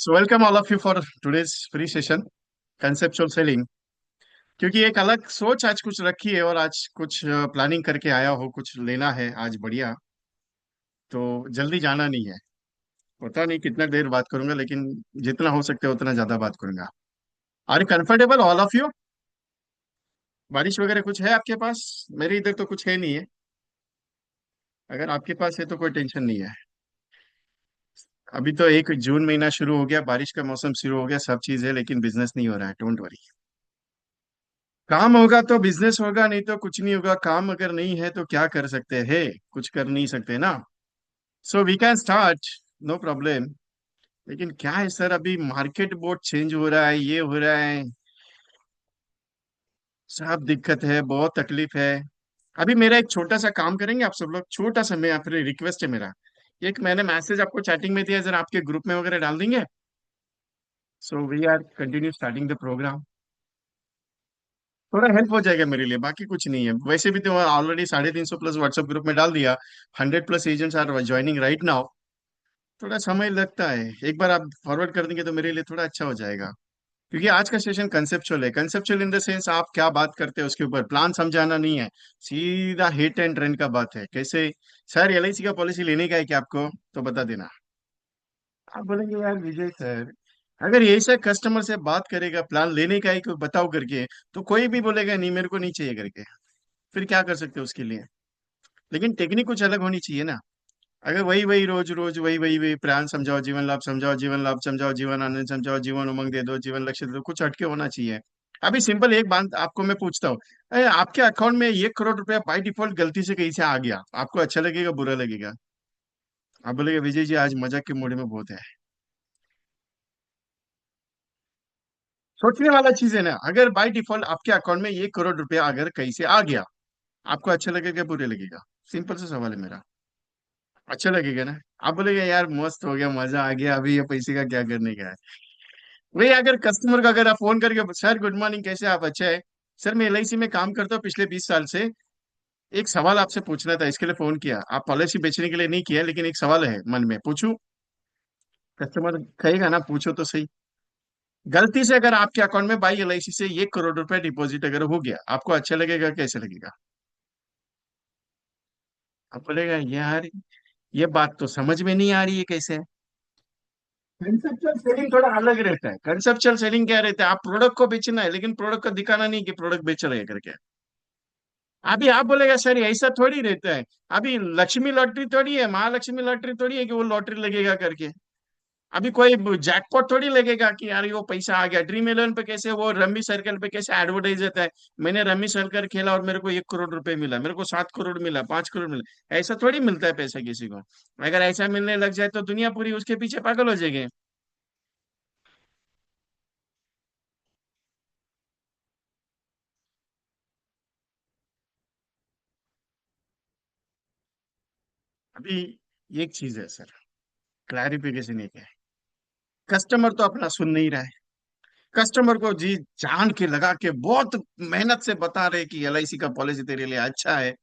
So welcome all of you for today's free session conceptual selling. क्योंकि एक अलग सोच आज कुछ रखी है और आज कुछ प्लानिंग करके आया हो, कुछ लेना है आज बढ़िया। तो जल्दी जाना नहीं है। पता नहीं कितना देर बात करूंगा, लेकिन जितना हो सकता है उतना ज्यादा बात करूंगा। Are you comfortable all of you? बारिश वगैरह कुछ है आपके पास? मेरे इधर तो कुछ है नहीं है। अगर आपके पास है तो कोई टेंशन नहीं है। अभी तो 1 जून महीना शुरू हो गया, बारिश का मौसम शुरू हो गया, सब चीज है, लेकिन बिजनेस नहीं हो रहा है। Don't worry. काम होगा तो बिजनेस होगा, नहीं तो कुछ नहीं होगा। काम अगर नहीं है तो क्या कर सकते हैं? कुछ कर नहीं सकते ना। So we can start, no problem. लेकिन क्या है सर, अभी मार्केट बहुत चेंज हो रहा है, ये हो रहा है, सब दिक्कत है, बहुत तकलीफ है। अभी मेरा एक छोटा सा काम करेंगे आप सब लोग, छोटा सा, मैं आपसे रिक्वेस्ट है मेरा। एक मैंने मैसेज आपको चैटिंग में दिया, जरा आपके ग्रुप में वगैरह डाल देंगे। So we are continue starting the program. थोड़ा हेल्प हो जाएगा मेरे लिए, बाकी कुछ नहीं है। वैसे भी तो ऑलरेडी 350 प्लस व्हाट्सएप ग्रुप में डाल दिया। 100 plus agents are joining right now. थोड़ा समय लगता है, एक बार आप फॉरवर्ड कर देंगे तो मेरे लिए थोड़ा अच्छा हो जाएगा। क्योंकि आज का सेशन कंसेप्चुअल है। कंसेप्चुअल इन द सेंस आप क्या बात करते हैं उसके ऊपर, प्लान समझाना नहीं है। सीधा हिट एंड रन का बात है। कैसे? सर एलआईसी का पॉलिसी लेने का है क्या आपको? तो बता देना। आप बोलेंगे यार विजय सर, अगर यही से कस्टमर से बात करेगा प्लान लेने का है कोई बताओ करके, तो कोई भी बोलेगा नहीं मेरे को नहीं चाहिए करके। फिर क्या कर सकते हो उसके लिए? लेकिन टेक्निक कुछ अलग होनी चाहिए ना। अगर वही वही रोज रोज वही वही वही प्लान समझाओ, जीवन लाभ समझाओ, जीवन लाभ समझाओ, जीवन आनंद समझाओ, जीवन उमंग दे दो, जीवन लक्ष्य दे दो, कुछ हटके होना चाहिए। अभी सिंपल एक बात आपको मैं पूछता हूँ। अरे आपके अकाउंट में 1 करोड़ रुपया बाई डिफॉल्ट गलती से कहीं से आ गया, आपको अच्छा लगेगा बुरा लगेगा? आप बोलेगे विजय जी आज मजाक के मूड में बहुत है। सोचने वाला चीज है ना। अगर बाई डिफॉल्ट आपके अकाउंट में 1 करोड़ रुपया अगर कहीं से आ गया, आपको अच्छा लगेगा बुरे लगेगा? सिंपल सा सवाल है मेरा। अच्छा लगेगा ना। आप बोलेगे यार मस्त हो गया, मजा आ गया, अभी ये पैसे का क्या करने का है। वही अगर कस्टमर का अगर आप फोन करके, सर गुड मॉर्निंग, कैसे आप? अच्छा है सर, मैं एलआईसी में काम करता हूँ पिछले 20 साल से। एक सवाल आपसे पूछना था, इसके लिए फोन किया। आप पॉलिसी बेचने के लिए नहीं किया, लेकिन एक सवाल है मन में, पूछूं? कस्टमर कहेगा ना, पूछो तो सही। गलती से अगर आपके अकाउंट में बाई एलआईसी से 1 करोड़ रुपए डिपॉजिट अगर हो गया, आपको अच्छा लगेगा कैसे लगेगा? आप बोलेगा यार ये बात तो समझ में नहीं आ रही है, कैसे? कंसेप्चुअल सेलिंग थोड़ा अलग रहता है। कंसेप्चुअल सेलिंग क्या रहता है, आप प्रोडक्ट को बेचना है, लेकिन प्रोडक्ट को दिखाना नहीं कि प्रोडक्ट बेच रहे हैं करके। अभी आप बोलेगा सर ऐसा थोड़ी रहता है। अभी लक्ष्मी लॉटरी थोड़ी है, महालक्ष्मी लॉटरी थोड़ी है कि वो लॉटरी लगेगा करके। अभी कोई जैकपॉट थोड़ी लगेगा कि यार वो पैसा आ गया। ड्रीम इलेवन पे कैसे, वो रम्मी सर्कल पे कैसे एडवर्टाइज होता है, मैंने रम्मी सर्कल खेला और मेरे को 1 करोड़ रुपए मिला, मेरे को 7 करोड़ मिला, 5 करोड़ मिला। ऐसा थोड़ी मिलता है पैसा किसी को। अगर ऐसा मिलने लग जाए तो दुनिया पूरी उसके पीछे पागल हो जाएगी। अभी एक चीज है सर, क्लैरिफिकेशन एक है। कस्टमर तो अपना सुन नहीं रहा है। कस्टमर को जी जान के लगा के बहुत मेहनत से बता रहे कि एलआईसी का पॉलिसी तेरे लिए अच्छा है।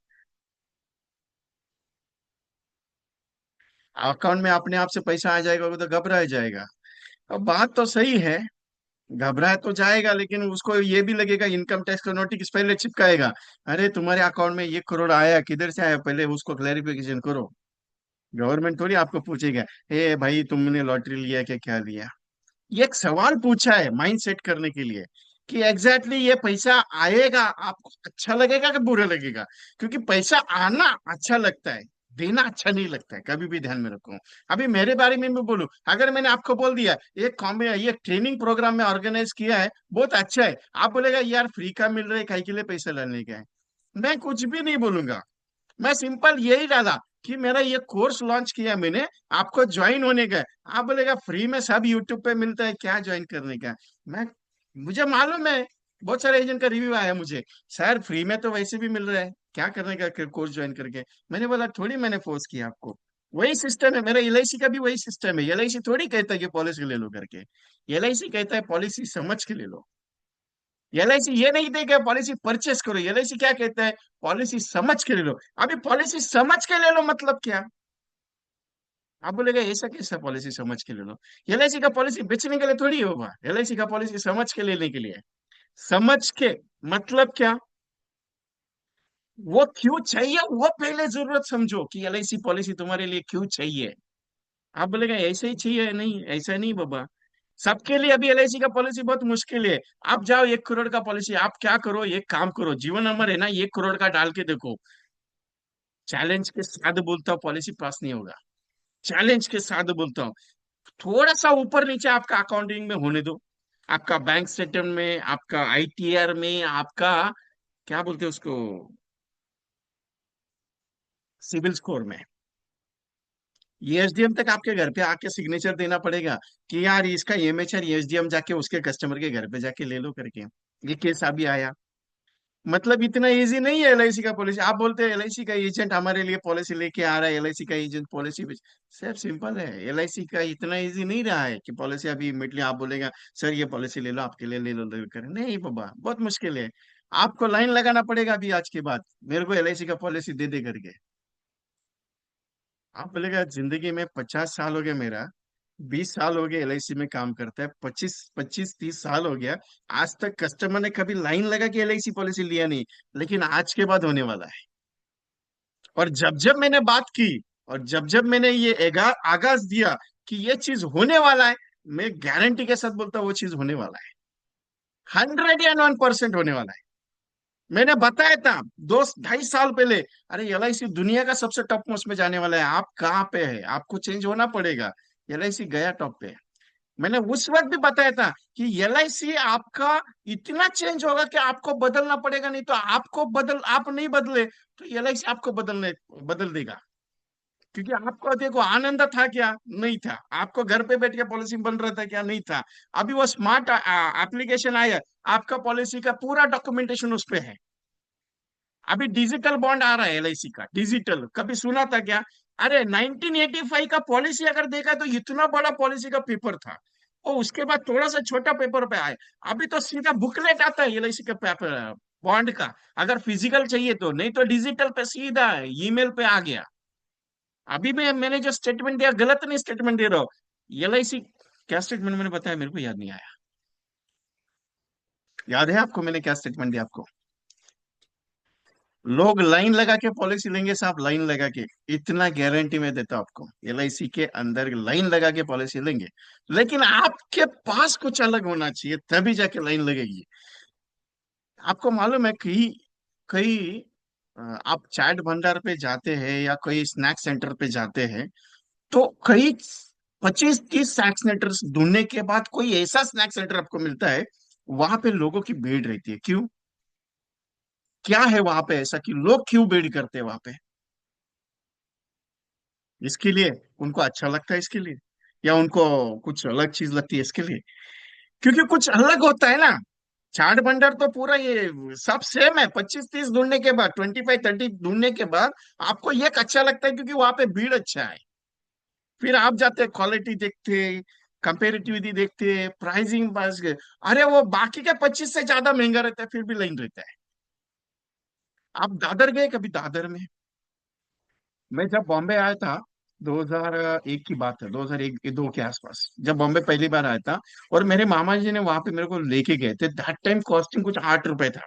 अकाउंट में अपने आप से पैसा आ जाएगा वो तो घबरा जाएगा। अब बात तो सही है, घबरा तो जाएगा, लेकिन उसको ये भी लगेगा इनकम टैक्स का नोटिस पहले चिपकाएगा। अरे तुम्हारे अकाउंट में 1 करोड़ आया, किधर से आया, पहले उसको क्लैरिफिकेशन करो। गवर्नमेंट थोड़ी आपको पूछेगा ए भाई तुमने लॉटरी लिया क्या, क्या लिया। ये एक सवाल पूछा है माइंड सेट करने के लिए कि एग्जैक्टली ये पैसा आएगा आपको अच्छा लगेगा कि बुरा लगेगा। क्योंकि पैसा आना अच्छा लगता है, देना अच्छा नहीं लगता है, कभी भी ध्यान में रखो। अभी मेरे बारे में मैं बोलूं, अगर मैंने आपको बोल दिया ये ट्रेनिंग प्रोग्राम में ऑर्गेनाइज किया है, बहुत अच्छा है, आप बोलेगा यार फ्री का मिल रहा है, काहे के लिए पैसा लेने का है? मैं कुछ भी नहीं बोलूंगा। मैं सिंपल यही डाला कि मेरा ये कोर्स लॉन्च किया मैंने, आपको ज्वाइन होने का है। आप बोलेगा फ्री में सब यूट्यूब पे मिलता है, क्या ज्वाइन करने का? मैं मुझे मालूम है, बहुत सारे एजेंट का रिव्यू आया मुझे, सर फ्री में तो वैसे भी मिल रहा है, क्या करने का कोर्स ज्वाइन करके। मैंने बोला थोड़ी मैंने फोर्स किया आपको। वही सिस्टम है मेरा, एलआईसी का भी वही सिस्टम है। एलआईसी थोड़ी कहता है कि पॉलिसी ले लो करके। एलआईसी कहता है पॉलिसी समझ के ले लो। एलआईसी ये नहीं देगा पॉलिसी परचेस करो, एलआईसी क्या कहता है, पॉलिसी समझ के ले लो। अभी पॉलिसी समझ के ले लो मतलब क्या? आप बोलेगा ऐसा कैसा पॉलिसी, समझ के ले लो। एलआईसी का पॉलिसी बेचने के लिए थोड़ी होगा, एलआईसी का पॉलिसी समझ के लेने के लिए है। समझ के मतलब क्या, वो क्यों चाहिए वो पहले जरूरत समझो कि एलआईसी पॉलिसी तुम्हारे लिए क्यों चाहिए। आप बोलेगा ऐसे ही चाहिए, नहीं ऐसा नहीं बाबा। सबके लिए अभी एलआईसी का पॉलिसी बहुत मुश्किल है। आप जाओ 1 करोड़ का पॉलिसी, आप क्या करो, एक काम करो, जीवन नंबर है ना 1 करोड़ का डाल के देखो। चैलेंज के साथ बोलता हूँ पॉलिसी पास नहीं होगा। चैलेंज के साथ बोलता हूँ, थोड़ा सा ऊपर नीचे आपका अकाउंटिंग में होने दो, आपका बैंक स्टेटमेंट में, आपका आईटीआर में, आपका क्या बोलते हैं उसको, सिविल स्कोर में। ये एसडीएम तक आपके घर पे आके सिग्नेचर देना पड़ेगा कि यार इसका एमएचआर एसडीएम जाके उसके कस्टमर के घर पे जाके ले लो करके, ये केस अभी आया। मतलब इतना इजी नहीं है एलआईसी का पॉलिसी। आप बोलते हैं एलआईसी का एजेंट हमारे लिए पॉलिसी लेके आ रहा है, एलआईसी का एजेंट पॉलिसी सर सिंपल है, एलआईसी का इतना इजी नहीं रहा है कि पॉलिसी अभी इमिडिएटली आप बोलेगा सर ये पॉलिसी ले लो, आपके लिए ले लो, ले कर नहीं बाबा, बहुत मुश्किल है। आपको लाइन लगाना पड़ेगा अभी आज के बाद, मेरे को एलआईसी का पॉलिसी दे दे करके। आप बोलेगा जिंदगी में 50 साल हो गया मेरा, 20 साल हो गए एलआईसी में काम करता है, 25 25 30 साल हो गया, आज तक कस्टमर ने कभी लाइन लगा के एलआईसी पॉलिसी लिया नहीं। लेकिन आज के बाद होने वाला है। और जब जब मैंने बात की, और जब जब मैंने ये आगाज दिया कि ये चीज होने वाला है, मैं गारंटी के साथ बोलता हूँ वो चीज होने वाला है। 101% होने वाला है। मैंने बताया था 2 2.5 साल पहले, अरे एलआईसी दुनिया का सबसे टॉप मोस्ट में जाने वाला है, आप कहाँ पे है, आपको चेंज होना पड़ेगा। एलआईसी गया टॉप पे। मैंने उस वक्त भी बताया था कि एलआईसी आपका इतना चेंज होगा कि आपको बदलना पड़ेगा, नहीं तो आप नहीं बदले तो एलआईसी आपको बदल देगा। क्योंकि आपको देखो आनंद था क्या, नहीं था। आपको घर पे बैठ के पॉलिसी बन रहा था क्या, नहीं था। अभी वो स्मार्ट एप्लीकेशन आया, आपका पॉलिसी का पूरा डॉक्यूमेंटेशन उस पे है। अभी डिजिटल बॉन्ड आ रहा है एलआईसी का, डिजिटल कभी सुना था क्या। अरे 1985 का पॉलिसी अगर देखा तो इतना बड़ा पॉलिसी का पेपर था, और उसके बाद थोड़ा सा छोटा पेपर पे आए। अभी तो सीधा बुकलेट आता है एलआईसी का पेपर, बॉन्ड का। अगर फिजिकल चाहिए तो, नहीं तो डिजिटल पे सीधा ईमेल पे आ गया। अभी मैंने जो स्टेटमेंट दिया गलत नहीं स्टेटमेंट दे रहा हूँ। एलआईसी क्या स्टेटमेंट मैंने बताया, मेरे को याद नहीं आया। याद है आपको मैंने क्या स्टेटमेंट दिया आपको? लोग लाइन लगा के पॉलिसी लेंगे साहब, लाइन लगा के। इतना गारंटी मैं देता हूं आपको, एलआईसी के अंदर लाइन लगा के पॉलिसी लेंगे। लेकिन आपके पास कुछ अलग होना चाहिए, तभी जाके लाइन लगेगी। आपको मालूम है कई कई आप चाट भंडार पे जाते हैं या कोई स्नैक सेंटर पे जाते हैं, तो कई 25 30 स्नैक सेंटर ढूंढने के बाद कोई ऐसा स्नैक सेंटर आपको मिलता है, वहां पे लोगों की भीड़ रहती है। क्यों? क्या है वहां पे ऐसा कि लोग क्यों भीड़ करते हैं वहां पे? इसके लिए उनको अच्छा लगता है इसके लिए, या उनको कुछ अलग चीज लगती है इसके लिए? क्योंकि कुछ अलग होता है ना। चाट भंडार तो पूरा ये सब सेम है, 25 30 ढूंढने के बाद, 25 30 ढूंढने के बाद आपको एक अच्छा लगता है क्योंकि वहां पे भीड़ अच्छा है। फिर आप जाते हैं, क्वालिटी देखते हैं, कंपेरेटिविटी देखते हैं, प्राइसिंग पास के। अरे वो बाकी का 25 से ज्यादा महंगा रहता है, फिर भी लाइन रहता है। आप दादर गए कभी, दादर में? मैं जब बॉम्बे आया था, 2001 की बात है, 2001 के 2 के आसपास, जब बॉम्बे पहली बार आया था। और मेरे मामा जी ने वहां पे मेरे को लेके गए थे, दैट टाइम कॉस्टिंग कुछ 8 रुपए था।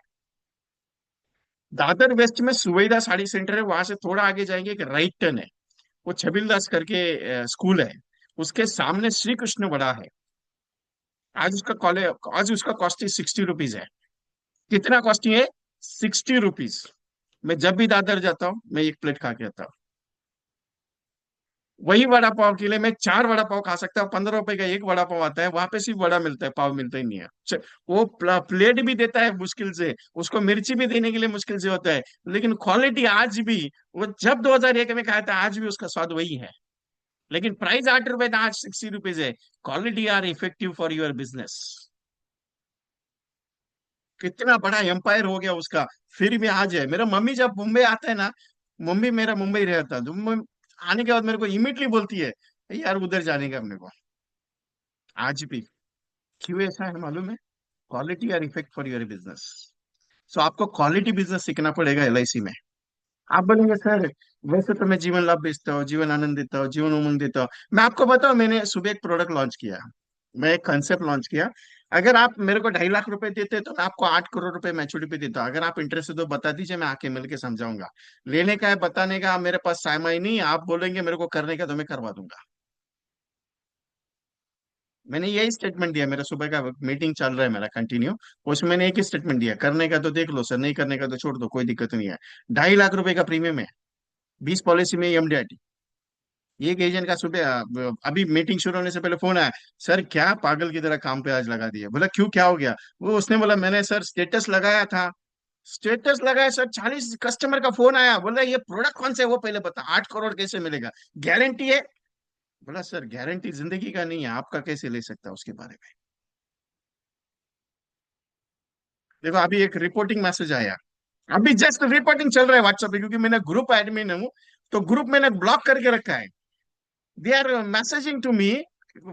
दादर वेस्ट में सुवेदा साड़ी सेंटर है, वहां से थोड़ा आगे जाएंगे, एक राइट टर्न है, वो छबिलदास करके स्कूल है, उसके सामने श्री कृष्ण बड़ा है। आज उसका कॉस्टिंग 60 रुपीज है। कितना कॉस्टिंग है? 60 रुपीज। मैं जब भी दादर जाता हूँ मैं एक प्लेट खा के आता हूँ। वही वड़ा पाव के लिए मैं 4 वड़ा पाव खा सकता हूँ, 15 रुपए का एक वड़ा पाव आता है, वहां पे सिर्फ वड़ा मिलता है, पाव मिलता ही नहीं है। वो प्लेट भी देता है मुश्किल से, उसको मिर्ची भी देने के लिए मुश्किल से होता है। लेकिन क्वालिटी आज भी, वो जब 2001 में खाया था आज भी उसका स्वाद वही है। लेकिन प्राइस 8 रुपए था, आज 60 रुपीज है। Quality are effective for your business. कितना बड़ा एम्पायर हो गया उसका। फिर भी आज है, मेरा मम्मी जब मुंबई आता है ना, मम्मी मेरा मुंबई रहता है, तो आने के बाद मेरे को इमीडिएटली बोलती है यार उधर जाने का अपने को, आज भी। क्यों ऐसा है मालूम है? Quality are effect for your business. So आपको क्वालिटी बिजनेस सीखना पड़ेगा एलआईसी में। आप बोलेंगे सर वैसे तो मैं जीवन लाभ बेचता हूँ, जीवन आनंद देता हूँ, जीवन उमंग देता हूँ। मैं आपको बताऊं, मैंने सुबह एक प्रोडक्ट लॉन्च किया, मैं एक कंसेप्ट लॉन्च किया। अगर आप मेरे को 2.5 लाख रुपए देते तो मैं आपको 8 करोड़ रुपए मैच्योरिटी पे देता हूं। अगर आप इंटरेस्ट हो तो बता दीजिए, मैं आके मिलके समझाऊंगा। लेने का है बताने का मेरे पास समय ही नहीं, आप बोलेंगे मेरे को करने का तो मैं करवा दूंगा। मैंने यही स्टेटमेंट दिया, मेरा सुबह का मीटिंग चल रहा है मेरा कंटिन्यू। उसमें मैंने एक ही स्टेटमेंट दिया, करने का तो देख लो सर, नहीं करने का तो छोड़ दो, कोई दिक्कत नहीं है। 2.5 लाख रुपए का प्रीमियम है, 20 पॉलिसी में एमडीआईटी। एक एजेंट का सुबह अभी मीटिंग शुरू होने से पहले फोन आया, सर क्या पागल की तरह काम पे आज लगा दिया। बोला क्यों, क्या हो गया। वो उसने बोला मैंने सर स्टेटस लगाया था, स्टेटस लगाया सर, 40 कस्टमर का फोन आया, बोला ये प्रोडक्ट कौन से है वो पहले बता, 8 करोड़ कैसे मिलेगा, गारंटी है। बोला सर गारंटी जिंदगी का नहीं है, आपका कैसे ले सकता है उसके बारे में। देखो अभी एक रिपोर्टिंग मैसेज आया, अभी जस्ट रिपोर्टिंग चल रहा है व्हाट्सएप पे, क्योंकि मैंने ग्रुप एडमिन हूँ, तो ग्रुप मैंने ब्लॉक करके रखा है। They are messaging to me,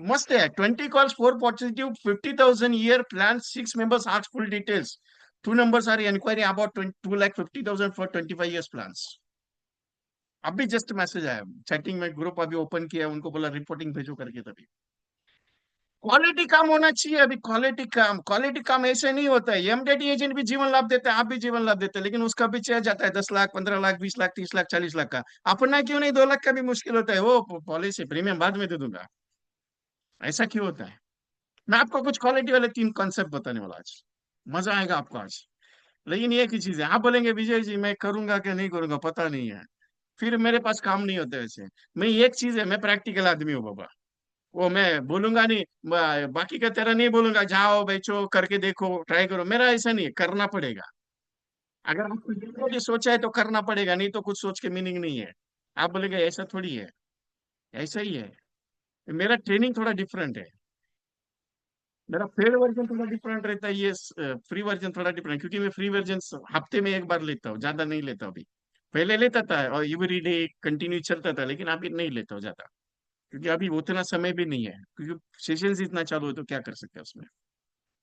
मस्त है, 20 calls 4 positive 50,000 year plan 6 members ask full details, 2 numbers are inquiry about 2,50,000 for 25 years plans. अभी जस्ट मैसेज आया, चैटिंग में ग्रुप अभी ओपन किया है, उनको बोला रिपोर्टिंग भेजो करके तभी। क्वालिटी काम होना चाहिए, अभी क्वालिटी काम ऐसे नहीं होता है। एमडेटी एजेंट भी जीवन लाभ देता है, आप भी जीवन लाभ देते हैं, लेकिन उसका भी चेयर जाता है 10 लाख, 15 लाख, 20 लाख, 30 लाख, 40 लाख का। अपना क्यों नहीं 2 लाख का भी मुश्किल होता है, वो पॉलिसी प्रीमियम बाद में दे दूंगा, ऐसा क्यों होता है। मैं आपको कुछ क्वालिटी वाले 3 कॉन्सेप्ट बताने वाला आज, मजा आएगा आपको आज। लेकिन ये की चीज है, आप बोलेंगे विजय जी मैं करूंगा कि नहीं करूंगा पता नहीं है, फिर मेरे पास काम नहीं होते वैसे। मैं एक चीज है, मैं प्रैक्टिकल आदमी हूँ बाबा। वो मैं बोलूंगा नहीं, बाकी का तरह नहीं बोलूंगा जाओ बेचो करके देखो ट्राई करो, मेरा ऐसा नहीं है, करना पड़ेगा। अगर आपको ये सोचा है तो करना पड़ेगा, नहीं तो कुछ सोच के मीनिंग नहीं है। आप बोलेगे ऐसा थोड़ी है, ऐसा ही है। मेरा ट्रेनिंग थोड़ा डिफरेंट है, मेरा पेड वर्जन थोड़ा डिफरेंट रहता है, ये फ्री वर्जन थोड़ा डिफरेंट, क्योंकि मैं फ्री वर्जन हफ्ते में एक बार लेता हूँ, ज्यादा नहीं लेता अभी। पहले लेता था और एवरी डे कंटिन्यू चलता था, लेकिन अभी नहीं लेता हूँ ज्यादा, क्योंकि अभी उतना समय भी नहीं है, क्योंकि सेशंस इतना चालू है तो क्या कर सकते हैं उसमें।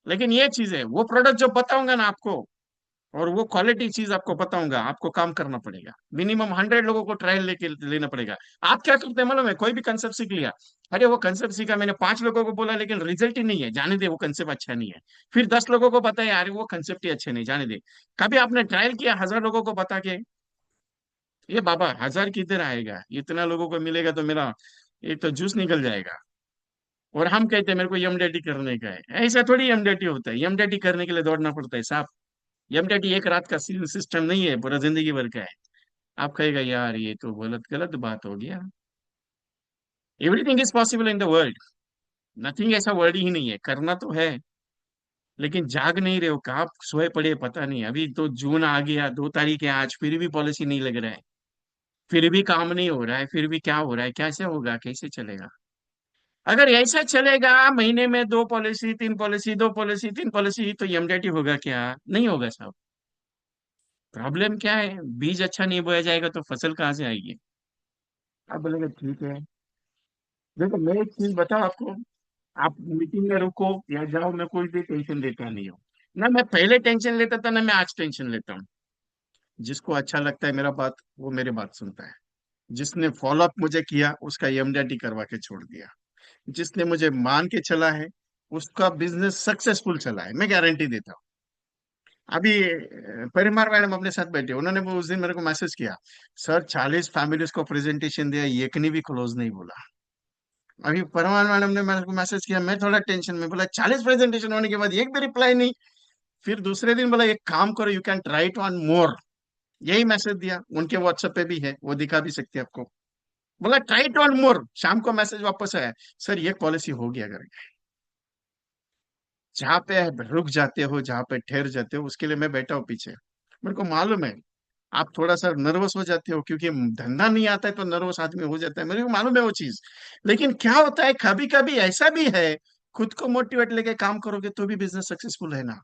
लेकिन ये चीज है, वो प्रोडक्ट जो बताऊंगा ना आपको, और वो क्वालिटी चीज आपको बताऊंगा, आपको काम करना पड़ेगा, मिनिमम 100 लोगों को ट्रायल लेके लेना पड़ेगा। आप क्या करते हैं मालूम है, कोई भी कंसेप्ट सीख लिया, अरे वो कंसेप्ट सीखा मैंने 5 लोगों को बोला लेकिन रिजल्ट ही नहीं है, जाने दे वो कंसेप्ट अच्छा नहीं है। फिर 10 लोगों को पता है यार वो कंसेप्ट ही अच्छे नहीं, जाने दे। कभी आपने ट्रायल किया 1000 लोगों को बता के, ये बाबा 1000 किधर आएगा, इतना लोगों को मिलेगा तो मेरा एक तो जूस निकल जाएगा। और हम कहते हैं मेरे को एमडेटी करने का है, ऐसा थोड़ी एमडेटी होता है, एमडेटी करने के लिए दौड़ना पड़ता है साहब। एमडेटी एक रात का सिस्टम नहीं है, पूरा जिंदगी भर का है। आप कहेगा यार ये तो गलत गलत बात हो गया। Everything is possible in the world, nothing ऐसा वर्ड ही नहीं है, करना तो है। लेकिन जाग नहीं रहे हो, कहाँ सोए पड़े पता नहीं, अभी तो जून आ गया, 2 तारीख है आज, फिर भी पॉलिसी नहीं लग रहा है, फिर भी काम नहीं हो रहा है, फिर भी क्या हो रहा है, कैसे होगा, कैसे चलेगा। अगर ऐसा चलेगा महीने में 2 पॉलिसी 3 पॉलिसी 2 पॉलिसी 3 पॉलिसी, तो एमडेटी होगा क्या, नहीं होगा साहब। प्रॉब्लम क्या है, बीज अच्छा नहीं बोया जाएगा तो फसल कहाँ से आएगी। आप बोलेंगे ठीक है, देखो मैं एक चीज बताऊं आपको, आप मीटिंग में रुको या जाओ, मैं कोई भी टेंशन लेता नहीं हूँ। ना मैं पहले टेंशन लेता था, ना मैं आज टेंशन लेता हूँ। जिसको अच्छा लगता है मेरा बात, वो मेरी बात सुनता है। जिसने फॉलो अप मुझे किया उसका एमडीटी करवा के छोड़ दिया, जिसने मुझे मान के चला है उसका बिजनेस सक्सेसफुल चला है, मैं गारंटी देता हूँ। अभी परिमार मैडम अपने साथ बैठे, उन्होंने वो उस दिन मेरे को मैसेज किया, सर 40 फैमिलीज को प्रेजेंटेशन दिया, एक ने भी क्लोज नहीं बोला। अभी परमान मैडम ने मेरे को मैसेज किया, मैं थोड़ा टेंशन में, बोला 40 प्रेजेंटेशन होने के बाद एक भी रिप्लाई नहीं। फिर दूसरे दिन बोला एक काम करो, you can try to earn more, यही मैसेज दिया, उनके व्हाट्सएप पे भी है, वो दिखा भी सकते हैं आपको। बोला ट्राई टू अर्न मोर, शाम को मैसेज वापस आया, सर ये पॉलिसी हो गया करके। जहाँ पे रुक जाते हो, जहाँ पे ठहर जाते हो, उसके लिए मैं बैठा हूँ पीछे। मेरे को मालूम है आप थोड़ा सा नर्वस हो जाते हो, क्योंकि धंधा नहीं आता है तो नर्वस आदमी हो जाता है, मेरे को मालूम है वो चीज। लेकिन क्या होता है कभी कभी ऐसा भी है, खुद को मोटिवेट लेके काम करोगे तो भी बिजनेस सक्सेसफुल है ना।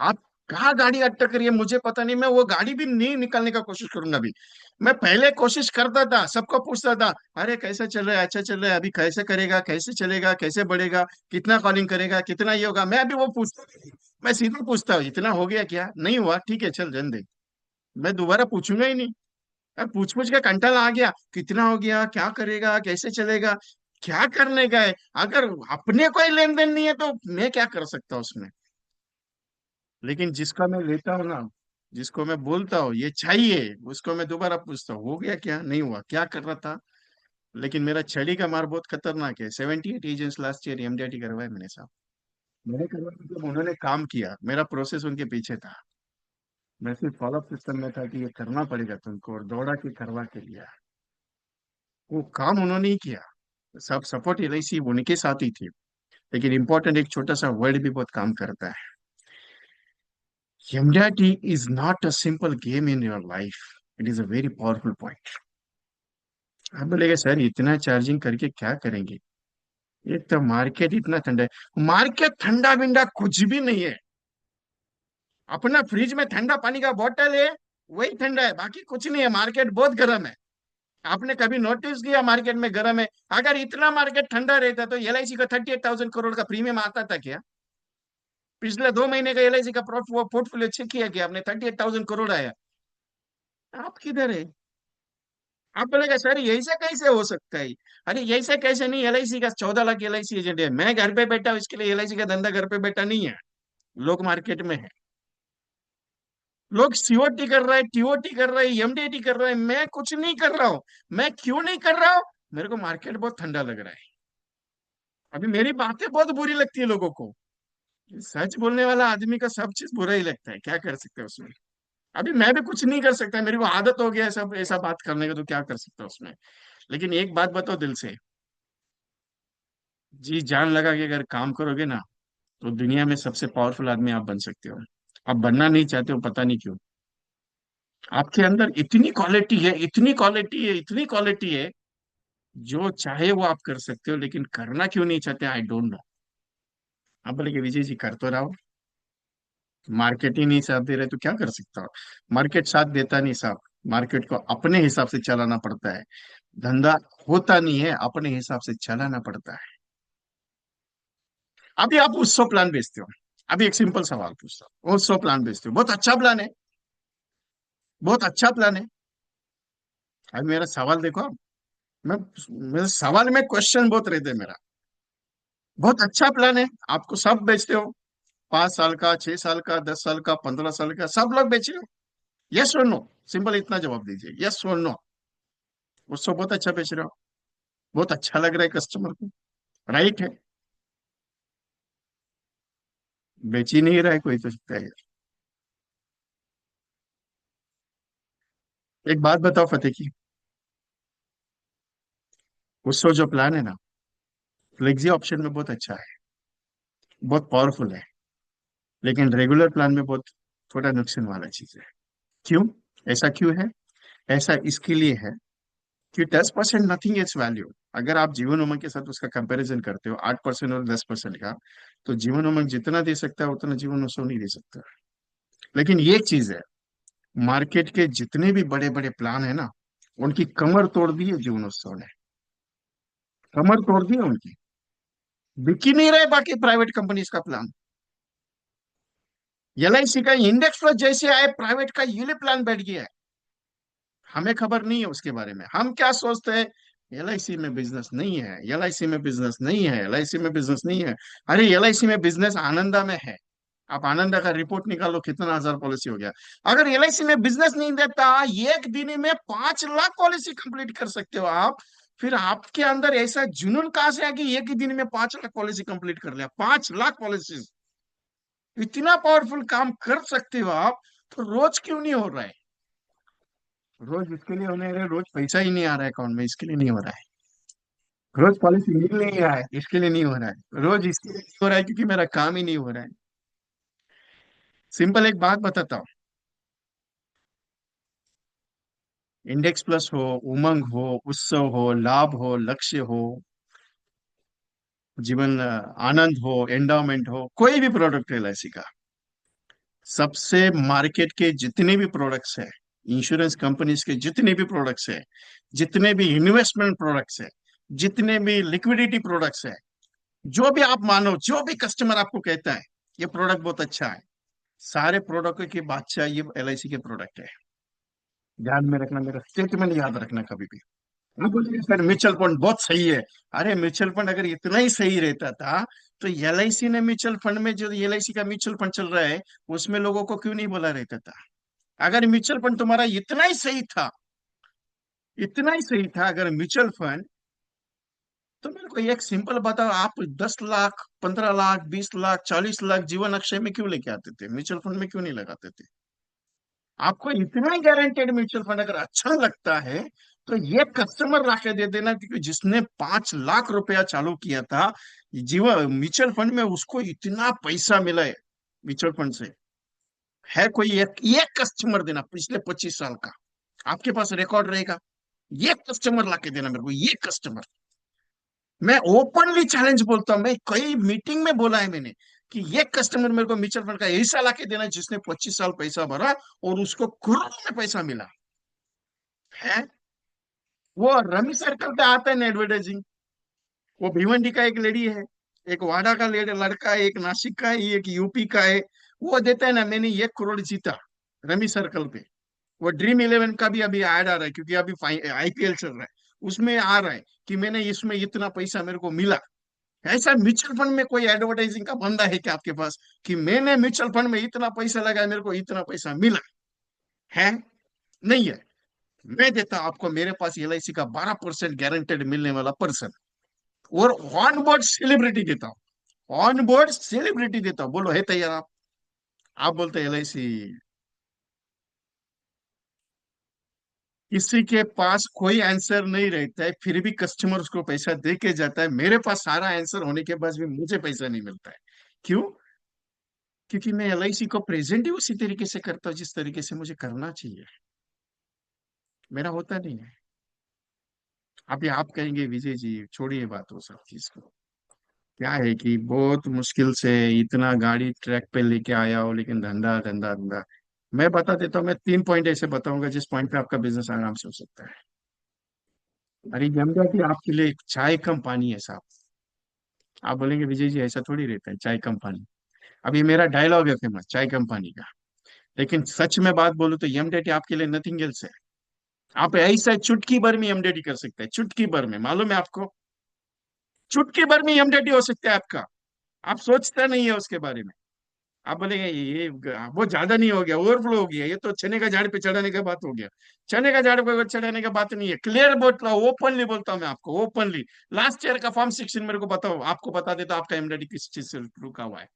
आप कहाँ गाड़ी अटक रही है मुझे पता नहीं, मैं वो गाड़ी भी नहीं निकालने का कोशिश करूंगा अभी। मैं पहले कोशिश करता था, सबको पूछता था, अरे कैसा चल रहा है, अच्छा चल रहा है, अभी कैसे करेगा, कैसे चलेगा, कैसे बढ़ेगा, कितना कॉलिंग करेगा, कितना ये होगा, मैं अभी वो पूछता नहीं। मैं सीधा पूछता हूँ इतना हो गया क्या, नहीं हुआ ठीक है चल जन दे, मैं दोबारा पूछूंगा ही नहीं। अब पूछ पूछ के कंटाला आ गया, कितना हो गया, क्या करेगा, कैसे चलेगा, क्या करने का है। अगर अपने कोई लेन देन नहीं है तो मैं क्या कर सकता हूँ उसमें। लेकिन जिसका मैं लेता हूँ ना, जिसको मैं बोलता हूँ ये चाहिए, उसको मैं दोबारा पूछता हूँ हो गया क्या, नहीं हुआ, क्या कर रहा था। लेकिन मेरा छड़ी का मार बहुत खतरनाक है। 78 एजेंट्स लास्ट ईयर एमडीआईटी करवाए मैंने साहब। मैंने करवाया मतलब उन्होंने काम किया, मेरा प्रोसेस उनके पीछे था। मैं सिर्फ फॉलोअप सिस्टम में था कि ये करना पड़ेगा तुमको, और दौड़ा के करवा के लिया। वो काम उन्होंने ही किया। सब सपोर्ट एलआईसी उनके साथ ही थी। लेकिन इंपॉर्टेंट एक छोटा सा वर्ड भी बहुत काम करता है। MDIT is not a simple game in your life, it is a very powerful point. आप बोलेगे सर इतना चार्जिंग करके क्या करेंगे। एक तो मार्केट इतना ठंडा है, मार्केट ठंडा बिंडा कुछ भी नहीं है। अपना फ्रिज में ठंडा पानी का बोतल है, वही ठंडा है, बाकी कुछ नहीं है। मार्केट बहुत गर्म है। आपने कभी नोटिस किया मार्केट में गर्म है। अगर इतना मार्केट ठंडा रहता तो एलआईसी का 38,000 करोड़ का प्रीमियम आता था क्या। पिछले 2 महीने का एलआईसी का पोर्टफोलियो चेक किया कि आपने 38,000 करोड़ आया। आप किधर है। आप बोलेगा सर ऐसा कैसे हो सकता है। अरे ऐसा कैसे नहीं, एलआईसी का 14 लाख एलआईसी एजेंट है, मैं घर पे बैठा हूँ, इसके लिए एलआईसी का धंधा घर पे बैठा नहीं है। लोग मार्केट में है, लोग सीओटी कर रहे हैं, टीओटी कर रहे हैं, एमडीटी कर रहे हैं, मैं कुछ नहीं कर रहा हूँ। मैं क्यों नहीं कर रहा हूँ। मेरे को मार्केट बहुत ठंडा लग रहा है। अभी मेरी बातें बहुत बुरी लगती है लोगों को। सच बोलने वाला आदमी का सब चीज बुरा ही लगता है, क्या कर सकते हैं उसमें। अभी मैं भी कुछ नहीं कर सकता, मेरी को आदत हो गया है सब ऐसा बात करने का, तो क्या कर सकता हूँ उसमें। लेकिन एक बात बताओ दिल से, जी जान लगा के अगर काम करोगे ना, तो दुनिया में सबसे पावरफुल आदमी आप बन सकते हो। आप बनना नहीं चाहते हो, पता नहीं क्यों। आपके अंदर इतनी क्वालिटी है, इतनी क्वालिटी है, इतनी क्वालिटी है। जो चाहे वो आप कर सकते हो, लेकिन करना क्यों नहीं चाहते, आई डोंट नो। आप बोले कि विजय जी कर तो रहा हो, मार्केट ही नहीं साथ दे रहे तो क्या कर सकता हो। मार्केट साथ देता नहीं साहब। मार्केट को अपने हिसाब से चलाना पड़ता है। धंधा होता नहीं है, अपने हिसाब से चलाना पड़ता है। अभी आप उत्सव प्लान बेचते हो। अभी एक सिंपल सवाल पूछता हूँ, उत्सव प्लान बेचते हो, बहुत अच्छा प्लान है, बहुत अच्छा प्लान है। अभी मेरा सवाल देखो आप। मैं मेरे सवाल में क्वेश्चन बहुत रहते हैं मेरा। बहुत अच्छा प्लान है, आपको सब बेचते हो। 5 साल का, 6 साल का, 10 साल का, 15 साल का, सब लोग बेचे हो। यस और नो, सिंपल इतना जवाब दीजिए, यस और नो। उसको बहुत अच्छा बेच रहे हो, बहुत अच्छा लग रहा है कस्टमर को, राइट है। बेच ही नहीं रहा है कोई तो सकता है। एक बात बताओ फतेह की, उसको जो प्लान है ना, फ्लेक्सी ऑप्शन में बहुत अच्छा है, बहुत पावरफुल है। लेकिन रेगुलर प्लान में बहुत थोड़ा नुकसान वाला चीज है। क्यों, ऐसा क्यों है। ऐसा इसके लिए है कि 10% नथिंग इज वैल्यू। अगर आप जीवन उमंग के साथ उसका कंपैरिजन करते हो, 8% और 10% का, तो जीवन उमंग जितना दे सकता है उतना जीवन उत्सव नहीं दे सकता। लेकिन ये चीज है, मार्केट के जितने भी बड़े बड़े प्लान है ना, उनकी कमर तोड़ दी है जीवन उत्सव ने। कमर तोड़ दी है उनकी। बिक ही नहीं रहे बाकी प्राइवेट कंपनीज का प्लान। एलआईसी का इंडेक्स फ्लो जैसे आए, प्राइवेट का यूलिप प्लान बैठ गया है। हमें खबर नहीं है उसके बारे में, हम क्या सोचते हैं, एलआईसी में बिजनेस नहीं है, एलआईसी में बिजनेस नहीं है, एलआईसी में बिजनेस नहीं है। अरे एलआईसी में बिजनेस आनंदा में है। आप आनंदा का रिपोर्ट निकालो, कितना हजार पॉलिसी हो गया। अगर एलआईसी में बिजनेस नहीं देता, एक दिन में 5 लाख पॉलिसी कंप्लीट कर सकते हो आप। फिर आपके अंदर ऐसा जुनून कहां से आ कि एक ही दिन में 5 लाख पॉलिसी कंप्लीट कर लिया, 5 लाख पॉलिसी। इतना पावरफुल काम कर सकते हो आप, तो रोज क्यों नहीं हो रहा है। रोज इसके लिए होने रहे, रोज पैसा ही नहीं आ रहा है अकाउंट में, इसके लिए नहीं हो रहा है। रोज पॉलिसी मिल नहीं रहा है, इसके लिए नहीं हो रहा है। रोज इसके लिए नहीं हो रहा है क्योंकि मेरा काम ही नहीं हो रहा है। सिंपल एक बात बताता हूँ। इंडेक्स प्लस हो, उमंग हो, उत्सव हो, लाभ हो, लक्ष्य हो, जीवन आनंद हो, एंडाउमेंट हो, कोई भी प्रोडक्ट है एलआईसी का, सबसे मार्केट के जितने भी प्रोडक्ट्स है, इंश्योरेंस कंपनीज के जितने भी प्रोडक्ट्स है, जितने भी इन्वेस्टमेंट प्रोडक्ट्स है, जितने भी लिक्विडिटी प्रोडक्ट्स है, जो भी आप मानो, जो भी कस्टमर आपको कहता है ये प्रोडक्ट बहुत अच्छा है, सारे प्रोडक्ट की बादशाह ये एलआईसी के प्रोडक्ट है। ध्यान में रखना, मेरा स्टेटमेंट याद रखना कभी भी। आप बोलिए सर म्यूचुअल फंड बहुत सही है। अरे म्यूचुअल फंड अगर इतना ही सही रहता था तो एलआईसी ने म्यूचुअल फंड में, जो एलआईसी का म्यूचुअल फंड चल रहा है, उसमें लोगों को क्यों नहीं बोला रहता था? अगर म्यूचुअल फंड तुम्हारा इतना ही सही था, इतना ही सही था अगर म्यूचुअल फंड, तो मेरे को एक सिंपल बताओ, आप 10 लाख, 15 लाख, 20 लाख, 40 लाख जीवन अक्षय में क्यों लेके आते थे? म्यूचुअल फंड में क्यों नहीं लगाते थे? आपको इतना ही गारंटेड म्यूचुअल फंड अगर अच्छा लगता है तो ये कस्टमर लाके दे देना, क्योंकि जिसने 5 लाख रुपया चालू किया था जीवन म्यूचुअल फंड में, उसको इतना पैसा मिला है म्यूचुअल फंड से। है कोई एक कस्टमर देना पिछले 25 साल का, आपके पास रिकॉर्ड रहेगा? ये कस्टमर लाके देना मेरे को, ये कस्टमर। मैं ओपनली चैलेंज बोलता हूं, मैं कई मीटिंग में बोला है मैंने कि ये कस्टमर मेरे को म्यूचुअल फंड का ऐसा लाके देना जिसने 25 साल पैसा भरा और उसको करोड़ों में पैसा मिला है। वो रमी सर्कल पे आता है ना एडवर्टाइजिंग, वो भिवंडी का एक लेडी है, एक वाडा का लड़का है, एक नासिक का है, एक यूपी का है। वो देता है ना, मैंने 1 करोड़ जीता रमी सर्कल पे। वो ड्रीम इलेवन का भी अभी ऐड आ रहा है, क्योंकि अभी आईपीएल चल रहा है, उसमें आ रहा है कि मैंने इसमें इतना पैसा मेरे को मिला। ऐसा म्यूचुअल फंड में कोई एडवर्टाइजिंग का बंदा है क्या आपके पास कि मैंने म्यूचुअल फंड में इतना पैसा लगाया, मेरे को इतना पैसा मिला है? नहीं है। मैं देता हूं आपको, मेरे पास एलआईसी का 12% गारंटेड मिलने वाला पर्सन, और ऑन बोर्ड सेलिब्रिटी देता हूँ, ऑन बोर्ड सेलिब्रिटी देता हूँ। बोलो है तैयार आप बोलते एलआईसी। किसी के पास कोई आंसर नहीं रहता है, फिर भी कस्टमर उसको पैसा दे के जाता है। मेरे पास सारा आंसर होने के बाद भी मुझे पैसा नहीं मिलता है। क्यों? क्योंकि मैं एलआईसी को प्रेजेंट ही उसी तरीके से करता हूँ जिस तरीके से मुझे करना चाहिए। मेरा होता नहीं है। अभी आप कहेंगे विजय जी छोड़िए बात वो सब चीज को, क्या है कि बहुत मुश्किल से इतना गाड़ी ट्रैक पे लेके आया हो, लेकिन धंधा धंधा धंधा। मैं बता देता हूँ, मैं 3 पॉइंट ऐसे बताऊंगा जिस पॉइंट पे आपका बिजनेस आराम से हो सकता है। अरे जमगा कि आपके लिए एक चाय कम पानी है साहब। आप बोलेंगे विजय जी ऐसा थोड़ी रहता है चाय कम पानी। अभी मेरा डायलॉग है फेमस चाय कम पानी का, लेकिन सच में बात बोलूं तो एमडेटी आपके लिए नथिंग एल्स है। आप ऐसा चुटकी भर में एमडेटी कर सकते हैं, चुटकी भर में, मालूम है आपको? चुटकी भर में एमडेटी हो सकता है आपका। आप सोचते नहीं है उसके बारे में। आप बोलेंगे ये वो ज्यादा नहीं हो गया, ओवरफ्लो हो गया, ये तो चने का झाड़ पे चढ़ाने का बात हो गया। चने का झाड़ पे चढ़ाने का बात नहीं है, क्लियर बोलता हूँ, ओपनली बोलता हूँ मैं आपको, ओपनली। लास्ट ईयर का फॉर्म 16 मेरे को बताओ, आपको बता देता आपका एमडेटी किस चीज से रुका हुआ है।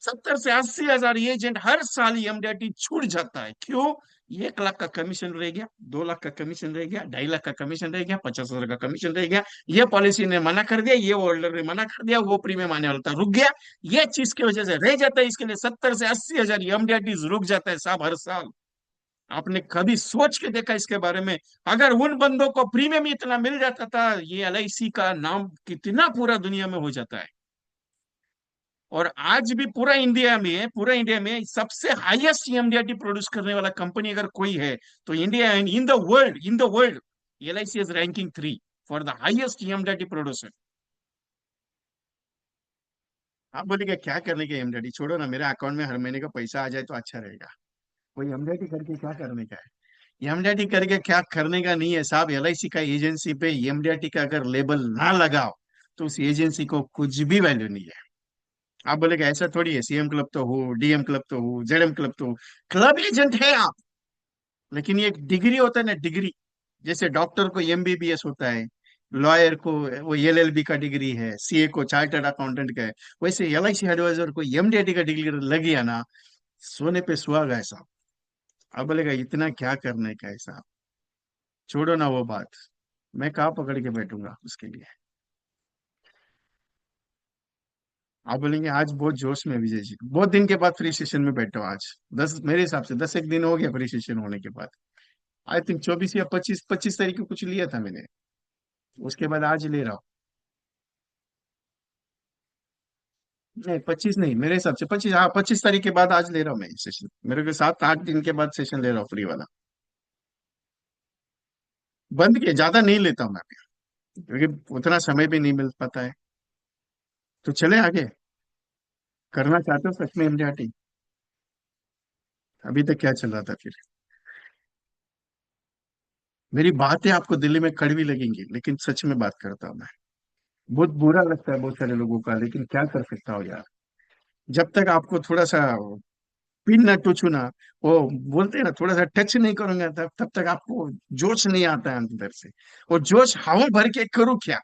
70 से 80 हजार एजेंट हर साल एमडेटी छूट जाता है। क्यों? 1 लाख का कमीशन रह गया, 2 लाख का कमीशन रह गया, 2.5 लाख का कमीशन रह गया, 50 हजार का कमीशन रह गया। ये पॉलिसी ने मना कर दिया, ये होल्डर ने मना कर दिया, वो प्रीमियम आने वाला था रुक गया। ये चीज की वजह से रह जाता है, इसके लिए 70 से 80 हजार एमडीआर रुक जाता है साहब हर साल। आपने कभी सोच के देखा इसके बारे में? अगर उन बंदों को प्रीमियम इतना मिल जाता था, ये एलआईसी का नाम कितना पूरा दुनिया में हो जाता है। और आज भी पूरा इंडिया में सबसे हाईएस्ट ईएमडीआरटी प्रोड्यूस करने वाला कंपनी अगर कोई है तो India, and in the world LIC is ranking 3 for the highest EMDRT producer. आप बोलेंगे क्या करने के एमडीआरटी, छोड़ो ना, मेरे अकाउंट में हर महीने का पैसा आ जाए तो अच्छा रहेगा। कोई एमडीआरटी करके क्या करने का है? एमडीआरटी करके क्या करने का नहीं है साहब। एलआईसी का एजेंसी पे एमडीआरटी का अगर लेबल ना लगाओ तो उस एजेंसी को कुछ भी वैल्यू नहीं है। आप बोलेगा ऐसा थोड़ी है, सीएम क्लब तो हो, डीएम क्लब तो हो, जेडएम क्लब तो हो, क्लब एजेंट है आप। लेकिन ये एक डिग्री होता है ना, डिग्री। जैसे डॉक्टर को एमबीबीएस होता है, लॉयर को वो एलएलबी का डिग्री है, सीए को चार्टर्ड अकाउंटेंट का है, वैसे एलआईसी एडवाइजर को एमडीआईटी का डिग्री लग गया ना, सोने पे सुहागा है साहब। अब बोलेगा इतना क्या करने का है साहब, छोड़ो ना वो बात। मैं कहाँ पकड़ के बैठूंगा उसके लिए? आप बोलेंगे आज बहुत जोश में विजय जी, बहुत दिन के बाद फ्री सेशन में बैठा हूँ आज। मेरे हिसाब से 10 एक दिन हो गया फ्री सेशन होने के बाद। आई थिंक 24 या 25 तारीख को कुछ लिया था मैंने, उसके बाद आज ले रहा हूँ। नहीं 25 नहीं, मेरे हिसाब से 25, हाँ 25 तारीख के बाद आज ले रहा हूँ मैं सेशन, मेरे को 7 8 दिन के बाद सेशन ले रहा हूँ फ्री वाला। बंद किया, ज्यादा नहीं लेता हूँ मैं अभी, क्योंकि उतना समय भी नहीं मिल पाता है। तो चले आगे, करना चाहते हो सच में एमडीआरटी? अभी तक क्या चल रहा था फिर? मेरी बातें आपको दिल्ली में कड़वी लगेंगी, लेकिन सच में बात करता हूँ मैं। बहुत बुरा लगता है बहुत सारे लोगों का, लेकिन क्या कर सकता हूँ यार। जब तक आपको थोड़ा सा पिन ना टच ना, वो बोलते हैं ना, थोड़ा सा टच नहीं करूंगा, तब तब तक आपको जोश नहीं आता है अंदर से। और जोश हवा भर के करूँ क्या?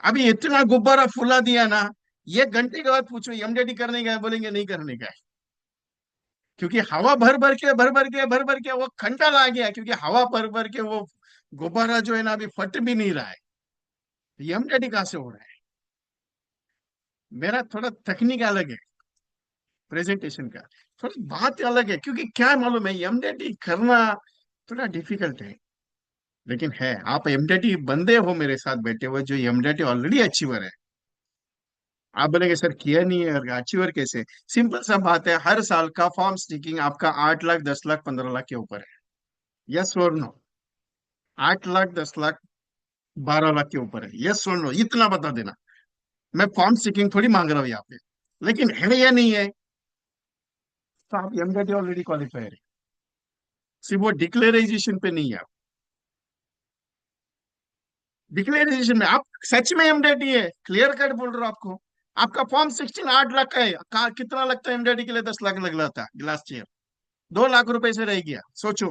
अभी इतना गुब्बारा फुला दिया ना, ये घंटे के बाद पूछो एमडीटी करने का है, बोलेंगे नहीं करने का है। क्योंकि हवा भर भर के वो खंडा ला गया, क्योंकि हवा भर भर के वो गुब्बारा जो है ना, अभी फट भी नहीं रहा है। ये एमडीटी कहाँ से हो रहा है? मेरा थोड़ा तकनीक अलग है, प्रेजेंटेशन का थोड़ी बात अलग है, क्योंकि क्या मालूम है, एमडीटी करना थोड़ा डिफिकल्ट है। लेकिन है, आप एमडीटी बंदे हो मेरे साथ बैठे हुए जो एमडीटी ऑलरेडी अचीवर है। आप बोलेंगे सर किया नहीं है और अचीवर कैसे? सिंपल सा बात है, हर साल का फॉर्म स्टिकिंग आपका 8 लाख 10 लाख 15 लाख के ऊपर है। यस और नो? 8 लाख 10 लाख 12 लाख के ऊपर है, यस और नो? इतना बता देना। मैं फॉर्म स्टिकिंग थोड़ी मांग रहा हूँ यहाँ पे। लेकिन है या नहीं है? तो आप एमडीटी ऑलरेडी क्वालिफायर है। सिर्फ वो डिक्लेराइजेशन पे नहीं है। डिक्लेरेशन में आप सच में एमडीटी है, क्लियर कट बोल रहा हूं आपको। आपका फॉर्म 16 8 लाख का है, कितना लगता है एमडीटी के लिए? 10 लाख लग रहा था लास्ट ईयर। 2 लाख रुपए से रह गया, सोचो।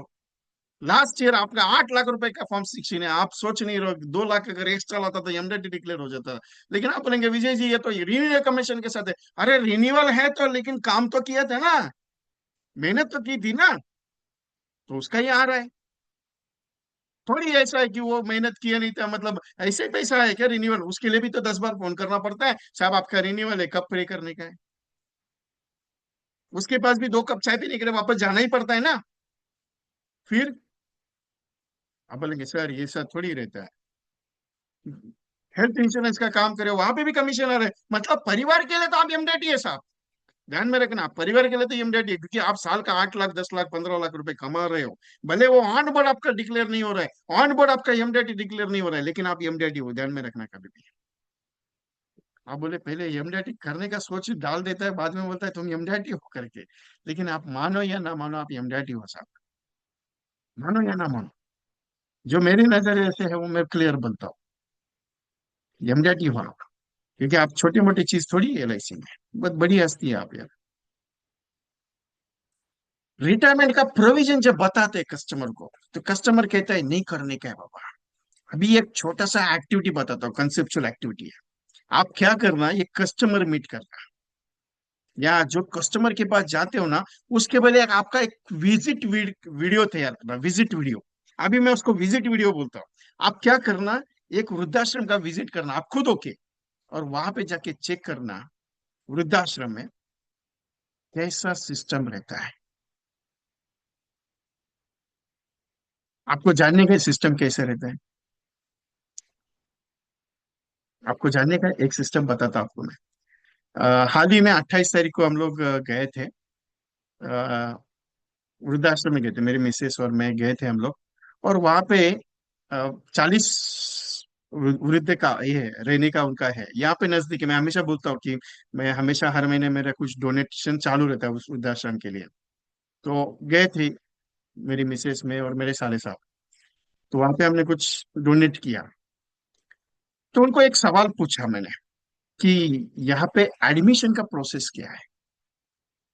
लास्ट ईयर आपका 8 लाख रुपए का फॉर्म 16 है, आप सोच नहीं रहे हो 2 लाख अगर एक्स्ट्रा लाता तो एमडीटी डिक्लेयर हो जाता। लेकिन आप बोलेंगे विजय जी ये तो रिन्यूअल कमीशन के साथ है। अरे रिन्यूअल है तो, लेकिन काम तो किया था ना, मेहनत तो की थी ना, तो उसका ही आ रहा है। थोड़ी ऐसा है कि वो मेहनत किया नहीं था मतलब ऐसे ही पैसा है क्या रिन्यूअल? उसके लिए भी तो 10 बार फोन करना पड़ता है, साहब आपका रिन्यूअल है, कब पे करने का है? उसके पास भी 2 कप चाय पीने के लिए वापस जाना ही पड़ता है ना। फिर आप बोलेंगे सर ये सब थोड़ी रहता है। हेल्थ इंश्योरेंस का काम करे वहां पे भी कमिश्नर है, मतलब परिवार के लिए तो आप एमडीटी है साहब। ध्यान में रखना, परिवार के लिए तो एमडीटी है, क्योंकि आप साल का 8 लाख 10 लाख 15 लाख रुपए कमा रहे हो। भले वो ऑन बोर्ड आपका डिक्लेयर नहीं हो रहा है, ऑन बोर्ड आपका एमडीटी डिक्लेयर नहीं हो रहा है, लेकिन आप एमडीटी हो, ध्यान में रखना कभी भी। आप बोले पहले एमडीटी करने का सोच डाल देता है, बाद में बोलता है तुम एमडीटी हो करके। लेकिन आप मानो या ना मानो, आप एमडीटी हो साहब। मानो या ना मानो, जो मेरी नजर से है वो मैं क्लियर बोलता हूँ, एमडीटी हो आप। क्योंकि आप छोटी मोटी चीज थोड़ी एलआईसी में, बहुत बड़ी हस्ती है आप यार। रिटायरमेंट का प्रोविजन जब बताते हैं कस्टमर को, तो कस्टमर कहता है नहीं करने का है बाबा। अभी एक छोटा सा एक्टिविटी बताता हूँ, कंसेप्चुअल एक्टिविटी है। आप क्या करना, ये कस्टमर मीट करना, या जो कस्टमर के पास जाते हो ना, उसके पहले आपका एक विजिट वीडियो तैयार करना, विजिट वीडियो। अभी मैं उसको विजिट वीडियो बोलता हूँ। आप क्या करना, एक वृद्धाश्रम का विजिट करना आप खुद होके, और वहां पे जाके चेक करना वृद्धाश्रम में कैसा सिस्टम रहता है। आपको जानने का सिस्टम कैसे रहता है, आपको जानने का एक सिस्टम बताता हूं आपको मैं। हाल ही में 28 तारीख को हम लोग गए थे, वृद्धाश्रम में गए थे, मेरे मिसेस और मैं गए थे हम लोग। और वहां पे 40 वृद्ध का ये है, रहने का उनका है, यहाँ पे नजदीक है। मैं हमेशा बोलता हूँ कि मैं हमेशा हर महीने मेरा कुछ डोनेशन चालू रहता है उस वृद्धाश्रम के लिए। तो गए थे मेरी मिसेस में और मेरे साले साहब। तो वहां पे हमने कुछ डोनेट किया। तो उनको एक सवाल पूछा मैंने कि यहाँ पे एडमिशन का प्रोसेस क्या है।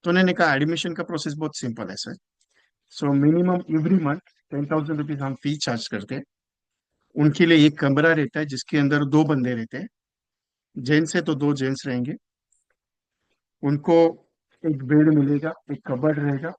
तो उन्होंने कहा एडमिशन का प्रोसेस बहुत सिंपल है sir. So minimum every month 10,000 rupees हम फीस चार्ज करते हैं। उनके लिए एक कमरा रहता है जिसके अंदर 2 बंदे रहते हैं, जेंट्स है तो 2 जेंट्स रहेंगे। उनको एक बेड मिलेगा, एक कबर्ड रहेगा।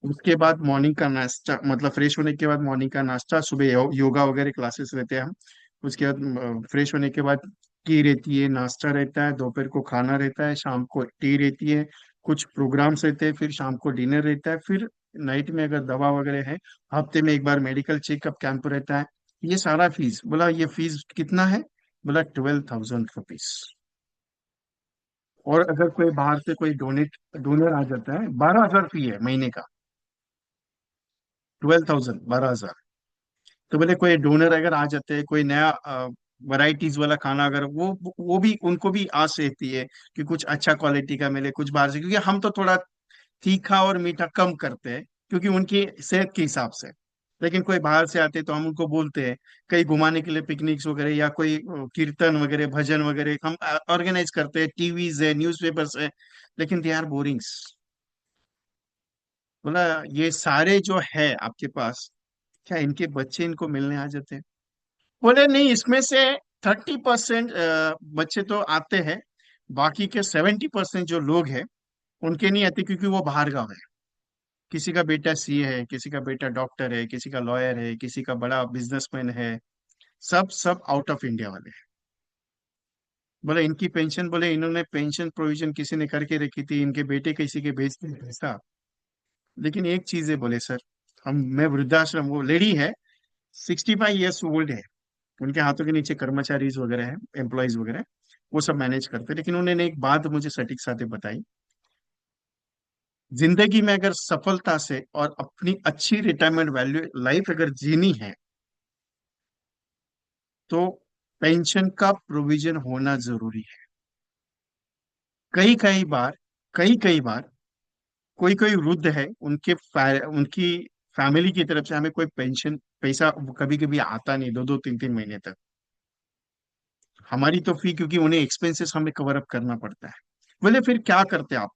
उसके बाद मॉर्निंग का नाश्ता, मतलब फ्रेश होने के बाद मॉर्निंग का नाश्ता, सुबह योगा वगैरह क्लासेस रहते हैं हम। उसके बाद फ्रेश होने के बाद टी रहती है, नाश्ता रहता है, दोपहर को खाना रहता है, शाम को टी रहती है, कुछ प्रोग्राम्स रहते हैं, फिर शाम को डिनर रहता है, फिर नाइट में अगर दवा वगैरह है, हफ्ते में एक बार मेडिकल चेकअप कैंप रहता है। ये सारा फीस, बोला ये फीस कितना है? बोला 12,000 रुपीज। और अगर कोई बाहर से कोई डोनर आ जाता है, 12,000 फी है महीने का। 12,000, 12,000। तो बोले कोई डोनर अगर आ जाते हैं, कोई नया वैरायटीज वाला खाना अगर वो भी उनको भी आस रहती है कि कुछ अच्छा क्वालिटी का मिले कुछ बाहर से, क्योंकि हम तो थोड़ा तीखा और मीठा कम करते हैं, क्योंकि उनकी सेहत के हिसाब से। लेकिन कोई बाहर से आते तो हम उनको बोलते हैं कहीं घुमाने के लिए, पिकनिक्स वगैरह या कोई कीर्तन वगैरह भजन वगैरह हम ऑर्गेनाइज करते हैं, टीवीज है, न्यूज़पेपर्स है, लेकिन दे आर बोरिंग्स। बोला ये सारे जो है आपके पास, क्या इनके बच्चे इनको मिलने आ जाते हैं? बोले नहीं, इसमें से 30% बच्चे तो आते हैं, बाकी के 70% जो लोग हैं उनके नहीं आते, क्योंकि वो बाहर गाँव है। किसी का बेटा सीए है, किसी का बेटा डॉक्टर है, किसी का लॉयर है, किसी का बड़ा बिजनेसमैन है, सब सब आउट ऑफ इंडिया वाले हैं। बोले इनकी पेंशन, बोले इन्होंने पेंशन प्रोविजन किसी ने करके रखी थी, इनके बेटे किसी के भेजते हैं पैसा। लेकिन एक चीज है, बोले सर, हम मैं वृद्धाश्रम, वो लेडी है, 65 ईयर्स ओल्ड है, उनके हाथों के नीचे कर्मचारीज वगैरह है, एम्प्लॉयज वगैरह, वो सब मैनेज करते हैं। लेकिन उन्होंने एक बात मुझे सटीक साथे बताई, जिंदगी में अगर सफलता से और अपनी अच्छी रिटायरमेंट वैल्यू लाइफ अगर जीनी है, तो पेंशन का प्रोविजन होना जरूरी है। कई कई बार, कई कई बार कोई कोई वृद्ध है, उनकी फैमिली की तरफ से हमें कोई पेंशन पैसा कभी कभी आता नहीं, 2 2 3 3 महीने तक। हमारी तो फी, क्योंकि उन्हें एक्सपेंसेस हमें कवर अप करना पड़ता है। बोले फिर क्या करते आप?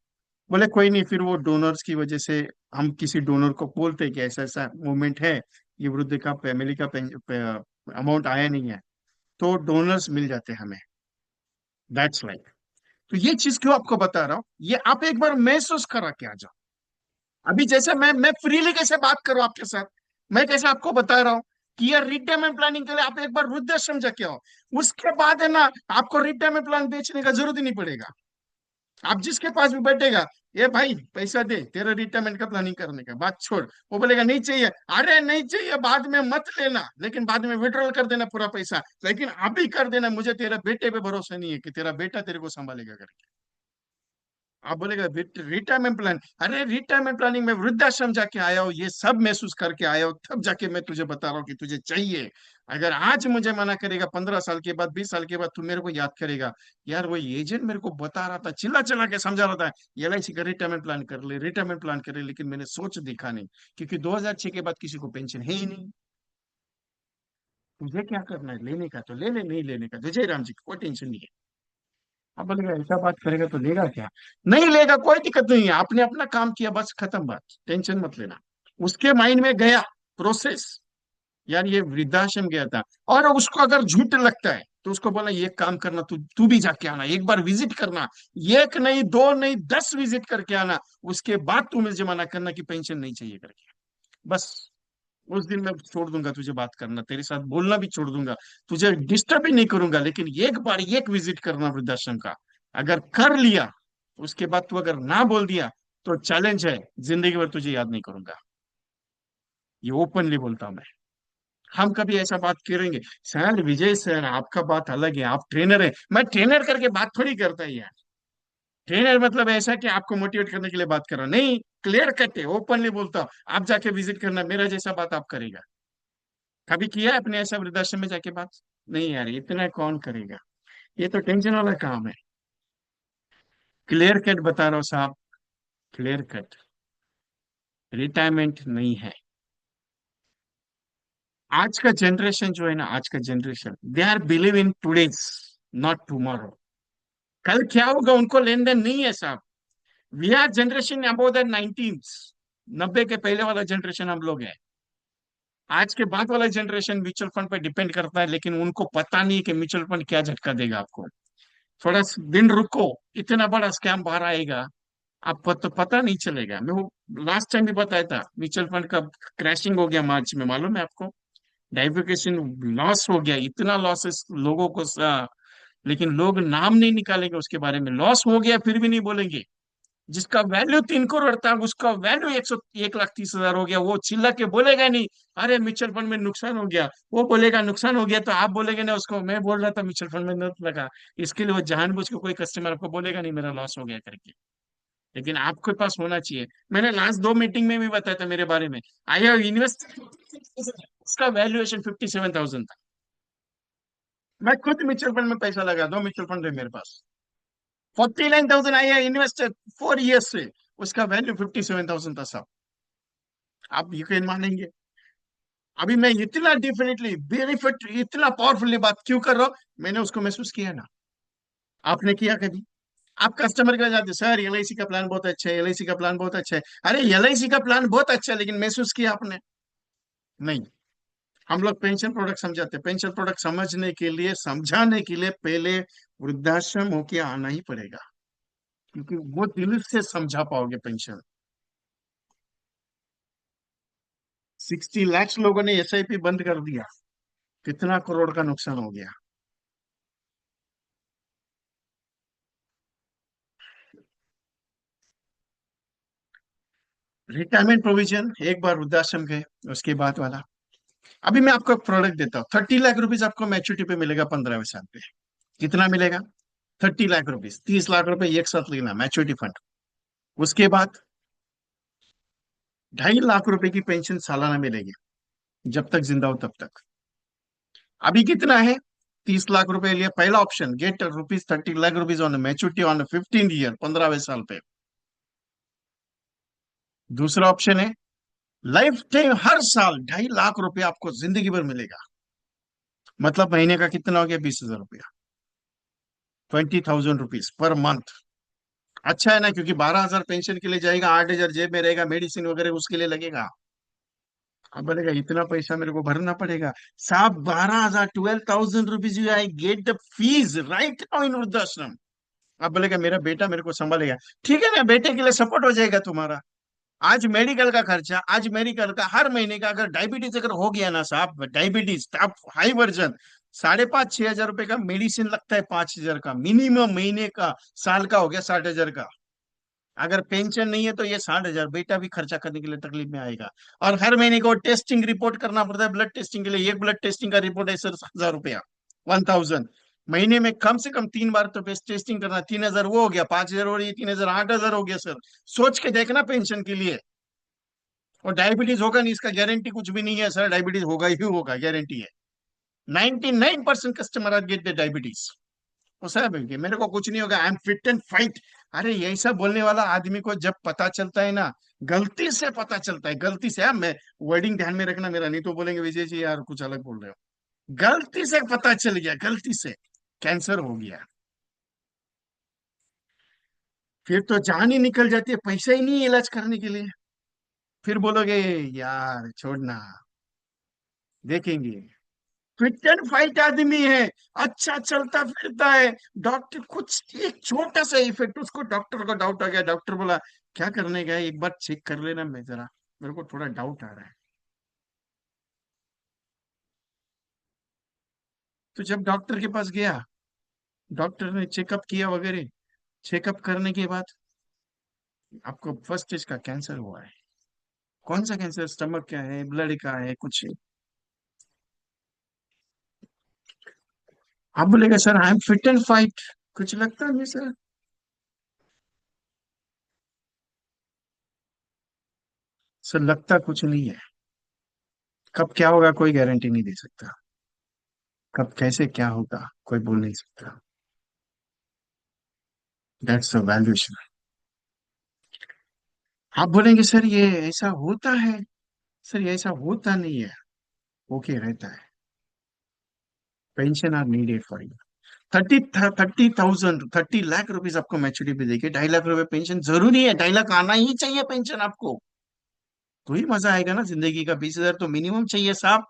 बोले कोई नहीं, फिर वो डोनर्स की वजह से हम किसी डोनर को बोलते हैं कि ऐसा ऐसा मूवमेंट है, ये वृद्ध का फैमिली का अमाउंट आया नहीं है, तो डोनर्स मिल जाते हैं हमें। That's like. तो ये चीज क्यों आपको बता रहा हूँ, ये आप एक बार महसूस करा के आ जाओ। अभी जैसे मैं फ्रीली कैसे बात करूं आपके साथ, मैं कैसे आपको बता रहा हूँ कि यार रिटायरमेंट प्लानिंग के लिए आप एक बार वृद्धाश्रम जाके आओ, उसके बाद है ना, आपको रिटायरमेंट प्लान बेचने का जरूरत ही नहीं पड़ेगा। आप जिसके पास भी बैठेगा, ये भाई पैसा दे तेरा रिटायरमेंट का प्लानिंग करने का, बात छोड़, वो बोलेगा नहीं चाहिए, अरे नहीं चाहिए बाद में मत लेना, लेकिन बाद में विड्रॉल कर देना पूरा पैसा, लेकिन अभी कर देना, मुझे तेरा बेटे पे भरोसा नहीं है कि तेरा बेटा तेरे को संभालेगा करके। आप बोलेगा रिटायरमेंट प्लान, अरे रिटायरमेंट प्लानिंग में वृद्धाश्रम जाके आया हो, ये सब महसूस करके आया हो, तब जाके मैं तुझे बता रहा हूँ कि तुझे चाहिए। अगर आज मुझे मना करेगा, 15 साल के बाद, 20 साल के बाद तू मेरे को याद करेगा, यार वो एजेंट मेरे को बता रहा था, चिल्ला चिल्ला के समझा रहा था, एलआईसी का रिटायरमेंट प्लान कर ले, रिटायरमेंट प्लान कर ले, लेकिन मैंने सोच दिखा नहीं, क्योंकि 2006 के बाद किसी को पेंशन है ही नहीं। तुझे क्या करना है, लेने का तो ले ले, नहीं लेने का तो जय राम जी, कोई टेंशन नहीं है। अब बोलेगा ऐसा बात करेगा तो लेगा क्या? नहीं लेगा, कोई दिक्कत नहीं है, आपने अपना काम किया, बस खत्म बात, टेंशन मत लेना। उसके माइंड में गया प्रोसेस, यार ये वृद्धाश्रम गया था, और उसको अगर झूठ लगता है तो उसको बोला ये काम करना, तू तू भी जाके आना, एक बार विजिट करना, एक नहीं, दो नहीं, 10 विजिट करके आना, उसके बाद तू मुझे मना करना कि पेंशन नहीं चाहिए करके। बस उस दिन मैं छोड़ दूंगा तुझे बात करना, तेरे साथ बोलना भी छोड़ दूंगा, तुझे डिस्टर्ब ही नहीं करूंगा, लेकिन एक बार एक विजिट करना वृद्धाश्रम का, अगर कर लिया, उसके बाद तू अगर ना बोल दिया, तो चैलेंज है, जिंदगी भर तुझे याद नहीं करूंगा। ये ओपनली बोलता हूं मैं। हम कभी ऐसा बात करेंगे? सर विजय सर, आपका बात अलग है, आप ट्रेनर है, मैं ट्रेनर करके बात थोड़ी करता है यार। ट्रेनर मतलब ऐसा कि आपको मोटिवेट करने के लिए बात कर रहा हूं, नहीं, क्लियर कट है, ओपनली बोलता हूँ, आप जाके विजिट करना, मेरा जैसा बात आप करेगा। कभी किया है अपने ऐसा वृद्धाश्रम में जाके बात? नहीं यार, इतना कौन करेगा, ये तो टेंशन वाला काम है। क्लियर कट बता रहा हूँ साहब, क्लियर कट, रिटायरमेंट नहीं है। आज का जनरेशन जो है ना, आज का generation, they are believe in today's, not tomorrow. कल क्या होगा उनको लेन देन नहीं है साहब। We are generation about the 19, 90 के पहले वाला जनरेशन हम लोग हैं। आज के बाद वाला जनरेशन म्यूचुअल फंड पे डिपेंड करता है, लेकिन उनको पता नहीं कि म्यूचुअल फंड क्या झटका देगा आपको। थोड़ा दिन रुको, इतना बड़ा स्कैम बाहर आएगा, आपको तो पता नहीं चलेगा। मैं वो लास्ट टाइम भी बताया था, म्यूचुअल फंड का क्रैशिंग हो गया मार्च में, मालूम है आपको? डाइवर्सिफिकेशन लॉस हो गया, इतना लॉसेस लोगों को लेकिन लोग नाम नहीं निकालेंगे उसके बारे में, लॉस हो गया फिर भी नहीं बोलेंगे। जिसका वैल्यू 3 करोड़ था, उसका वैल्यू 1,30,000 हो गया, वो चिल्ला के बोलेगा नहीं, अरे म्यूचुअल फंड में नुकसान हो गया। वो बोलेगा नुकसान हो गया, तो आप बोलेंगे ना उसको, मैं बोल रहा था म्यूचुअल फंड में नत लगा। इसके लिए वो जानबूझ के कोई कस्टमर आपको बोलेगा नहीं मेरा लॉस हो गया करके। लेकिन आपके पास होना चाहिए। मैंने लास्ट 2 मीटिंग में भी बताया था मेरे बारे में, आई हैव इन्वेस्ट, उसका वैल्यूएशन 57,000 था। मैं खुद म्यूचुअल फंड में पैसा लगा, 2 म्यूचुअल फंड है मेरे पास, 49,000 आई है इन्वेस्टेड 4 ईयर्स से, उसका वैल्यू 57,000 था साहब। आप यकीन मानेंगे? अभी मैं इतना डेफिनेटली बेनिफिट, इतना पावरफुली बात क्यों कर रहा हूं? मैंने उसको महसूस किया ना। आपने किया कभी? आप कस्टमर के पास जाते, सर एलआईसी का प्लान बहुत अच्छा है, एलआईसी का प्लान बहुत अच्छा है। अरे एलआईसी का प्लान बहुत अच्छा है, लेकिन महसूस किया आपने? नहीं। हम लोग पेंशन प्रोडक्ट समझाते हैं, पेंशन प्रोडक्ट समझने के लिए, समझाने के लिए पहले वृद्धाश्रम होके आना ही पड़ेगा, क्योंकि वो दिल से समझा पाओगे पेंशन। 60 लाख लोगों ने एसआईपी बंद कर दिया, कितना करोड़ का नुकसान हो गया। रिटायरमेंट प्रोविजन एक बार वृद्धाश्रम गए, उसके बाद वाला। अभी मैं आपको एक प्रोडक्ट देता हूँ, 30 लाख रुपीज आपको मैच्योरिटी पे मिलेगा 15वें साल पे। कितना मिलेगा? 30 लाख रुपीज, 30 लाख रुपए एक साथ लेना मैच्योरिटी फंड। उसके बाद 2.5 लाख रुपए की पेंशन सालाना मिलेगी, जब तक जिंदा हो तब तक। अभी कितना है? 30 लाख रुपए लिया, पहला option, get rupees 30 lakh rupees on maturity on 15 year, 15वें साल पे। दूसरा ऑप्शन है, लाइफ टाइम हर साल 2.5 लाख रुपए आपको जिंदगी भर मिलेगा। मतलब महीने का कितना हो गया? 20,000 रुपया, 20,000 रुपीज पर मंथ। अच्छा है ना, क्योंकि 12,000 पेंशन के लिए जाएगा, 8,000 जेब में रहेगा, मेडिसिन वगैरह उसके लिए लगेगा। अब बोलेगा इतना पैसा मेरे को भरना पड़ेगा। साहब 12,000, 12,000 rupees, you I get the fees right now in वृद्धाश्रम। अब बोलेगा मेरा बेटा मेरे को संभालेगा। ठीक है ना, बेटे के लिए सपोर्ट हो जाएगा तुम्हारा। आज मेडिकल का खर्चा, आज मेडिकल का हर महीने का, अगर डायबिटीज अगर हो गया ना साहब, डायबिटीज आप हाई वर्जन, 5,500 6,000 रुपए का मेडिसिन लगता है, 5,000 का मिनिमम महीने का। साल का हो गया 60,000 का। अगर पेंशन नहीं है तो ये 60,000 बेटा भी खर्चा करने के लिए तकलीफ में आएगा। और हर महीने को टेस्टिंग रिपोर्ट करना पड़ता है, ब्लड टेस्टिंग के लिए, एक ब्लड टेस्टिंग का रिपोर्ट है सर 1,000 रुपया, 1,000। महीने में कम से कम 3 बार तो टेस्टिंग करना, 3,000 वो हो गया, 5,000 हो रही है, 3,000, 8,000 हो गया सर। सोच के देखना पेंशन के लिए। और डायबिटीज होगा नहीं, इसका गारंटी कुछ भी नहीं है सर, डायबिटीज होगा ही होगा, गारंटी है। 99% customer are get the diabetes. वो साहब कि मेरे को कुछ नहीं होगा, I am fit and fight. अरे यही सब बोलने वाला आदमी को जब पता चलता है ना, गलती से पता चलता है, गलती से, मैं वर्डिंग ध्यान में रखना मेरा, नहीं तो बोलेंगे विजय जी यार कुछ अलग बोल रहे हो। गलती से पता चल गया, गलती से कैंसर हो गया, फिर तो जान ही निकल जाती है, पैसा ही नहीं है इलाज करने के लिए। फिर बोलोगे यार छोड़ना, देखेंगे। फिट एंड फाइट आदमी है, अच्छा चलता फिरता है। डॉक्टर कुछ एक छोटा सा इफेक्ट, उसको डॉक्टर को डाउट आ गया, डॉक्टर बोला क्या करने गया, एक बार चेक कर लेना, मैं जरा, मेरे को थोड़ा डाउट आ रहा है। तो जब डॉक्टर के पास गया, डॉक्टर ने चेकअप किया वगैरह, चेकअप करने के बाद आपको फर्स्ट स्टेज का कैंसर हुआ है। कौन सा कैंसर? स्टमक का है, ब्लड का है, कुछ? आप बोलेगा sir I am fit and fight, कुछ लगता नहीं सर। सर लगता कुछ नहीं है। कब क्या होगा कोई गारंटी नहीं दे सकता, कब कैसे क्या होगा कोई बोल नहीं सकता। That's a valuation. आप बोलेंगे सर ये ऐसा होता है। सर ये ऐसा होता नहीं है, ओके रहता है। Pension are needed for you. 30,000, 30 lakh rupees आपको मैच्योरिटी पे देके 2.5 लाख रुपए पेंशन जरूरी है, 2.5 लाख आना ही चाहिए पेंशन आपको। तो ही मजा आएगा ना जिंदगी का, 20,000 तो मिनिमम चाहिए साहब।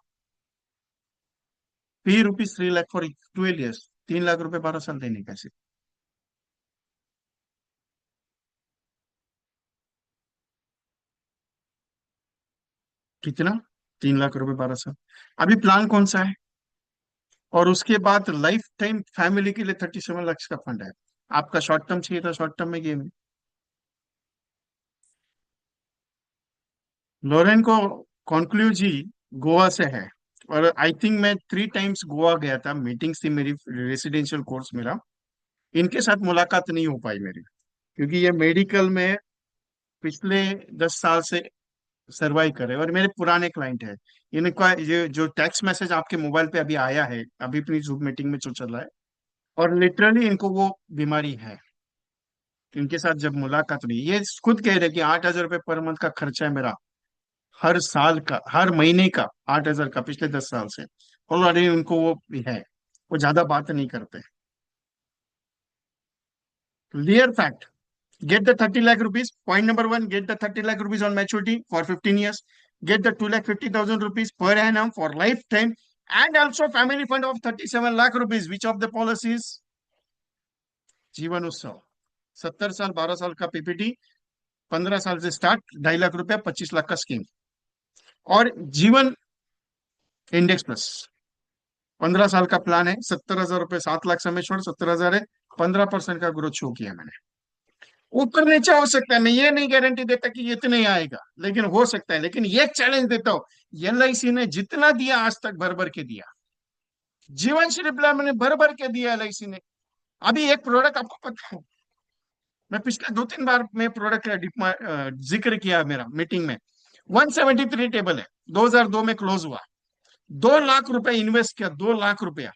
Rupees 3 lakh for 12 years, 3 lakh रुपए 12 साल देने कैसे? कितना? 3 लाख रुपए 12 साल। अभी प्लान कौन सा है? और उसके बाद लाइफ टाइम फैमिली के लिए 37 लाख का फंड है। आपका शॉर्ट टर्म चाहिए था, शॉर्ट टर्म में गेम है। लोरेन को कॉन्क्लूज ही गोवा से है। और आई थिंक मैं 3 टाइम्स गोवा गया था, मीटिंग्स थी मेरी, रेसिडेंशियल कोर्स मेरा। इनके साथ मुलाकात नहीं हो पाई मेरी, क्योंकि ये मेडिकल में पिछले 10 साल से सरवाइव कर रहे हैं, और मेरे पुराने क्लाइंट है। इनका ये जो टेक्स्ट मैसेज आपके मोबाइल पे अभी आया है, अभी अपनी जूम मीटिंग में जो चल रहा है, और लिटरली इनको वो बीमारी है। इनके साथ जब मुलाकात हुई, ये खुद कह रहे कि 8,000 रुपये पर मंथ का खर्चा है मेरा, हर साल का, हर महीने का 8,000 का, पिछले 10 साल से ऑलरेडी उनको वो है। वो ज्यादा बात नहीं करते। Clear fact. Get the 30 lakh rupees. Point number one, get the 30 lakh rupees on maturity for 15 years. Get the 2,50,000 rupees per annum for lifetime. And also family fund of 37 lakh rupees. Which of the policies? जीवन उत्सव। 70 साल, 12 साल का PPT, 15 साल से start, 2.5 lakh रुपया, 25 लाख का scheme. और जीवन इंडेक्स प्लस, 15 साल का प्लान है, 70,000 रुपये, 7 लाख समय छोड़ 70,000 है, 15% का ग्रोथ शो किया मैंने। ऊपर नीचे हो सकता है, मैं ये नहीं गारंटी देता कि ये इतने ही आएगा, लेकिन हो सकता है। लेकिन ये चैलेंज देता हूं, एलआईसी ने जितना दिया आज तक भर भर के दिया, जीवन श्री प्लान मैंने भर भर के दिया एलआईसी ने। अभी एक प्रोडक्ट आपको पता है, मैं पिछले 2-3 बार में प्रोडक्ट का जिक्र किया मेरा मीटिंग में। 173 टेबल है, 2002 में क्लोज हुआ, 2 लाख रुपए इन्वेस्ट किया, 2 लाख रुपया,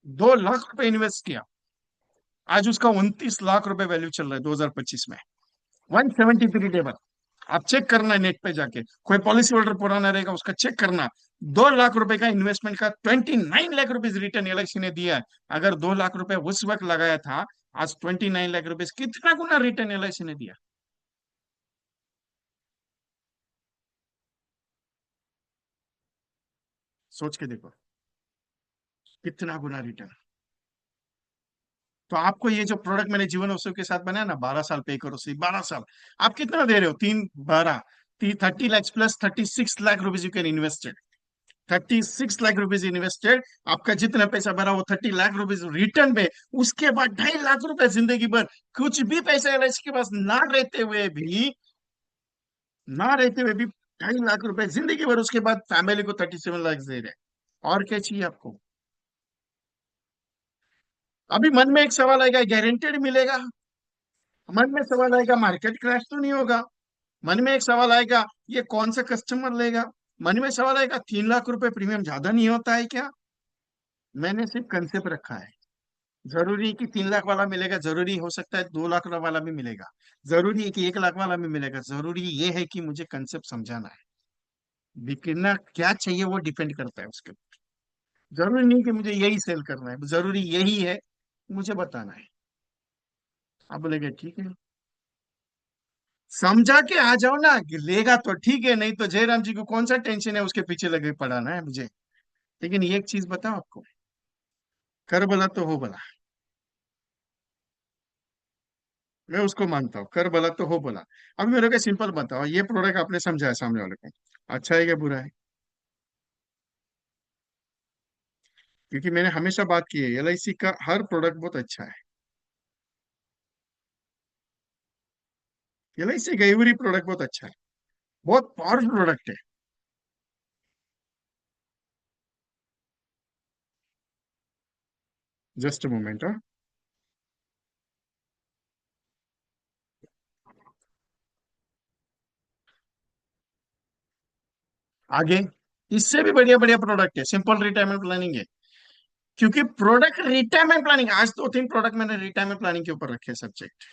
2 लाख रुपए इन्वेस्ट किया। आज उसका 29 लाख रुपए वैल्यू चल रहा है 2025 में। 173 टेबल, आप चेक करना नेट पे जाके, कोई पॉलिसी होल्डर पुराना रहेगा उसका चेक करना। 2 लाख रुपए का इन्वेस्टमेंट का 29 लाख रुपीज रिटर्न एलआईसी ने दिया है। अगर 2 लाख रुपए उस वक्त लगाया था, आज 29 लाख रुपीज, कितना गुना रिटर्न एलआईसी ने दिया? सोच के देखो, कितना गुना रिटर्न। तो आपको ये जो प्रोडक्ट मैंने जीवन उत्सव के साथ बनाया ना, 12 साल पे करो, सी 12 साल, आप कितना दे रहे हो? 3 12, 30 lakhs plus 36 lakh rupees you can invested. 36 lakh rupees invested. आपका जितना पैसा भरा वो 30 लाख रुपीज रिटर्न पे। उसके बाद 2.5 लाख रुपए जिंदगी भर, कुछ भी पैसा एलआईसी के पास ना रहते हुए भी 2.5 लाख रुपए जिंदगी भर। उसके बाद फैमिली को 37 लाख दे रहे हैं। और क्या चाहिए आपको? अभी मन में एक सवाल आएगा, गारंटेड मिलेगा? मन में सवाल आएगा, मार्केट क्रैश तो नहीं होगा? मन में एक सवाल आएगा, ये कौन सा कस्टमर लेगा? मन में सवाल आएगा, 3 लाख रुपए प्रीमियम ज्यादा नहीं होता है क्या? मैंने सिर्फ कंसेप्ट रखा है। जरूरी कि 3 लाख वाला मिलेगा, जरूरी हो सकता है 2 लाख वाला भी मिलेगा, जरूरी है कि 1 लाख वाला भी मिलेगा, जरूरी ये है कि मुझे कंसेप्ट समझाना है। बिकना क्या चाहिए वो डिपेंड करता है उसके ऊपर। जरूरी नहीं कि मुझे यही सेल करना है, जरूरी यही है, मुझे बताना है। आप बोलेगे ठीक है, समझा के आ जाओ ना। लेगा तो ठीक है, नहीं तो जयराम जी को कौन सा टेंशन है, उसके पीछे लगे पड़ाना है मुझे। लेकिन ये एक चीज बताओ आपको, कर भला तो हो भला। मैं उसको मानता हूँ, कर भला तो हो भला। अभी मेरे को सिंपल बताओ, ये प्रोडक्ट आपने समझा है सामने वाले को, अच्छा है क्या बुरा है? क्योंकि मैंने हमेशा बात की है, एलआईसी का हर प्रोडक्ट बहुत अच्छा है। एलआईसी का एवरी प्रोडक्ट बहुत अच्छा है, बहुत पावरफुल प्रोडक्ट है। Just moment. आगे इससे भी बढ़िया बढ़िया प्रोडक्ट है, सिंपल रिटायरमेंट प्लानिंग है। क्योंकि प्रोडक्ट रिटायरमेंट प्लानिंग, आज 2-3 प्रोडक्ट मैंने रिटायरमेंट प्लानिंग के ऊपर रखे सब्जेक्ट।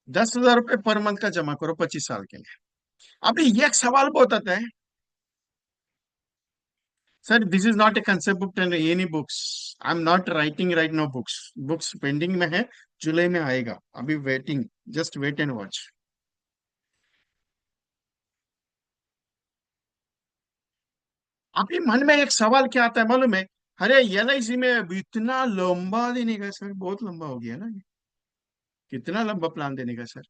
10,000 रुपये पर मंथ का जमा करो 25 साल के लिए। अभी ये एक सवाल बहुत आता है, sir this is not a concept book and any books, I am not writing right no books. Books pending में है, जुलाई में आएगा, अभी waiting, just wait and watch. अभी मन में एक सवाल क्या आता है मालूम है? अरे एलआईसी में अब इतना लंबा देने का सर, बहुत लंबा हो गया ना ये। कितना लंबा प्लान देने का सर?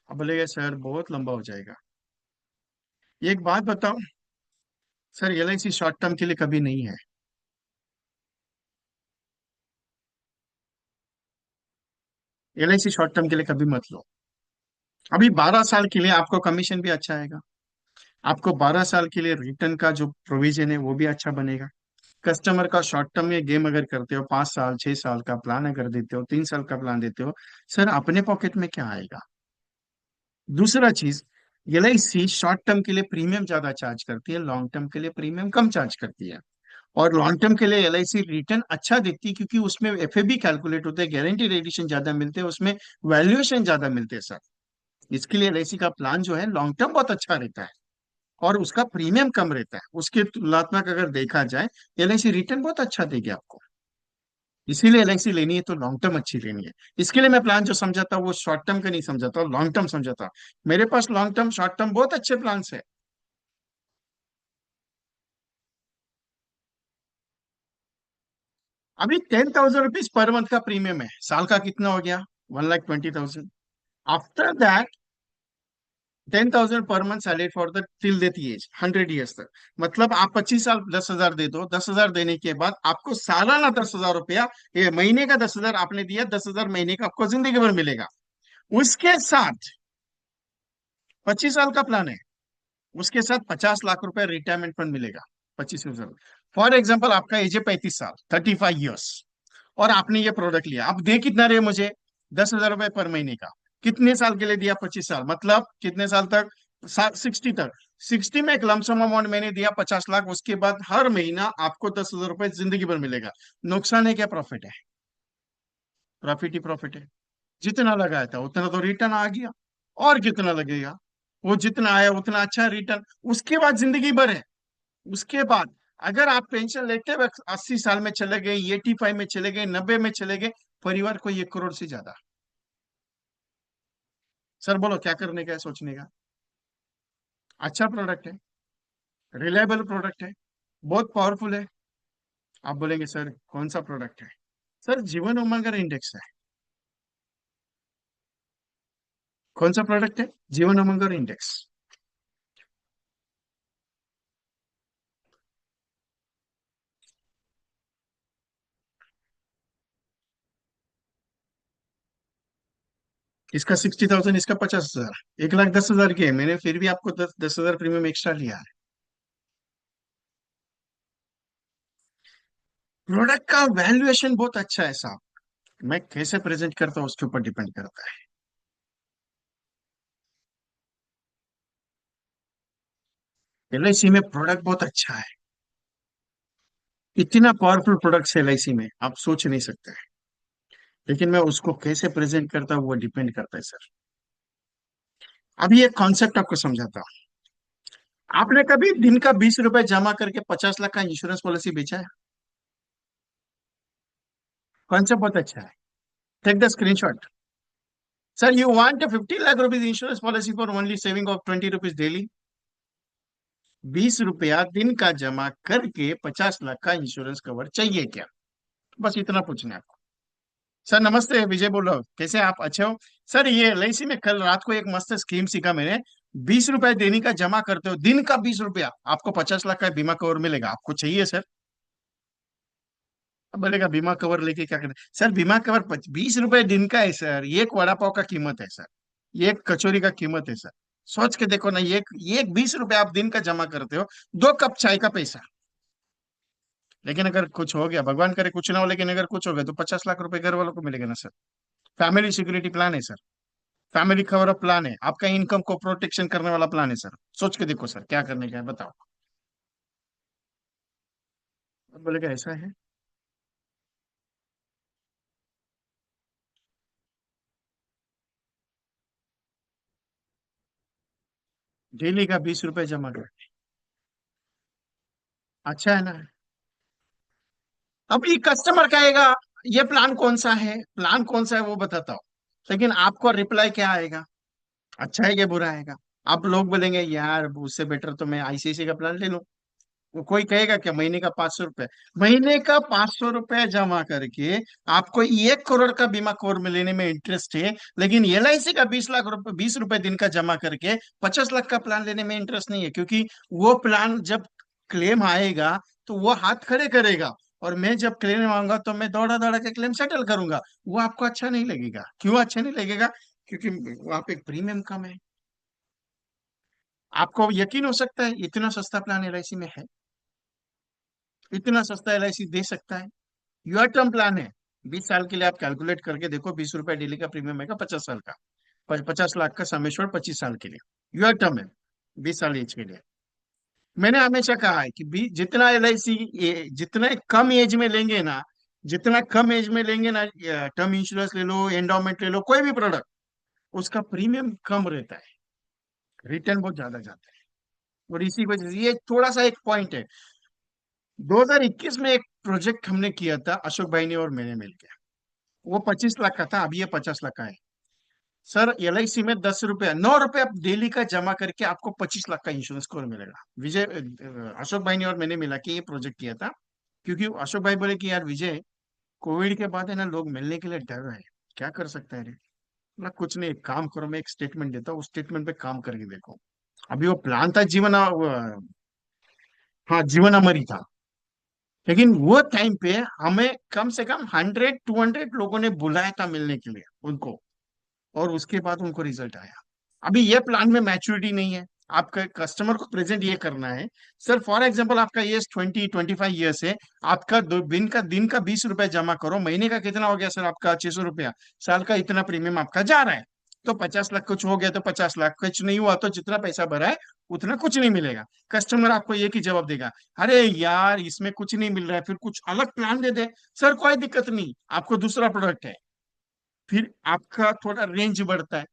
अब बोलेगा सर बहुत लंबा हो जाएगा। एक बात बताओ, सर एलआईसी शॉर्ट टर्म के लिए कभी नहीं है। एलआईसी शॉर्ट टर्म के लिए कभी मत लो। अभी 12 साल के लिए आपको कमीशन भी अच्छा आएगा, आपको 12 साल के लिए रिटर्न का जो प्रोविजन है वो भी अच्छा बनेगा। कस्टमर का शॉर्ट टर्म में गेम अगर करते हो, 5 साल 6 साल का प्लान अगर देते हो, 3 साल का प्लान देते हो, सर अपने पॉकेट में क्या आएगा? दूसरा चीज, एलआईसी शॉर्ट टर्म के लिए प्रीमियम ज्यादा चार्ज करती है, लॉन्ग टर्म के लिए प्रीमियम कम चार्ज करती है। और लॉन्ग टर्म के लिए एलआईसी रिटर्न अच्छा देती है, क्योंकि उसमें एफए भी कैलकुलेट होते हैं, गारंटी रेडिएशन ज्यादा मिलते हैं उसमें, वैल्यूएशन ज्यादा मिलते हैं सर। इसके लिए एलआईसी का प्लान जो है लॉन्ग टर्म बहुत अच्छा रहता है, और उसका प्रीमियम कम रहता है उसके तुलनात्मक अगर देखा जाए। एलआईसी रिटर्न बहुत अच्छा देगी आपको, इसीलिए एलआईसी लेनी है तो लॉन्ग टर्म अच्छी लेनी है। इसके लिए मैं प्लान जो समझाता हूँ वो शॉर्ट टर्म का नहीं समझाता, लॉन्ग टर्म समझाता हूँ। मेरे पास लॉन्ग टर्म शॉर्ट टर्म बहुत अच्छे प्लान है। अभी 10,000 रुपीज पर मंथ का प्रीमियम है, साल का कितना हो गया? 1,20,000। After that 10,000 per month salary for the till death age 100 years तक। मतलब आप 25 साल 10,000 दे दो, 10,000 देने के बाद आपको सालाना 10,000 रुपया, ये महीने का 10,000 आपने दिया, 10,000 महीने का आपको जिंदगी भर मिलेगा। उसके साथ 25 साल का प्लान है, उसके साथ 50 लाख रुपए रिटायरमेंट फंड मिलेगा। 25 साल, फॉर एग्जाम्पल आपका एज है 35 साल, 35 ईयर्स, और आपने ये प्रोडक्ट लिया। अब दे कितना रहे मुझे? 10,000 रुपए पर महीने का। कितने साल के लिए दिया? 25 साल, मतलब कितने साल तक? 60 तक। 60 में एक लमसम अमाउंट मैंने दिया 50 लाख, उसके बाद हर महीना आपको 10,000 रुपए जिंदगी भर मिलेगा। नुकसान है क्या प्रॉफिट है? प्रॉफिट ही प्रॉफिट है। जितना लगाया था उतना तो रिटर्न आ गया, और कितना लगेगा? वो जितना आया उतना अच्छा रिटर्न। उसके बाद जिंदगी भर है। उसके बाद अगर आप पेंशन लेते वक्त 80 साल में चले गए, 85 में चले गए, 90 में चले गए, परिवार को 1 करोड़ से ज्यादा। सर बोलो क्या करने का है, सोचने का। अच्छा प्रोडक्ट है, रिलायबल प्रोडक्ट है, बहुत पावरफुल है। आप बोलेंगे सर कौन सा प्रोडक्ट है? सर जीवन उमंग इंडेक्स है। कौन सा प्रोडक्ट है? जीवन उमंग इंडेक्स। इसका 60,000, इसका 50,000, 1,10,000 की है, मैंने फिर भी आपको 10,000 प्रीमियम एक्स्ट्रा लिया है। प्रोडक्ट का वैल्यूएशन बहुत अच्छा है साहब, मैं कैसे प्रेजेंट करता हूँ उसके ऊपर डिपेंड करता है। एलआईसी में प्रोडक्ट बहुत अच्छा है, इतना पावरफुल प्रोडक्ट है एलआईसी में आप सोच नहीं सकते हैं। लेकिन मैं उसको कैसे प्रेजेंट करता हूँ वो डिपेंड करता है सर। अभी एक कॉन्सेप्ट आपको समझाता हूँ। आपने कभी दिन का 20 रुपए जमा करके 50 लाख का इंश्योरेंस पॉलिसी बेचा है? कॉन्सेप्ट बहुत अच्छा है। Take the screenshot. Sir you want 50 lakh rupees insurance policy for only saving of 20 rupees daily. 20 रुपया दिन का जमा करके 50 लाख का इंश्योरेंस कवर चाहिए क्या? बस इतना पूछना है आपको। सर नमस्ते, विजय बोल रहा हूँ, कैसे हैं आप? अच्छे हो? सर ये एलआईसी में कल रात को एक मस्त स्कीम सीखा मैंने। 20 रुपए देने का जमा करते हो, दिन का 20 रुपया, आपको 50 लाख का बीमा कवर मिलेगा। आपको चाहिए सर? अब बोलेगा बीमा कवर लेके क्या करें? सर बीमा कवर 20 रुपए दिन का है सर, ये एक वड़ा पाव का कीमत है सर, ये एक कचौरी का कीमत है सर। सोच के देखो ना, ये एक 20 रुपए आप दिन का जमा करते हो, 2 कप चाय का पैसा। लेकिन अगर कुछ हो गया, भगवान करे कुछ ना हो, लेकिन अगर कुछ हो गया तो 50 लाख रुपए घर वालों को मिलेगा ना सर। फैमिली सिक्योरिटी प्लान है sir, family cover up plan है, आपका इनकम को प्रोटेक्शन करने वाला प्लान है सर। सोच के देखो सर क्या करने का है, बताओ। अब बोलेगा ऐसा है। डेली का 20 रुपए जमा कर, अच्छा है ना? अब ये कस्टमर कहेगा ये प्लान कौन सा है, प्लान कौन सा है वो बताता हूँ, लेकिन आपको रिप्लाई क्या आएगा? अच्छा है कि बुरा आएगा? आप लोग बोलेंगे यार उससे बेटर तो मैं आईसीआईसी का प्लान ले लूं। वो कोई कहेगा क्या महीने का 500 रुपए? महीने का 500 रुपए जमा करके आपको 1 करोड़ का बीमा कवर में लेने में इंटरेस्ट है, लेकिन एलआईसी का 20 लाख रुपए, 20 रुपए दिन का जमा करके 50 लाख का प्लान लेने में इंटरेस्ट नहीं है, क्योंकि वो प्लान जब क्लेम आएगा तो वो हाथ खड़े करेगा, और मैं जब क्लेम आऊंगा तो मैं दौड़ा दौड़ा के क्लेम सेटल करूंगा। वो आपको अच्छा नहीं लगेगा। क्यों अच्छा नहीं लगेगा? क्योंकि वहां पे प्रीमियम कम है। आपको यकीन हो सकता है इतना सस्ता प्लान एलआईसी में है? इतना सस्ता एलआईसी दे सकता है? यूर टर्म प्लान है, 20 साल के लिए आप कैलकुलेट करके देखो, 20 रुपए डेली का प्रीमियम है 50 साल का, 50 लाख का समेश्वर 25 साल के लिए। यूर टर्म है, 20 साल एज के लिए। मैंने हमेशा कहा है कि जितना एलआईसी, जितना कम एज में लेंगे ना, जितना कम एज में लेंगे ना, टर्म इंश्योरेंस ले लो, एंडोमेंट ले लो, कोई भी प्रोडक्ट, उसका प्रीमियम कम रहता है, रिटर्न बहुत ज्यादा जाता है। और इसी वजह से ये थोड़ा सा एक पॉइंट है। 2021 में एक प्रोजेक्ट हमने किया था, अशोक भाई ने और मैंने मिलकर। वो 25 लाख का था, अभी ये 50 लाख का है। सर LIC में 10 रुपया, 9 रुपये आप डेली का जमा करके आपको 25 लाख का इंश्योरेंस कवर मिलेगा। विजय अशोक भाई ने और मैंने मिला के ये प्रोजेक्ट किया था। क्योंकि अशोक भाई बोले कि यार विजय, कोविड के बाद है ना, लोग मिलने के लिए डर रहे हैं, क्या कर सकते हैं रे। ना कुछ नहीं, एक काम करो, मैं एक स्टेटमेंट देता हूँ, उस स्टेटमेंट पे काम करके देखो। अभी वो प्लान था जीवन हाँ जीवन अमर ही था। लेकिन वो टाइम पे हमें कम से कम 100 200 लोगों ने बुलाया था मिलने के लिए उनको, और उसके बाद उनको रिजल्ट आया। अभी ये प्लान में मैच्योरिटी नहीं है, आपका कस्टमर को प्रेजेंट ये करना है। सर फॉर एग्जांपल आपका एज 20 25 ईयर्स है, आपका दिन का 20 रुपए जमा करो, महीने का कितना हो गया सर आपका 600 रुपया, साल का इतना प्रीमियम आपका जा रहा है। तो 50 लाख कुछ हो गया तो 50 लाख, कुछ नहीं हुआ तो जितना पैसा भरा है उतना कुछ नहीं मिलेगा। कस्टमर आपको एक ही जवाब देगा, अरे यार इसमें कुछ नहीं मिल रहा है, फिर कुछ अलग प्लान दे दे। सर कोई दिक्कत नहीं, आपको दूसरा प्रोडक्ट है। फिर आपका थोड़ा रेंज बढ़ता है।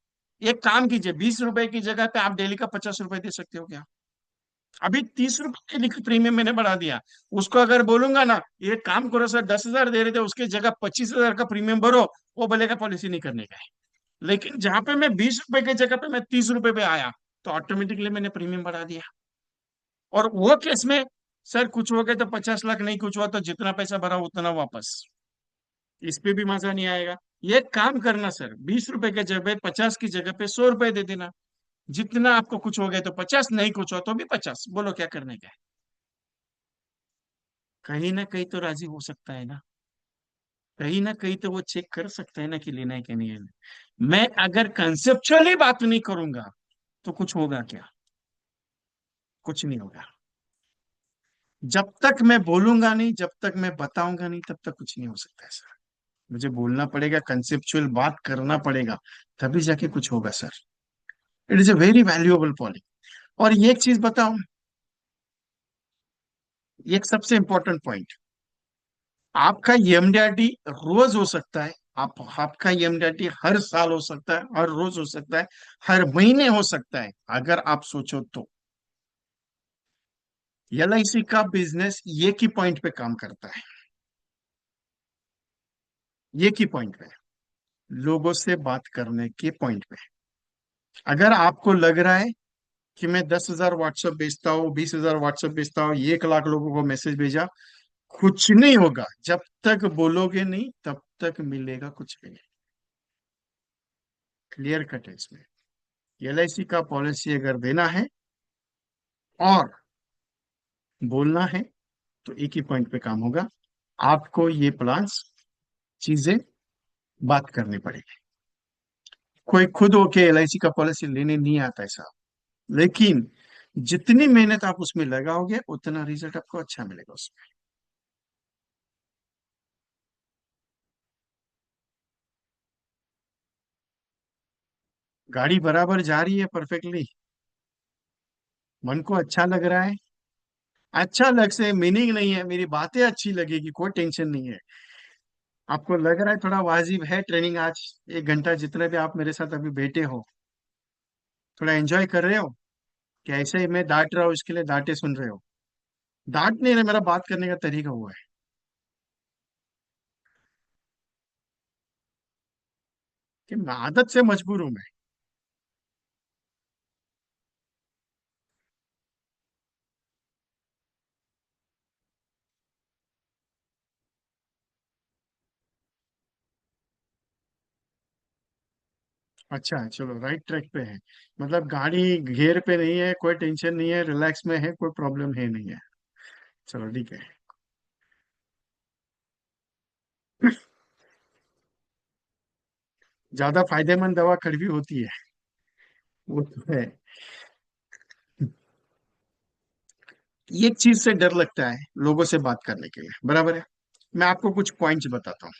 एक काम कीजिए, 20 रुपए की जगह पे आप डेली का 50 रुपए दे सकते हो क्या। अभी 30 रुपए के प्रीमियम मैंने बढ़ा दिया। उसको अगर बोलूंगा ना, ये काम करो सर, 10,000 दे रहे थे उसके जगह 25,000 का प्रीमियम भरो, वो बोलेगा पॉलिसी नहीं करने का है। लेकिन जहां पे मैं 20 रुपए की जगह पे मैं 30 रुपए पे आया, तो ऑटोमेटिकली मैंने प्रीमियम बढ़ा दिया। और वो केस में सर कुछ हो गया तो 50 लाख, नहीं कुछ हुआ तो जितना पैसा भरा उतना वापस। इस पे भी मजा नहीं आएगा। ये काम करना सर, 20 रुपए के जगह 50 की जगह पे 100 रुपए दे देना। जितना आपको कुछ हो गया तो 50, नहीं कुछ हो तो भी 50, बोलो क्या करने का है। कहीं ना कहीं तो राजी हो सकता है ना, कहीं ना कहीं तो वो चेक कर सकता है ना कि लेना है कि नहीं लेना। मैं अगर कंसेप्चुअली बात नहीं करूंगा तो कुछ होगा क्या, कुछ नहीं होगा। जब तक मैं बोलूंगा नहीं, जब तक मैं बताऊंगा नहीं, तब तक कुछ नहीं हो सकता है सर। मुझे बोलना पड़ेगा, कंसेप्चुअल बात करना पड़ेगा, तभी जाके कुछ होगा sir. It is a very valuable policy. और ये एक चीज बताऊं, ये एक सबसे इंपॉर्टेंट पॉइंट। आपका EMDRT रोज हो सकता है, आपका EMDRT हर साल हो सकता है, हर रोज हो सकता है, हर महीने हो सकता है, अगर आप सोचो तो। LIC का बिजनेस ये की पॉइंट पे काम करता है, ये की पॉइंट पे, लोगों से बात करने के पॉइंट पे। अगर आपको लग रहा है कि मैं 10,000 व्हाट्सएप भेजता हूँ, 20,000 व्हाट्सएप भेजता हूँ, 1 लाख लोगों को मैसेज भेजा, कुछ नहीं होगा। जब तक बोलोगे नहीं तब तक मिलेगा कुछ भी नहीं। क्लियर कट है इसमें। LIC का पॉलिसी अगर देना है और बोलना है तो एक ही पॉइंट पे काम होगा। आपको ये प्लान्स, चीजें बात करनी पड़ेगी। कोई खुद होके LIC का पॉलिसी लेने नहीं आता है साहब, लेकिन जितनी मेहनत आप उसमें लगाओगे उतना रिजल्ट आपको अच्छा मिलेगा उसमें। गाड़ी बराबर जा रही है परफेक्टली, मन को अच्छा लग रहा है। अच्छा लग से मीनिंग नहीं है, मेरी बातें अच्छी लगेगी, कोई टेंशन नहीं है। आपको लग रहा है थोड़ा वाजिब है ट्रेनिंग आज, 1 घंटा जितने भी आप मेरे साथ अभी बैठे हो, थोड़ा एंजॉय कर रहे हो, कि ऐसे ही मैं डांट रहा हूँ इसके लिए डांटे सुन रहे हो। डांट नहीं रहे, मेरा बात करने का तरीका हुआ है कि मैं आदत से मजबूर हूं मैं। अच्छा है, चलो राइट ट्रैक पे है। मतलब गाड़ी घेर पे नहीं है, कोई टेंशन नहीं है, रिलैक्स में है, कोई प्रॉब्लम है नहीं है। चलो ठीक है। ज्यादा फायदेमंद दवा कड़वी होती है, वो तो है। ये चीज से डर लगता है लोगों से बात करने के लिए, बराबर है। मैं आपको कुछ पॉइंट्स बताता हूँ,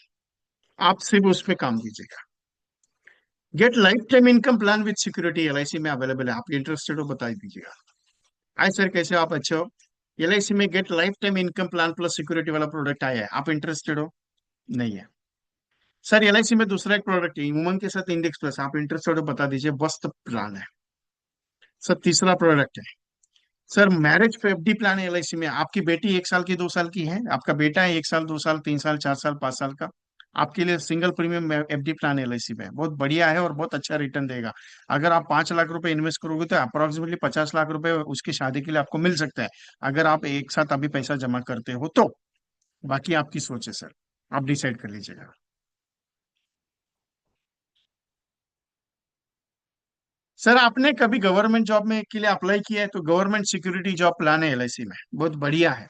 आप सिर्फ उस पे काम कीजिएगा। Get life time income plan with security LIC में अवेलेबल है, आप इंटरेस्टेड हो बता दीजिएगा। हाय सर कैसे हो आप, अच्छे हो। LIC में get life time income plan plus security वाला प्रोडक्ट आया है, आप इंटरेस्टेड हो। नहीं है। सर एलआईसी में दूसरा एक प्रोडक्ट है उमंग के साथ इंडेक्स प्लस, आप इंटरेस्टेड हो बता दीजिए, मस्त प्लान है। सर तीसरा प्रोडक्ट है सर मैरिज पे एफडी प्लान है एलआईसी में। आपकी बेटी 1 साल की 2 साल की है, आपका बेटा है 1 साल 2 साल 3 साल 4 साल 5 साल का, आपके लिए single premium FD plan LIC में बहुत बढ़िया है और बहुत अच्छा रिटर्न देगा। अगर आप 5 लाख रुपए इन्वेस्ट करोगे तो अप्रोक्सीमेटली 50 लाख रुपए उसकी शादी के लिए आपको मिल सकता है, अगर आप एक साथ अभी पैसा जमा करते हो तो। बाकी आपकी सोच है सर, आप डिसाइड कर लीजिएगा। सर आपने कभी गवर्नमेंट जॉब में के लिए अप्लाई किया है तो गवर्नमेंट सिक्योरिटी जॉब प्लान है एलआईसी में, बहुत बढ़िया है।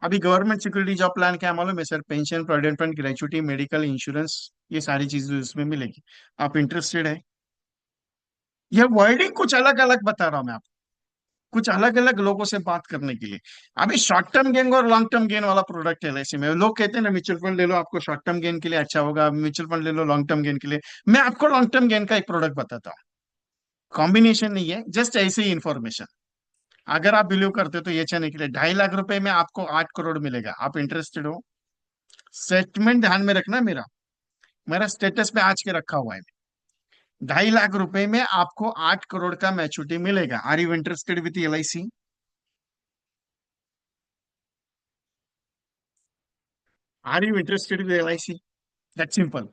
अभी गवर्नमेंट सिक्योरिटी जॉब प्लान क्या है मालूम है sir? Pension, provident fund, gratuity, medical insurance, ये सारी चीजें उसमें मिलेगी। आप इंटरेस्टेड है? यह वर्डिंग कुछ अलग अलग बता रहा हूं मैं आपको, कुछ अलग अलग लोगों से बात करने के लिए। अभी शॉर्ट टर्म गेन और लॉन्ग टर्म गेन वाला प्रोडक्ट है एलआईसी में। लोग कहते हैं ना म्यूचुअल फंड ले लो आपको शॉर्ट टर्म गेन के लिए अच्छा होगा, म्यूचुअल फंड ले लो लॉन्ग टर्म गेन के लिए। मैं आपको लॉन्ग टर्म गेन का एक प्रोडक्ट बताता हूँ, कॉम्बिनेशन नहीं है, जस्ट ऐसे ही इन्फॉर्मेशन। अगर आप बिलीव करते हो तो ये चने के लिए 2.5 लाख रुपए में आपको 8 करोड़ मिलेगा, आप इंटरेस्टेड हो? सेटलमेंट ध्यान में रखना, मेरा मेरा स्टेटस पे आज के रखा हुआ है। 2.5 लाख रुपए में आपको 8 करोड़ का मैच्योरिटी मिलेगा। Are you interested with LIC? Are you interested with LIC? That simple.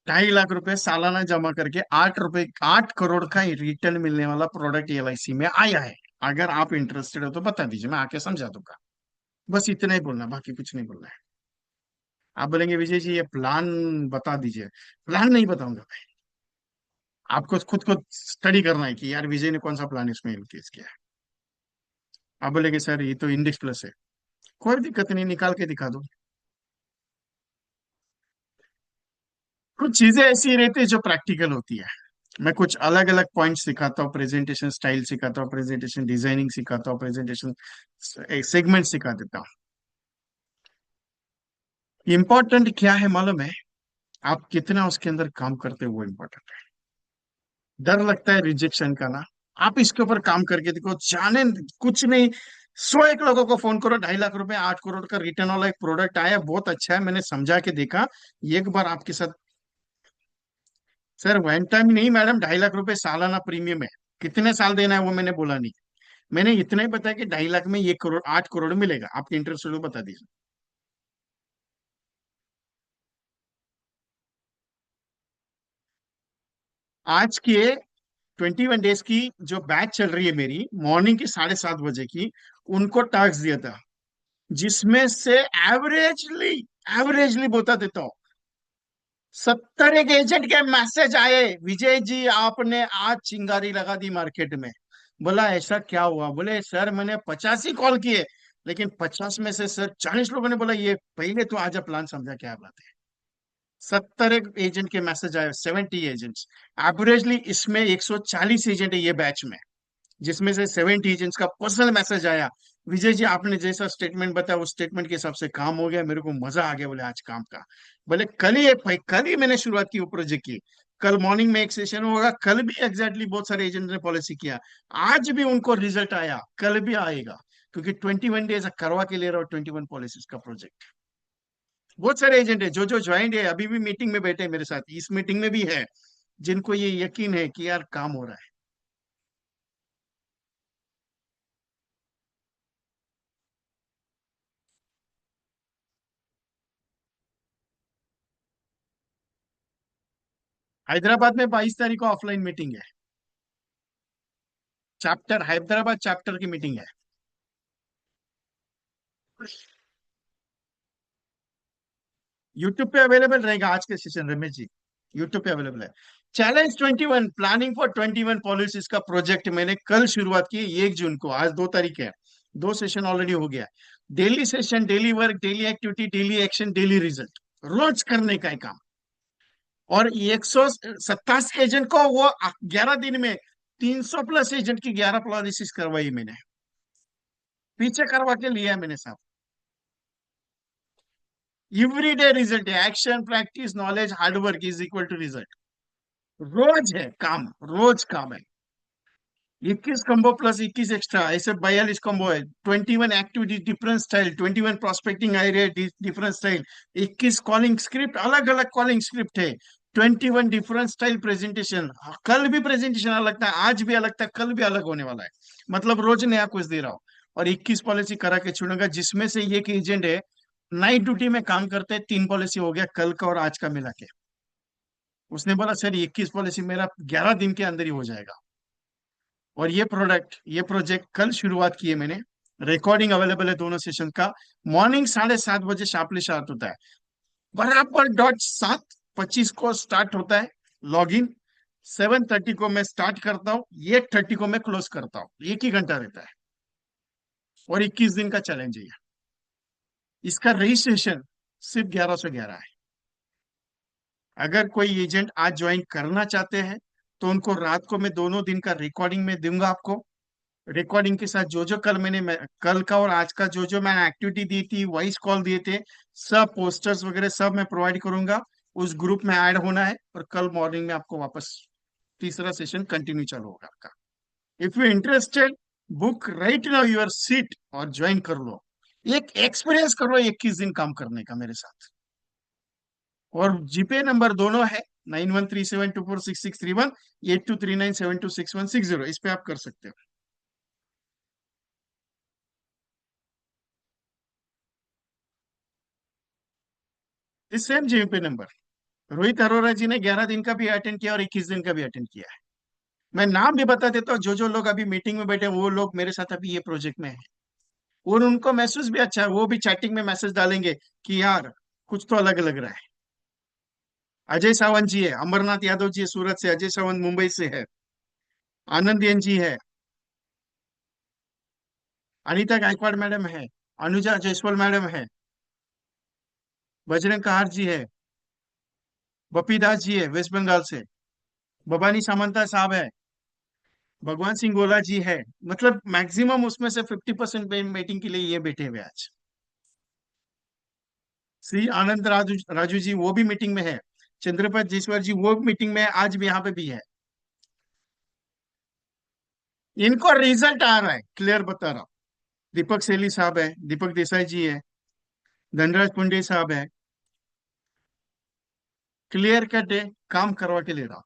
2.5 lakh रुपए सालाना जमा करके 8 करोड़ का रिटर्न मिलने वाला प्रोडक्ट एलआईसी में आया है। अगर आप इंटरेस्टेड हो तो बता दीजिए, मैं आके समझा दूंगा। बस इतना ही बोलना, बाकी कुछ नहीं बोलना है। आप बोलेंगे विजय जी ये प्लान बता दीजिए, प्लान नहीं बताऊंगा भाई। आपको खुद को स्टडी करना है कि यार विजय ने कौन सा प्लान इसमें यूज किया है। आप बोलेंगे सर ये तो इंडेक्स प्लस है, कोई दिक्कत नहीं, निकाल के दिखा दो। कुछ चीजें ऐसी रहती है जो प्रैक्टिकल होती है। मैं कुछ अलग अलग पॉइंट सिखाता हूँ, प्रेजेंटेशन स्टाइल सिखाता हूँ, प्रेजेंटेशन डिजाइनिंग सिखाता हूँ, प्रेजेंटेशन सेगमेंट सिखा देता हूँ। इम्पोर्टेंट क्या है मालूम है? आप कितना उसके अंदर काम करते हो वो इम्पोर्टेंट है। डर लगता है रिजेक्शन का ना, आप इसके ऊपर काम करके देखो, जाने कुछ नहीं। 100 एक लोगों को फोन करो, 2.5 लाख रुपए 8 करोड़ का रिटर्न वाला एक प्रोडक्ट आया, बहुत अच्छा है, मैंने समझा के देखा। एक बार आपके साथ। सर वन टाइम नहीं मैडम, 2.5 लाख रुपए सालाना प्रीमियम है। कितने साल देना है वो मैंने बोला नहीं, मैंने इतना ही बताया कि 2.5 लाख में 1 करोड़ 8 करोड़ मिलेगा। आपके इंटरेस्ट हो बता दीजिए। आज के 21 डेज की जो बैच चल रही है मेरी, मॉर्निंग की 7:30 बजे की, उनको टास्क दिया था, जिसमें से एवरेजली एवरेजली बता देता हूँ 70 एक एजेंट के मैसेज आए, विजय जी आपने आज चिंगारी लगा दी मार्केट में। बोला ऐसा क्या हुआ? बोले सर मैंने 85 कॉल किए, लेकिन 50 में से सर 40 लोगों ने बोला ये पहले तो आज प्लान समझा क्या बात है। 70 एक एजेंट के मैसेज आए, 70 एजेंट्स। एवरेजली इसमें 140 एजेंट है ये बैच में, जिसमें से 70 एजेंट्स का पर्सनल मैसेज आया, विजय जी आपने जैसा स्टेटमेंट बताया उस स्टेटमेंट के हिसाब से काम हो गया, मेरे को मजा आ गया बोले आज काम का। बोले कल ही मैंने शुरुआत की वो प्रोजेक्ट की, कल मॉर्निंग में एक सेशन होगा, कल भी एग्जैक्टली बहुत सारे एजेंट ने पॉलिसी किया, आज भी उनको रिजल्ट आया, कल भी आएगा। क्योंकि 21 डेज करवा के ले रहा हूँ 21 पॉलिसीज का प्रोजेक्ट। बहुत सारे एजेंट है जो ज्वाइंट है, अभी भी मीटिंग में बैठे हैं मेरे साथ, इस मीटिंग में भी है, जिनको ये यकीन है कि यार काम हो रहा है। हैदराबाद में 22 तारीख को ऑफलाइन मीटिंग है, चैप्टर हैदराबाद चैप्टर की मीटिंग है। यूट्यूब पे अवेलेबल रहेगा आज के सेशन रमेश जी, यूट्यूब पे अवेलेबल है। चैलेंज 21 प्लानिंग फॉर 21 पॉलिसीज का प्रोजेक्ट मैंने कल शुरुआत की, 1 जून को, आज 2 तारीख है। 2 सेशन ऑलरेडी हो गया। Daily session, daily work, daily activity, daily action, daily result, रोज करने का है काम। और 127 एजेंट को वो 11 दिन में 300 प्लस एजेंट की 11 पॉलिसीज करवाई मैंने, पीछे करवा के लिया है मैंने साहब। एवरीडे रिजल्ट है, action practice knowledge hard work is equal to result. रोज है काम, रोज काम है। 21 कॉम्बो प्लस 21 एक्स्ट्रा, ऐसे 42 कॉम्बो है। 21 activity different style, 21 prospecting idea different style, 21 calling script, अलग अलग कॉलिंग स्क्रिप्ट है, 21 डिफरेंट स्टाइल प्रेजेंटेशन। कल भी प्रेजेंटेशन अलग था, आज भी अलग था, कल भी अलग होने वाला है। मतलब रोज नया कुछ दे रहा हूँ। और 21 पॉलिसी करा के छोड़ूंगा, जिसमें से ये एक एजेंट है नाइट ड्यूटी में काम करते हैं, 3 पॉलिसी हो गया कल का और आज का मिला के। उसने बोला सर 21 पॉलिसी मेरा 11 दिन के अंदर ही हो जाएगा। और ये प्रोजेक्ट कल शुरुआत की है मैंने। रिकॉर्डिंग अवेलेबल है दोनों सेशन का। मॉर्निंग 7:30 बजे शार्पली स्टार्ट होता है, बराबर डॉट 7:25 को स्टार्ट होता है लॉग इन। 7:30 को मैं स्टार्ट करता हूँ, 8:30 को मैं क्लोज करता हूँ, 1 ही घंटा रहता है। और 21 दिन का चैलेंज है ये। इसका रजिस्ट्रेशन सिर्फ 1111 है। अगर कोई एजेंट आज ज्वाइन करना चाहते हैं तो उनको रात को मैं दोनों दिन का रिकॉर्डिंग में दूंगा आपको। रिकॉर्डिंग के साथ जो जो कल का और आज का जो जो मैंने एक्टिविटी दी थी, वॉइस कॉल दिए थे, सब पोस्टर्स वगैरह सब मैं प्रोवाइड करूंगा। उस ग्रुप में ऐड होना है और कल मॉर्निंग में आपको वापस तीसरा सेशन कंटिन्यू चालू होगा आपका। If you interested, book right now your seat और ज्वाइन कर लो। एक एक्सपीरियंस कर लो 21 दिन काम करने का मेरे साथ। और जीपे नंबर दोनों है, 9137246631, 8239726160, इस पे आप कर सकते हो। इस सेम जीपे नंबर। रोहित अरोरा जी ने 11 दिन का भी अटेंड किया और 21 दिन का भी अटेंड किया है। मैं नाम भी बता देता हूँ, जो जो लोग अभी मीटिंग में बैठे हैं, वो लोग मेरे साथ अभी ये प्रोजेक्ट में है। और उनको मैसेज भी अच्छा है, वो भी चैटिंग में मैसेज डालेंगे कि यार कुछ तो अलग लग रहा है। अजय सावंत जी है, अमरनाथ यादव जी है सूरत से, अजय सावंत मुंबई से है, आनंद एन जी है, अनीता गायकवाड़ मैडम है, अनुजा जायसवाल मैडम है, बजरंग कहार जी है, बपी दास जी है वेस्ट बंगाल से, भवानी सामंता साहब है, भगवान सिंह गोला जी है। मतलब मैक्सिमम उसमें से 50% मीटिंग के लिए ये बैठे हुए आज। श्री आनंद राजू जी वो भी मीटिंग में है, चंद्रपत जीश्वर जी वो मीटिंग में है, आज भी यहाँ पे भी है। इनको रिजल्ट आ रहा है, क्लियर बता रहा हूँ। दीपक सेली साहब है, दीपक देसाई जी है, धनराज पुंडे साहब है। क्लियर कट है, काम करवा के ले रहा हूँ।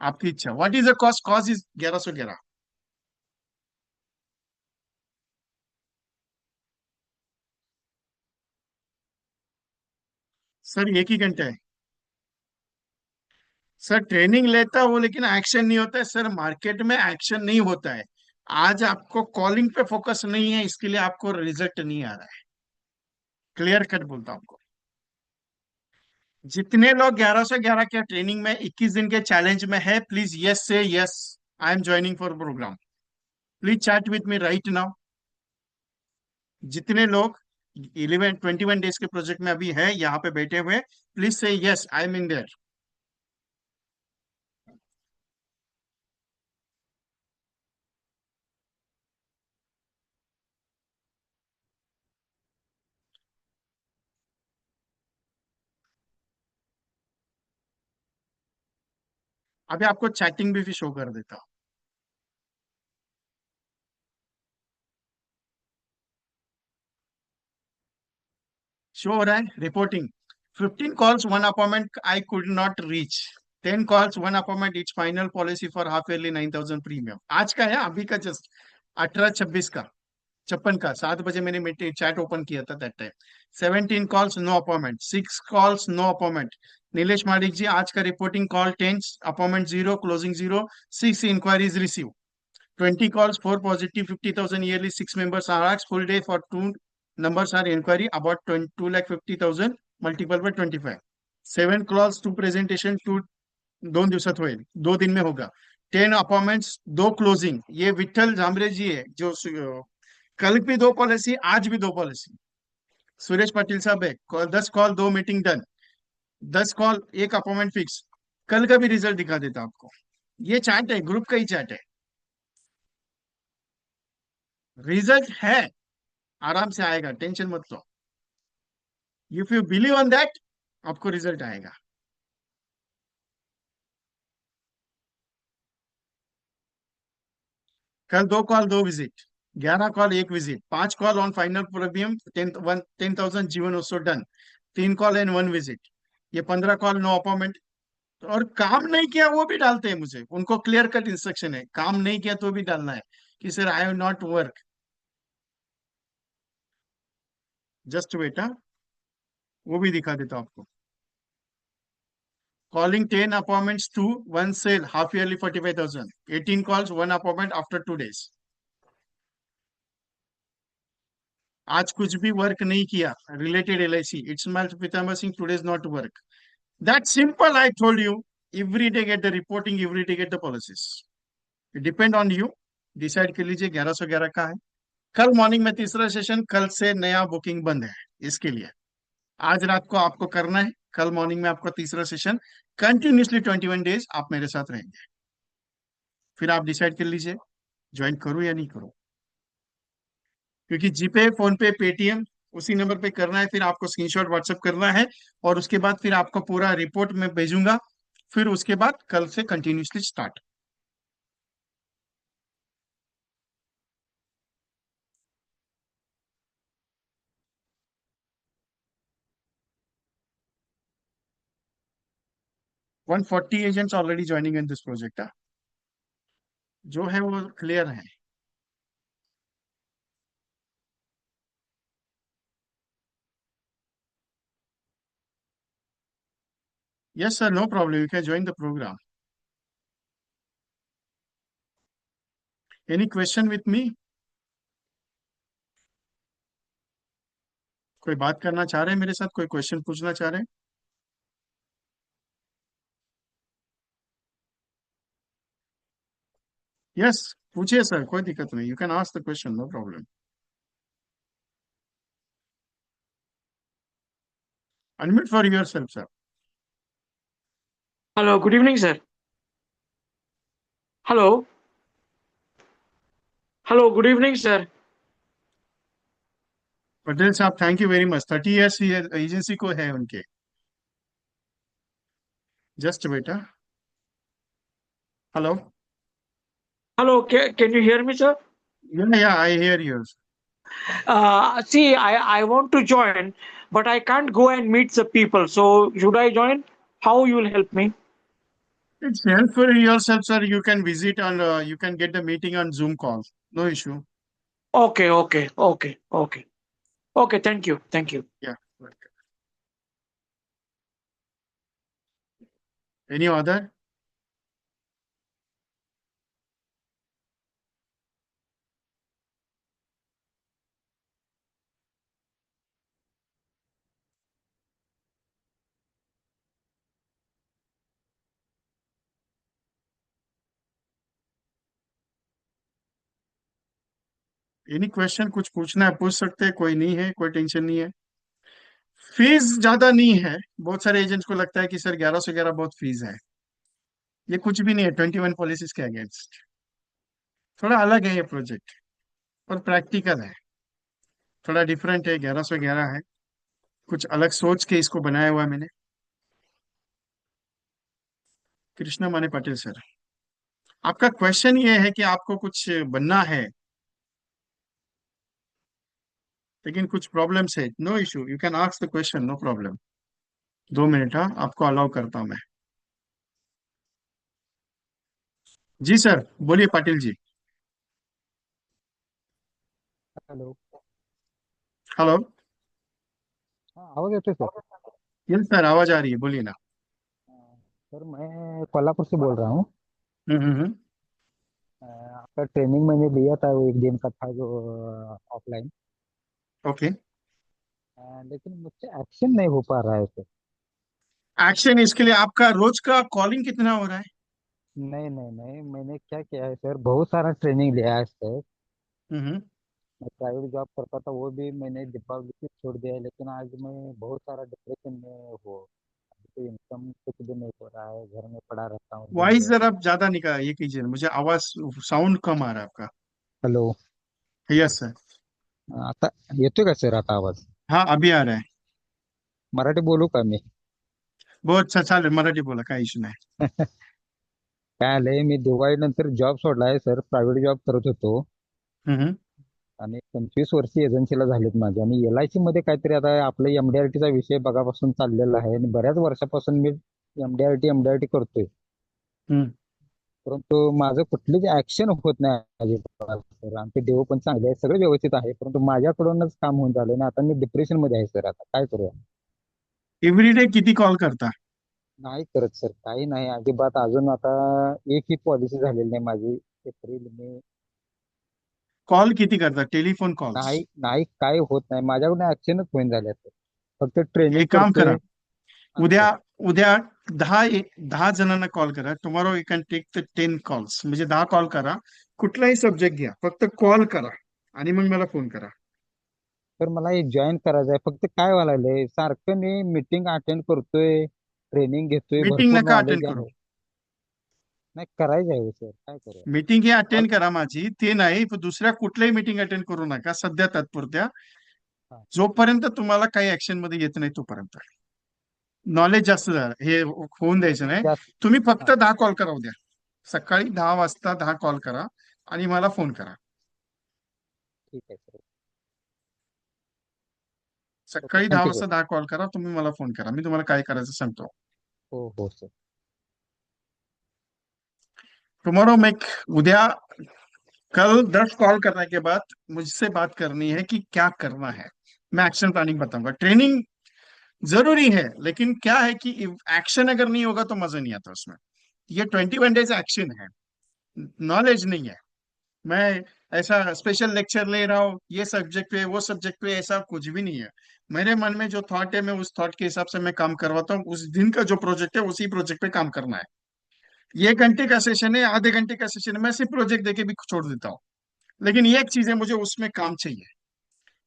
आपकी इच्छा। What is the cost? Cost is 1111। Sir 1 ही घंटा है। सर ट्रेनिंग लेता हूँ लेकिन एक्शन नहीं होता है सर, मार्केट में एक्शन नहीं होता है। आज आपको कॉलिंग पे फोकस नहीं है, इसके लिए आपको रिजल्ट नहीं आ रहा है। क्लियर कट बोलता हूँ आपको। जितने लोग 1111 के ट्रेनिंग में 21 दिन के चैलेंज में है, प्लीज यस से yes, I am joining for program. Please chat with me right now. जितने लोग 21 डेज के प्रोजेक्ट में अभी है यहाँ पे बैठे हुए, प्लीज से yes, I M in their. अभी आपको चैटिंग भी शो कर देता हूँ। शो हो रहा है reporting. 15 calls 1 appointment I could not reach। 10 calls 1 appointment, each final policy for half yearly 9,000 premium. आज का है, अभी का जस्ट 18/26 का, 56 का 7 बजे मैंने मीटिंग चैट ओपन किया था that time. 17 calls no appointment, 6 calls no appointment. Nilesh Madik ji आज का reporting call 10, appointment 0, closing 0, 6 inquiries receive. 20 calls 4 positive, 50,000 yearly, 6 members are asked, full day for 2 numbers are inquiry about 2,50,000 multiple by 25। 7 calls 2 presentation 2, 2 दिवसात होईल, 2 दिन में होगा। 10 appointments 2 closing. ये विठल झांबरे जी है जो कल भी 2 पॉलिसी, आज भी 2 पॉलिसी। सुरेश पाटिल साहब है, 10 call 2 meeting done. 10 call 1 appointment fix. कल का भी रिजल्ट दिखा देता आपको। ये चैट है, ग्रुप का ही चैट है। रिजल्ट है, आराम से आएगा, टेंशन मत लो। If you believe on that, आपको रिजल्ट आएगा। कल 2 call 2 visit, 11 call 1 visit, 5 call on final premium 10,000 Jeevan उत्सव डन, 3 कॉल एंड 1 विजिट, ये 15 कॉल नो अपॉइंटमेंट। और काम नहीं किया वो भी डालते हैं मुझे, उनको क्लियर कट इंस्ट्रक्शन है, काम नहीं किया तो भी डालना है कि sir I have not work. Just wait, वो भी दिखा देता हूं आपको। Calling 10 appointments to 1 sale half yearly 45,000, 18 calls 1 appointment after 2 days। आज कुछ भी वर्क नहीं किया related LIC, it's my Pitambar Singh today is not work. That simple, I told you. Every day get the reporting, every day get the policies, depend on you. Decide कर लीजिए 1111 का है। कल मॉर्निंग में तीसरा सेशन, कल से नया बुकिंग बंद है इसके लिए। आज रात को आपको करना है, कल मॉर्निंग में आपका तीसरा सेशन, कंटिन्यूसली 21 डेज आप मेरे साथ रहेंगे। फिर आप डिसाइड कर लीजिए ज्वाइन करूं या नहीं करूं। क्योंकि जीपे, फोन पे, पेटीएम उसी नंबर पे करना है, फिर आपको स्क्रीनशॉट व्हाट्सएप करना है, और उसके बाद फिर आपको पूरा रिपोर्ट में भेजूंगा। फिर उसके बाद कल से continuously start. 140 agents already joining in this project, जो है वो क्लियर है। Yes sir, no problem, you can join the program. Any question with me? कोई बात करना चाह रहे हैं मेरे साथ, कोई क्वेश्चन पूछना चाह रहे हैं? यस, पूछिए सर, कोई दिक्कत नहीं, you can ask the question, no problem. Unmute for yourself sir. Hello, good evening, sir. Hello, hello, good evening, sir. Patel साहब, thank you very much. 30 years agency को है उनके। जस्ट बेटा। Hello. Hello, can you hear me, sir? या I hear you. See, I want to join, but I can't go and meet the people. So, should I join? How you will help me? It's help for yourself, sir. You can visit and you can get the meeting on Zoom call. No issue. Okay, okay, okay, okay, okay. Thank you, thank you. Yeah. Any other? Any question, कुछ पूछना है पूछ सकते हैं, कोई नहीं है, कोई टेंशन नहीं है। फीस ज्यादा नहीं है। बहुत सारे एजेंट्स को लगता है कि सर 1111 बहुत फीस है। ये कुछ भी नहीं है 21 पॉलिसीज के अगेंस्ट। थोड़ा अलग है ये प्रोजेक्ट, और प्रैक्टिकल है। थोड़ा डिफरेंट है, 1111 है। कुछ अलग सोच के इसको बनाया हुआ है मैंने। कृष्णा माने पटेल सर, आपका क्वेश्चन ये है कि आपको कुछ बनना है, लेकिन कुछ प्रॉब्लम्स है। No issue, you can ask the question, no problem. 2 minute, हाँ, आपको अलाउ करता हूँ मैं। जी सर, बोलिए पाटिल जी। हेलो। हेलो। हाँ, आवाज येतोय सर? यस सर, आवाज आ रही है, बोलिए ना। सर मैं कोल्हापुर से बोल रहा हूँ। हम्म। आपका ट्रेनिंग मैंने लिया था, वो एक दिन का था जो ऑफलाइन। ओके। लेकिन मुझसे एक्शन नहीं हो पा रहा है सर। एक्शन इसके लिए आपका रोज का कॉलिंग कितना हो रहा है? नहीं नहीं नहीं, मैंने क्या किया है सर, बहुत सारा ट्रेनिंग लिया है सर। हम्म। मैं प्राइवेट जॉब करता था, वो भी मैंने दीपावली से छोड़ दिया है, लेकिन आज मैं बहुत सारा डिप्रेशन में हूँ। अभी तो इनकम कुछ भी नहीं हो रहा है, घर में पड़ा रहता हूँ दिन वॉइस भर। जरा ज्यादा निकाल, ये कीजिए, मुझे आवाज, साउंड कम आ रहा है आपका। हॅलो। Yes sir. आता येतोय का सर आता आवाज? हाँ, अभी आ रहा है। मराठी बोलू का मी? बहुत अच्छा, चालेल, मराठी बोला, काही इशू नाही। काय आलंय, मी दिवाळी नंतर जॉब सोडलाय सर, प्रायव्हेट जॉब करत होतो. हम्म। आणि 25 वर्ष एजन्सीला झालीत माझी. आणि LIC मध्ये काहीतरी आता आपलं MDRTचा विषय बघापासून चाललेला आहे, आणि बऱ्याच वर्षापासून मी MDRT करतोय. हम्म। परंतु माझं कुठलीच ऍक्शन होत नाही अजिबात सर. आमचे देव पण चांगले आहे, सगळं व्यवस्थित आहे, परंतु माझ्याकडूनच काम होऊन झालं ना. आता मी डिप्रेशन मध्ये आहे सर. आता काय करूया? एव्हरीडे किती कॉल करता? नाही करत सर, काही नाही अजिबात. अजून आता एक ही पॉलिसी झालेली नाही माझी. April May. कॉल किती करता, टेलिफोन कॉल्स? नाही नाही, काय होत नाही माझ्याकडून, ऍक्शनच होईन झाले सर. फक्त ट्रेनिंग एक काम करतोय. करा, हा सर. उद्या उद्या दहा जणांना कॉल करा. Tomorrow you can take the 10 calls, म्हणजे 10 कॉल करा. कुठलाही सब्जेक्ट घ्या, फक्त कॉल करा आणि मग मला फोन करा. तर मला हे जॉईन करायचं आहे, फक्त काय व्हायला सारखं मी मीटिंग अटेंड करतोय, ट्रेनिंग घेतोय, मीटिंग भरपूर नका अटेंड नॉलेज करू. आहे. नाही करायचं आहे हो सर, काय करूया? मीटिंग ही कॉल. अटेंड करा माझी, ते नाही पण दुसऱ्या कुठल्याही मीटिंग अटेंड करू नका सध्या तात्पुरत्या. हा, जोपर्यंत तुम्हाला काही ऍक्शन मध्ये येत नाही तोपर्यंत नॉलेज जास्त झालं हे होऊन द्यायचं नाही. जास्त. तुम्ही फक्त हा, 10 कॉल करा उद्या सकाळी 10 वाजता. 10 कॉल करा आणि मला फोन करा. ठीक आहे सर. ओके, सकाळी दहा थँक्यू वाजता सर. 10 कॉल करा, तुम्ही मला फोन करा, मी तुम्हाला काय करायचं सांगतो. हो हो सर. टुमारो मेक उद्या कल 10 कॉल करने के बाद मुझसे बात करनी है कि क्या करना है. मैं एक्शन प्लानिंग बताऊंगा. ट्रेनिंग जरूरी है, लेकिन क्या है कि एक्शन अगर नहीं होगा तो मजा नहीं आता उसमें. ये 21 डेज एक्शन है, नॉलेज नहीं है. मैं ऐसा स्पेशल लेक्चर ले रहा हूँ ये सब्जेक्ट पे वो सब्जेक्ट पे, ऐसा कुछ भी नहीं है. मेरे मन में जो थॉट है मैं उस थॉट के हिसाब से मैं काम करवाता हूँ. उस दिन का जो प्रोजेक्ट है उसी प्रोजेक्ट पे काम करना है. ये घंटे का सेशन है, आधे घंटे का सेशन है, मैं सिर्फ प्रोजेक्ट देके भी छोड़ देता हूँ. लेकिन ये एक चीज है, मुझे उसमें काम चाहिए.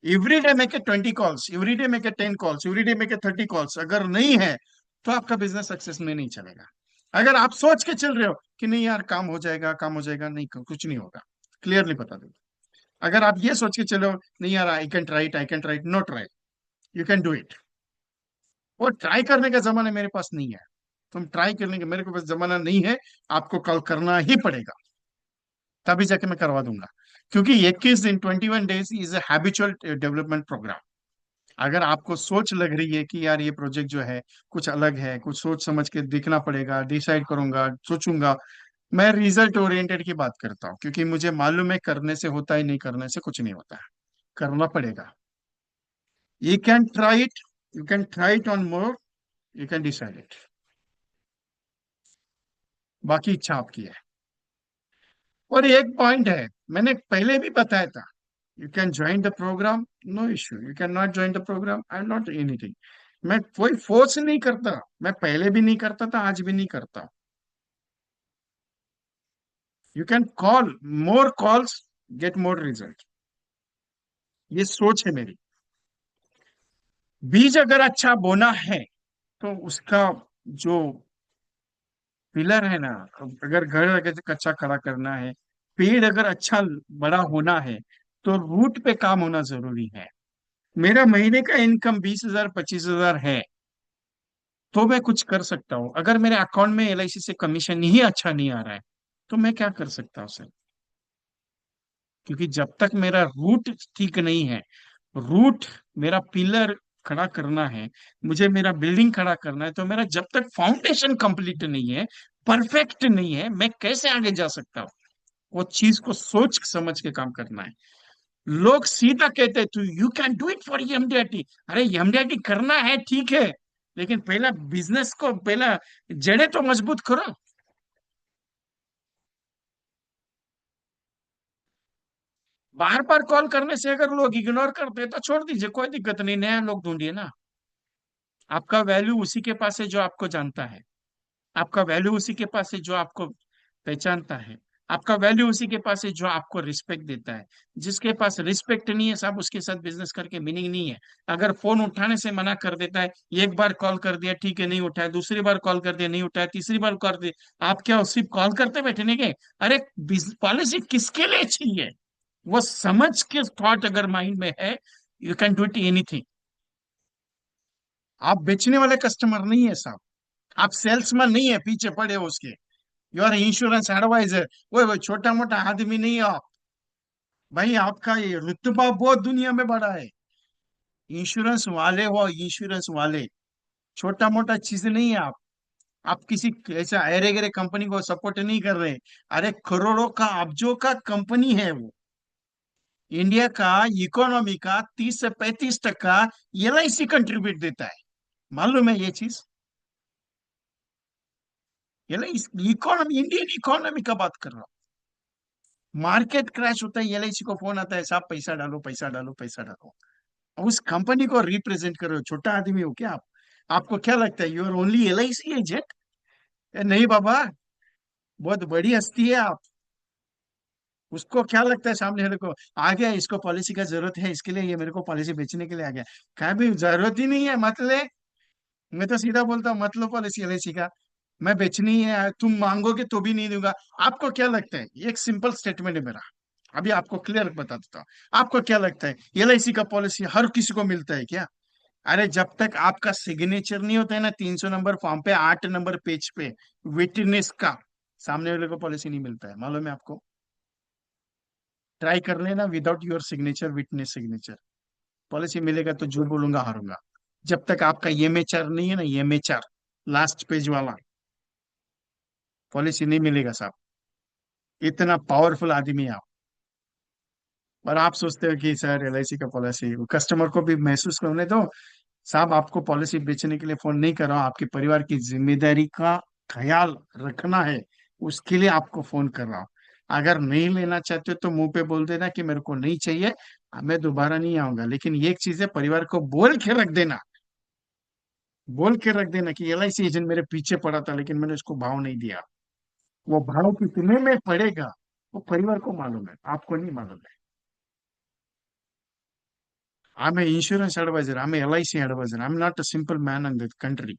Every day make a 20 calls, every day make a 10 calls, every day make a 30 calls. अगर नहीं है तो आपका बिजनेस सक्सेस में नहीं चलेगा. अगर आप सोच के चल रहे हो कि नहीं यार काम हो जाएगा, काम हो जाएगा, नहीं, कुछ नहीं होगा. क्लियरली बता दो. अगर आप ये सोच के चलो नहीं यार, I can try it, I can try it, know try, you can do it. वो ट्राई करने का जमाना मेरे पास नहीं है. तुम ट्राई करने का मेरे को पास जमाना नहीं है. आपको कॉल करना ही पड़ेगा, तभी जाके मैं करवा दूंगा. क्योंकि 21 दिन 21 days is a habitual development program. अगर आपको सोच लग रही है कि यार ये प्रोजेक्ट जो है कुछ अलग है, कुछ सोच समझ के देखना पड़ेगा, डिसाइड करूंगा, सोचूंगा. मैं रिजल्ट ओरिएंटेड की बात करता हूँ, क्योंकि मुझे मालूम है करने से होता है, नहीं करने से कुछ नहीं होता है. करना पड़ेगा. You can try it, you can try it on more, you can decide it. बाकी इच्छा आपकी है. और एक पॉइंट है, मैंने पहले भी बताया था. You can join the program, no issue. You can not join the program, I am not anything. मैं कोई फोर्स नहीं करता, मैं पहले भी नहीं करता था, आज भी नहीं करता. You can call more calls, get more result. ये सोच है मेरी. बीज अगर अच्छा बोना है तो उसका जो पिलर है ना, अगर घर अगर कच्चा खड़ा करना है, पेड़ अगर अच्छा बड़ा होना है, तो रूट पे काम होना जरूरी है. मेरा महीने का इनकम 20,000 25,000 है तो मैं कुछ कर सकता हूँ. अगर मेरे अकाउंट में LIC से कमीशन ही अच्छा नहीं आ रहा है तो मैं क्या कर सकता हूँ सर? क्योंकि जब तक मेरा रूट ठीक नहीं है, रूट मेरा पिलर खड़ा करना है, मुझे मेरा बिल्डिंग खड़ा करना है, तो मेरा जब तक फाउंडेशन कंप्लीट नहीं है, परफेक्ट नहीं है, मैं कैसे आगे जा सकता हूँ? वो चीज को सोच समझ के काम करना है. लोग सीधा कहते हैं तू you can do it for MDRT. अरे MDRT करना है ठीक है, लेकिन पहला बिजनेस को पहला जड़ें तो मजबूत करो. बार बार कॉल करने से अगर लोग इग्नोर करते हैं तो छोड़ दीजिए, कोई दिक्कत नहीं, नया लोग ढूंढिए ना. आपका वैल्यू उसी के पास है जो आपको जानता है. आपका वैल्यू उसी के पास है जो आपको पहचानता है. आपका वैल्यू उसी के पास है जो आपको रिस्पेक्ट देता है. जिसके पास रिस्पेक्ट नहीं है साहब, उसके साथ बिजनेस करके मीनिंग नहीं है. अगर फोन उठाने से मना कर देता है, एक बार कॉल कर दिया ठीक है नहीं उठाया, दूसरी बार कॉल कर दिया नहीं उठाया, तीसरी बार कर दिया, आप क्या सिर्फ कॉल करते बैठने के? अरे पॉलिसी किसके लिए चाहिए? वो समझ के थॉट अगर माइंड में है, you can do it anything. आप बेचने वाले कस्टमर नहीं है साहब, आप सेल्समैन नहीं है पीछे पड़े हो उसके. You are insurance advisor. वो छोटा मोटा आदमी नहीं है आप भाई, आपका ये रुतबा बहुत दुनिया में बड़ा है। इंश्योरेंस वाले हो, इंश्योरेंस वाले, छोटा मोटा चीज नहीं है आप। आप किसी ऐसा अरे गरे कंपनी को सपोर्ट नहीं कर रहे। अरे करोड़ों का, अब्जों का कंपनी है वो। इंडिया का इकोनॉमी का 30 से 35% LIC कंट्रीब्यूट देता है। मालूम है ये चीज? LIC इकोनॉमी, इंडियन इकोनॉमी का बात कर रहा हूँ। मार्केट क्रैश होता है, LIC को फोन आता है, साहब पैसा डालो, पैसा डालो, पैसा डालो। उस कंपनी को रिप्रेजेंट कर रहे हो, छोटा आदमी हो क्या आप? आपको क्या लगता है you are only LIC agent? नहीं बाबा, बहुत बड़ी हस्ती है आप। उसको क्या लगता है सामने वाले को, आ गया इसको पॉलिसी का जरूरत है, इसके लिए ये मेरे को पॉलिसी बेचने के लिए आ गया। क्या भी जरूरत ही नहीं है, मत ले। मैं तो सीधा बोलता हूँ, मत लो पॉलिसी LIC का। मैं बेचनी है, तुम मांगोगे तो भी नहीं दूंगा। आपको क्या लगता है? ये एक सिंपल स्टेटमेंट है मेरा, अभी आपको क्लियर बता देता हूँ। आपको क्या लगता है LIC का पॉलिसी हर किसी को मिलता है क्या? अरे जब तक आपका सिग्नेचर नहीं होता है ना 300 नंबर फॉर्म पे, 8 नंबर पेज पे, विटनेस का, सामने वाले को पॉलिसी नहीं मिलता है। मालूम है आपको? ट्राई कर लेना, without your signature, witness signature policy मिलेगा तो झूठ बोलूंगा, हारूंगा। जब तक आपका एमएचआर नहीं है ना, एमएचआर लास्ट पेज वाला, पॉलिसी नहीं मिलेगा साहब। इतना पावरफुल आदमी है आप। और आप सोचते हो कि सर LIC का पॉलिसी, कस्टमर को भी महसूस करने दो। साहब आपको पॉलिसी बेचने के लिए फोन नहीं कर रहा हूं, आपके परिवार की जिम्मेदारी का ख्याल रखना है, उसके लिए आपको फोन कर रहा हूँ। अगर नहीं लेना चाहते हो तो मुंह पे बोल देना कि मेरे को नहीं चाहिए, मैं दोबारा नहीं आऊंगा। लेकिन ये एक चीज है, परिवार को बोल के रख देना, बोल के रख देना कि LIC एजेंट मेरे पीछे पड़ा था लेकिन मैंने उसको भाव नहीं दिया। वो भाव कितने में पड़ेगा वो परिवार को मालूम है, आपको नहीं मालूम है। I'm an insurance advisor. I'm a LIC advisor. I'm not a simple man in the country.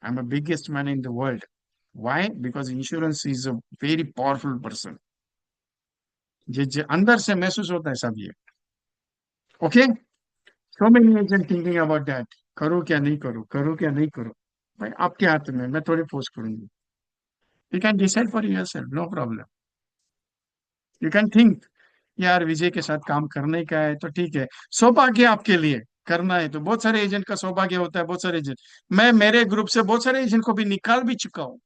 I'm a biggest man in the world. Why? Because insurance is a very powerful person. जे अंदर से महसूस होता है सब ये। Okay, so many agent thinking about that, करो क्या नहीं करो, करो क्या नहीं करो। भाई आपके हाथ में, मैं थोड़ी फोर्स करूंगी। You can decide for yourself, no problem. You can think, यार विजय के साथ काम करने का है तो ठीक है, सौभाग्य आपके लिए। करना है तो बहुत सारे एजेंट का सौभाग्य होता है, बहुत सारे एजेंट, मैं मेरे ग्रुप से बहुत सारे एजेंट को भी निकाल भी चुका हूँ।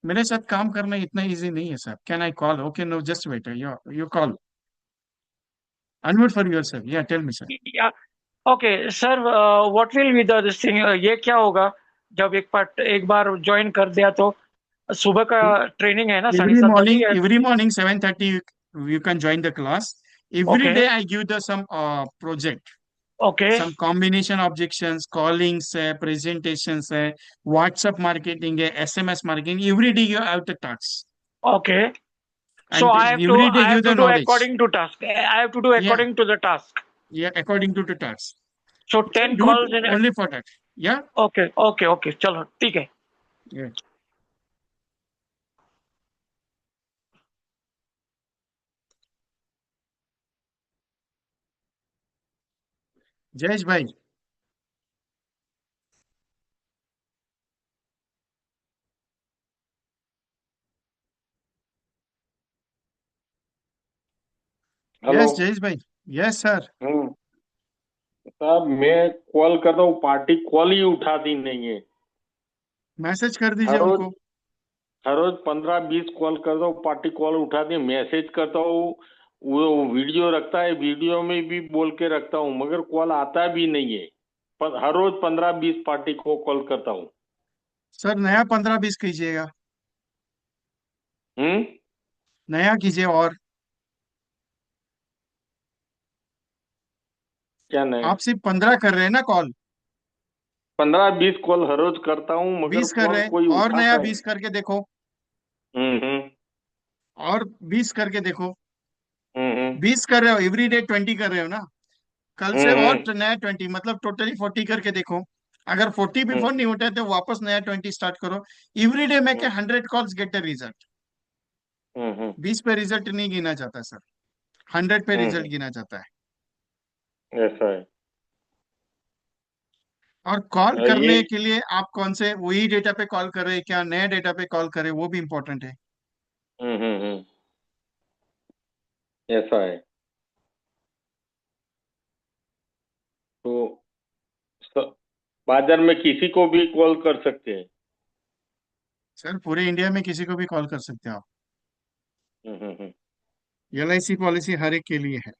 मेरे साथ काम करना इतना इजी नहीं है sir. Can I call? Okay, no, just wait, you you call, unmute for yourself, या tell me sir. Yeah. Okay, sir. What will be the this thing? ये क्या होगा जब एक बार ज्वाइन कर दिया तो? सुबह का ट्रेनिंग है ना, साढ़े एवरी सात मॉर्निंग, बजे every morning 7:30 you can join the class. Every okay day I give the some project, okay some combination objections, callings है, presentations है, WhatsApp marketing है, SMS marketing, every day you have the tasks, okay. So and every day I give have to the do knowledge. according to task. I have to do Yeah, according to the task. yeah, according to the tasks. So You can 10 do it calls in a. only for that. Yeah, okay okay okay, चलो ठीक है. yeah. Jayesh भाई, hello. Yes Jayesh भाई, yes sir. हम्म. साहब मैं call करता हूँ, party call ही उठाती नहीं है. मैसेज कर दीजिए हर रोज उनको। हर रोज 15-20 कॉल करता हूँ, पार्टी कॉल उठाती है. मैसेज करता हूँ, वो वीडियो रखता है, वीडियो में भी बोल के रखता हूँ, मगर कॉल आता भी नहीं है. पर हर रोज 15-20 पार्टी को कॉल करता हूँ. सर नया 15-20 कीजिएगा, हम्म. नया कीजिए। और क्या नहीं. आप सिर्फ 15 कर रहे हैं ना कॉल? 15-20 कॉल हर रोज करता हूँ, मगर 20 कर कॉल रहे हैं, कोई और नया उठाता है 20 नहीं. करके देखो, हम्म. और 20 करके देखो। हम्म. 20 कर रहे हो, एवरी डे 20 कर रहे हो ना, कल से और हम्म. नया 20, मतलब टोटली 40 करके देखो। अगर 40 भी हम्म. फोन नहीं उठे तो वापस नया 20 स्टार्ट करो। एवरी डे मैं क्या हम्म. 100 कॉल्स गेट अ रिजल्ट। हम्म. 20 पे रिजल्ट नहीं गिना जाता सर, 100 पे रिजल्ट हम्म. गिना जाता है। ऐसा है. और कॉल ये करने के लिए आप कौन से वही डेटा पे कॉल कर रहे हैं क्या, नए डेटा पे कॉल कर रहे हैं, वो भी इम्पोर्टेंट है। ऐसा है। तो स- बाजार में किसी को भी कॉल कर सकते हैं। सर पूरे इंडिया में किसी को भी कॉल कर सकते हो आप। हम्म। LIC पॉलिसी हर एक के लिए है।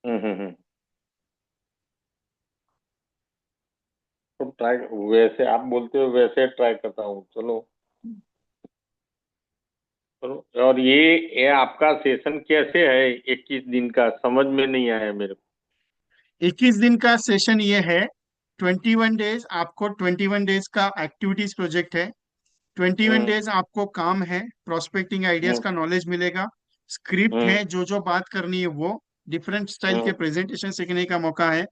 हम्म। तो ट्राई, वैसे आप बोलते हो वैसे ट्राई करता हूँ, चलो। चलो, और ये आपका सेशन कैसे है 21 दिन का, समझ में नहीं आया मेरे 21 दिन का सेशन ये है। 21 डेज आपको, 21 डेज का एक्टिविटीज प्रोजेक्ट है। ट्वेंटी को। वन डेज आपको काम है, प्रोस्पेक्टिंग आइडियाज हम्म का नॉलेज मिलेगा। स्क्रिप्ट हम्म है, जो जो बात करनी है वो। डिफरेंट स्टाइल के हम्म प्रेजेंटेशन सीखने का मौका है।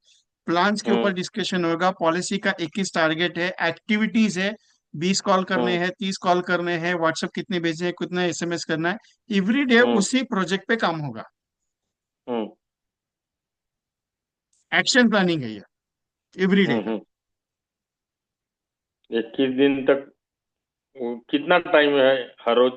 प्लान्स के ऊपर हम्म डिस्कशन होगा। पॉलिसी का 21 टारगेट है। एक्टिविटीज है, 20 कॉल करने हम्म हैं, 30 कॉल करने हैं, व्हाट्सएप कितने भेजे हैं, कितने SMS करना है। एवरी डे हम्म उसी प्रोजेक्ट पे काम होगा। हम्म एक्शन प्लानिंग है ये, एवरी डे का। हम्म। 21 दिन तक कितना टाइम है हर रोज?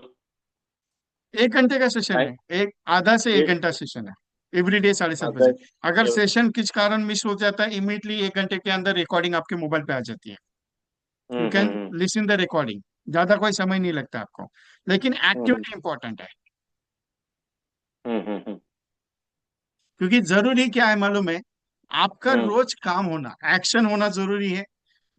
1 घंटे का सेशन टाइम है, एक आधा से एक एक घंटा सेशन है। एवरी डे 7:30 बजे। आधा अगर सेशन किस कारण मिस हो जाता है, इमीडिएटली 1 घंटे के अंदर रिकॉर्डिंग आपके मोबाइल पे आ जाती है। You can hmm. Listen the recording. ज्यादा कोई समय नहीं लगता आपको, लेकिन हम्म एक्टिविटी इंपॉर्टेंट है। हम्म। क्योंकि जरूरी क्या है मालूम है, आपका हम्म रोज काम होना, एक्शन होना जरूरी है।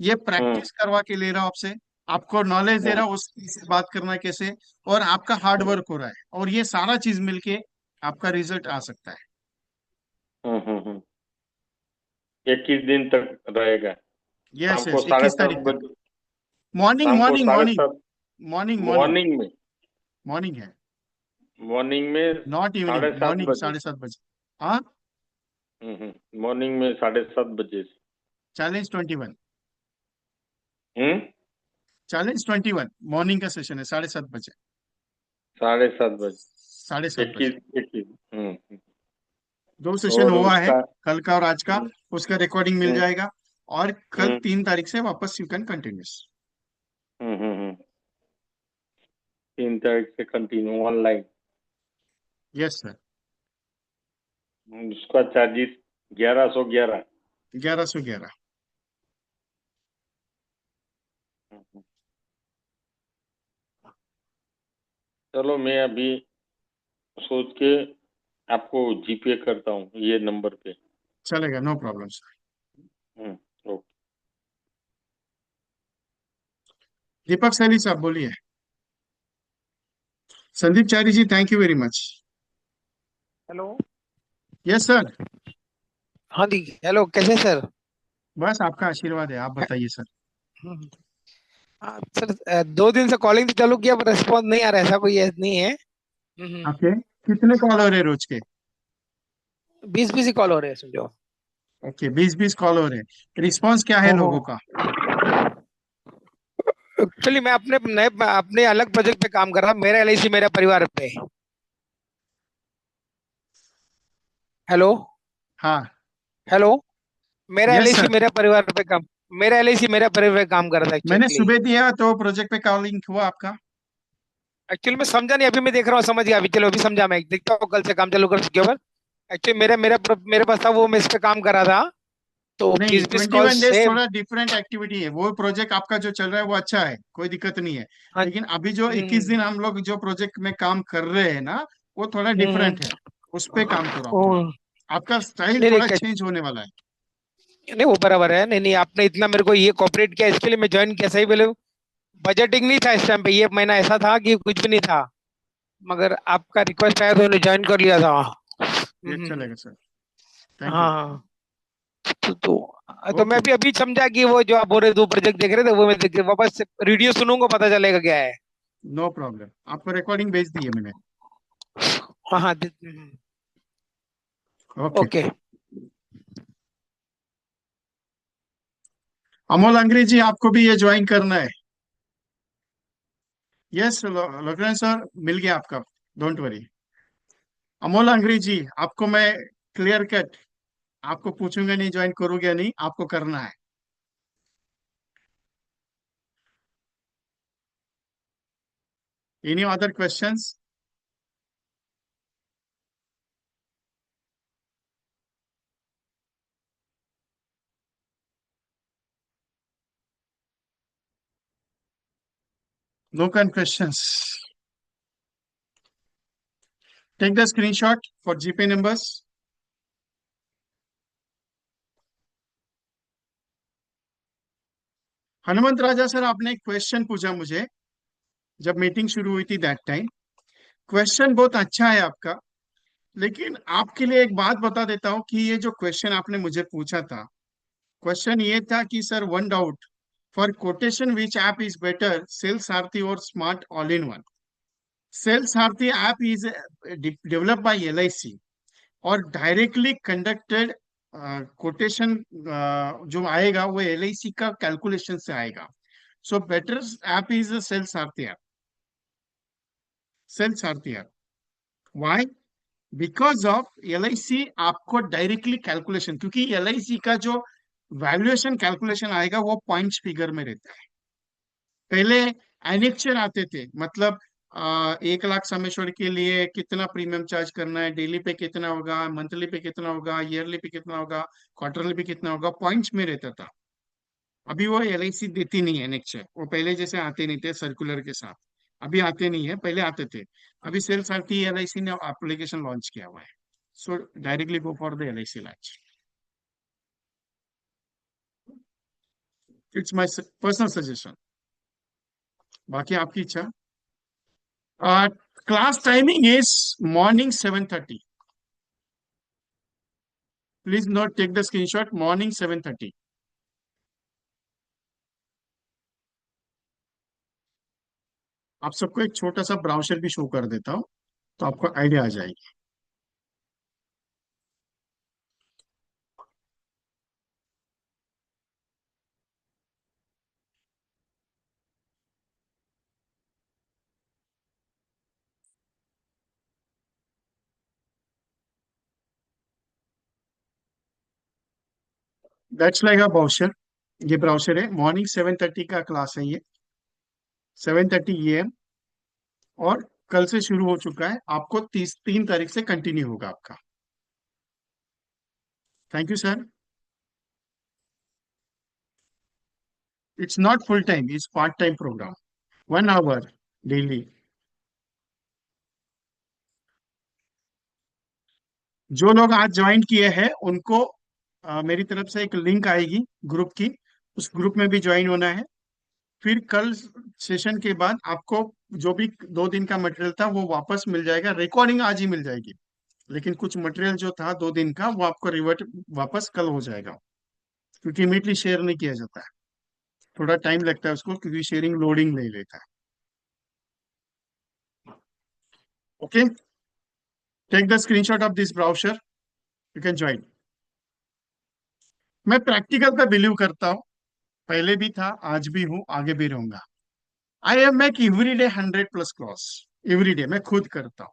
ये हम्म प्रैक्टिस करवा के ले रहा हूं आपसे। आपको नॉलेज दे हम्म रहा हूं उस चीज से बात करना कैसे। और आपका हार्ड वर्क हो रहा है, और ये सारा चीज मिलके आपका रिजल्ट आ सकता है। 21 दिन तक रहेगा। यस शाम को यस, साढ़े 21 तारीख सात तक। बजे मॉर्निंग शाम को मॉर्निंग साढ़े मॉर्निंग। सात मॉर्निंग मॉर्निंग। मॉर्निंग में मॉर्निंग है। मॉर्निंग में नॉट इवनिंग, साढ़े सात मॉर्निंग बजे 7:30 बजे। हाँ। मॉर्निंग में 7:30 बजे से। चैलेंज 21। हम्म। चैलेंज 21 मॉर्निंग का सेशन है, 7:30 बजे। 7:30 बजे। 7:30 बजे। 21 21। दो सेशन और हुआ है, उसका। कल का और आज का। हम्म उसका रिकॉर्डिंग मिल हम्म जाएगा। और कल हम्म 3 तारीख से वापस यू कैन कंटिन्यूस। 3 तारीख से कंटिन्यू ऑनलाइन। Yes sir. उसका चार्जेस 1111। 1111। चलो, मैं अभी सोच के आपको जीपे करता हूँ ये नंबर पे। चलेगा, no problem sir. Hmm. Okay. Deepak Saini साहब बोलिए। Sandeep Chari ji, thank you very much. Hello. Yes sir. हाँ जी, हेलो, कैसे सर? बस आपका आशीर्वाद है, आप बताइए सर। हम्म। सर, 2 दिन से कॉलिंग तो चालू किया पर रिस्पॉन्स नहीं आ रहा, ऐसा कोई नहीं है। हम्म। आपके कितने कॉल हो रहे हैं रोज के? 20-20 ही कॉल हो रहे हैं समझो। ओके, 20-20 कॉल हो रहे हैं। रिस्पॉन्स क्या है ओहो। लोगों का? एक्चुअली मैं अपने अलग प्रोजेक्ट पे काम कर रहा हूँ, मेरा LIC मेरा परिवार पे। हेलो। हाँ। हेलो। मेरा यस LIC सर। मेरा परिवार पे काम मेरा LIC मेरा परिवार पे काम कर रहा था मैंने एक्चुअली। सुबह दिया तो प्रोजेक्ट पे कॉलिंग हुआ आपका? एक्चुअली मैं समझा नहीं, अभी मैं देख रहा हूँ, समझ गया अभी, चलो अभी समझा, मैं देखता हूँ कल से काम चालू कर उसके ऊपर। एक्चुअली मेरा मेरा मेरे पास था वो, मैं इस पे काम कर रहा था। तो नहीं, 20-20 ट्वेंटी कॉल वन डेज से। थोड़ा डिफरेंट एक्टिविटी है। वो प्रोजेक्ट आपका जो चल रहा है वो अच्छा है, कोई दिक्कत नहीं है। हाँ। लेकिन अभी जो 21 दिन हम लोग जो प्रोजेक्ट में काम कर रहे हैं ना, वो थोड़ा हम्म। डिफरेंट है। उस पे काम करो आप ओ। थोड़ा। आपका स्टाइल नहीं नहीं, थोड़ा चेंज होने वाला है। नहीं वो बराबर है, नहीं नहीं, आपने इतना मेरे को ये कॉपरेट किया, इसके लिए मैं ज्वाइन किया, सही बोले। बजटिंग नहीं था इस टाइम पे, ये महीना ऐसा था कि कुछ भी नहीं था। मगर आपका रिक्वेस्ट आया तो मैंने ज्वाइन कर लिया था। ये चलेगा सर। Thank you. हाँ। तो मैं ओके। भी अभी समझा कि वो जो आप बोल रहे 2 प्रोजेक्ट देख रहे थे, वो मैं देख के वापस से वीडियो सुनूंगा, पता चलेगा क्या है। नो प्रॉब्लम, आपको रिकॉर्डिंग भेज दी है मैंने। हाँ हाँ। ओके। ओके। अमोल अंग्रेजी, आपको भी ये ज्वाइन करना है? यस लखन सर, मिल गया आपका। Don't worry. अमोल अंग्रेजी, आपको मैं क्लियर कट आपको पूछूंगा नहीं ज्वाइन करोगे या नहीं, आपको करना है। Any other questions? No questions? Take the screenshot for GPay numbers. Hanumant Raja sir, आपने एक क्वेश्चन पूछा मुझे जब मीटिंग शुरू हुई थी, दैट टाइम। क्वेश्चन बहुत अच्छा है आपका, लेकिन आपके लिए एक बात बता देता हूं कि ये जो क्वेश्चन आपने मुझे पूछा था, क्वेश्चन ये था कि sir, one doubt for quotation which app is better, sell Sarathi और smart all in one. Sell Sarathi app is developed by LIC और डायरेक्टली कंडक्टेड कोटेशन जो आएगा वो एलआईसी का कैलकुलेशन से आएगा। So better app is sell Sarathi app. Sell Sarathi app, why? Because of LIC आपको directly calculation, क्योंकि एलआईसी का जो वैल्यूएशन कैलकुलेशन आएगा वो पॉइंट्स फिगर में रहता है। पहले एनेक्चर आते थे, मतलब 1 लाख समेश्वर के लिए कितना प्रीमियम चार्ज करना है, डेली पे कितना होगा, मंथली पे कितना होगा, ईयरली पे कितना होगा, क्वार्टरली पे कितना होगा, पॉइंट्स में रहता था। अभी वो एलआईसी देती नहीं है एनेक्चर, वो पहले जैसे आते नहीं थे सर्कुलर के साथ, अभी आते नहीं है, पहले आते थे। अभी सेल्स आती एलआईसी ने एप्लीकेशन लॉन्च किया हुआ है। So directly go for the LIC launch. It's my personal suggestion, बाकी आपकी इच्छा। Class timing is morning 7:30। Please note, take the screenshot, morning 7:30। आप सबको एक छोटा सा ब्राउजर भी शो कर देता हूँ तो आपको आइडिया आ जाएगी। That's like a browser. ये ब्राउजर है, मॉर्निंग 7:30 का क्लास है ये, 7:30 AM। और कल से शुरू हो चुका है, आपको 3 तारीख से कंटिन्यू होगा आपका। Thank you sir. It's not full time, it's part time program, 1 hour daily. जो लोग आज ज्वाइन किए हैं उनको मेरी तरफ से एक लिंक आएगी ग्रुप की, उस ग्रुप में भी ज्वाइन होना है। फिर कल सेशन के बाद आपको जो भी 2 दिन का मटेरियल था वो वापस मिल जाएगा, रिकॉर्डिंग आज ही मिल जाएगी, लेकिन कुछ मटेरियल जो था 2 दिन का वो आपको रिवर्ट वापस कल हो जाएगा, क्योंकि इमीडिएटली शेयर नहीं किया जाता है, थोड़ा टाइम लगता है उसको, क्योंकि शेयरिंग लोडिंग ले लेता है। Okay, take the screenshot of this browser, you can join. मैं प्रैक्टिकल पे बिलीव करता हूँ, पहले भी था, आज भी हूँ, आगे भी रहूंगा। आई am make every day 100+ cross, every day मैं खुद करता हूँ।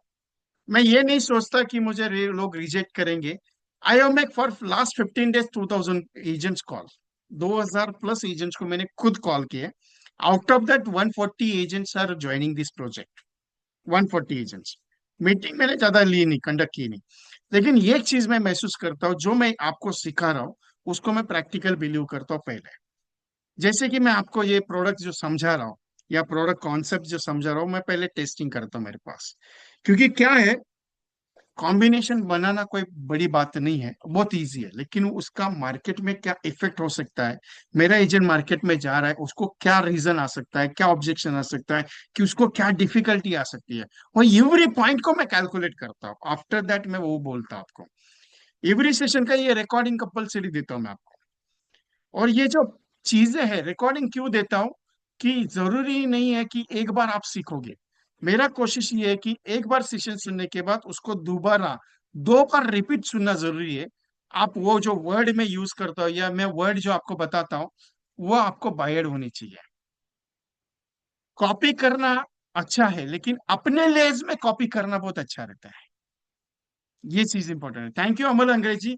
मैं ये नहीं सोचता कि मुझे लोग रिजेक्ट करेंगे। I am make for last 15 days 2000 agents call, 2000+ agents को मैंने खुद कॉल किए। Out of that 140 agents are joining this project, 140 agents. Meeting मैंने ज्यादा ली नहीं, कंडक्ट की नहीं, लेकिन ये चीज मैं महसूस करता हूँ, जो मैं आपको सिखा रहा हूँ उसको मैं प्रैक्टिकल बिलीव करता हूँ पहले। जैसे कि मैं आपको ये प्रोडक्ट जो समझा रहा हूँ या प्रोडक्ट कॉन्सेप्ट जो समझा रहा हूँ, मैं पहले टेस्टिंग करता हूँ मेरे पास। क्योंकि क्या है, कॉम्बिनेशन बनाना कोई बड़ी बात नहीं है, बहुत इजी है, लेकिन उसका मार्केट में क्या इफेक्ट हो सकता है, मेरा एजेंट मार्केट में जा रहा है उसको क्या रीजन आ सकता है, क्या ऑब्जेक्शन आ सकता है, कि उसको क्या डिफिकल्टी आ सकती है, वो एवरी पॉइंट को मैं कैलकुलेट करता हूँ। आफ्टर दैट मैं वो बोलता हूँ आपको। एवरी सेशन का ये रिकॉर्डिंग कंपलसरी देता हूँ मैं आपको। और ये जो चीजें हैं, रिकॉर्डिंग क्यों देता हूं, कि जरूरी नहीं है कि एक बार आप सीखोगे। मेरा कोशिश ये है कि एक बार सेशन सुनने के बाद उसको दोबारा 2 बार रिपीट सुनना जरूरी है। आप वो जो वर्ड में यूज करता हूँ या मैं वर्ड जो आपको बताता हूँ वो आपको बायड होनी चाहिए। कॉपी करना अच्छा है, लेकिन अपने लेज में कॉपी करना बहुत अच्छा रहता है। ये चीज इंपॉर्टेंट है। थैंक यू अमल अंग्रेजी।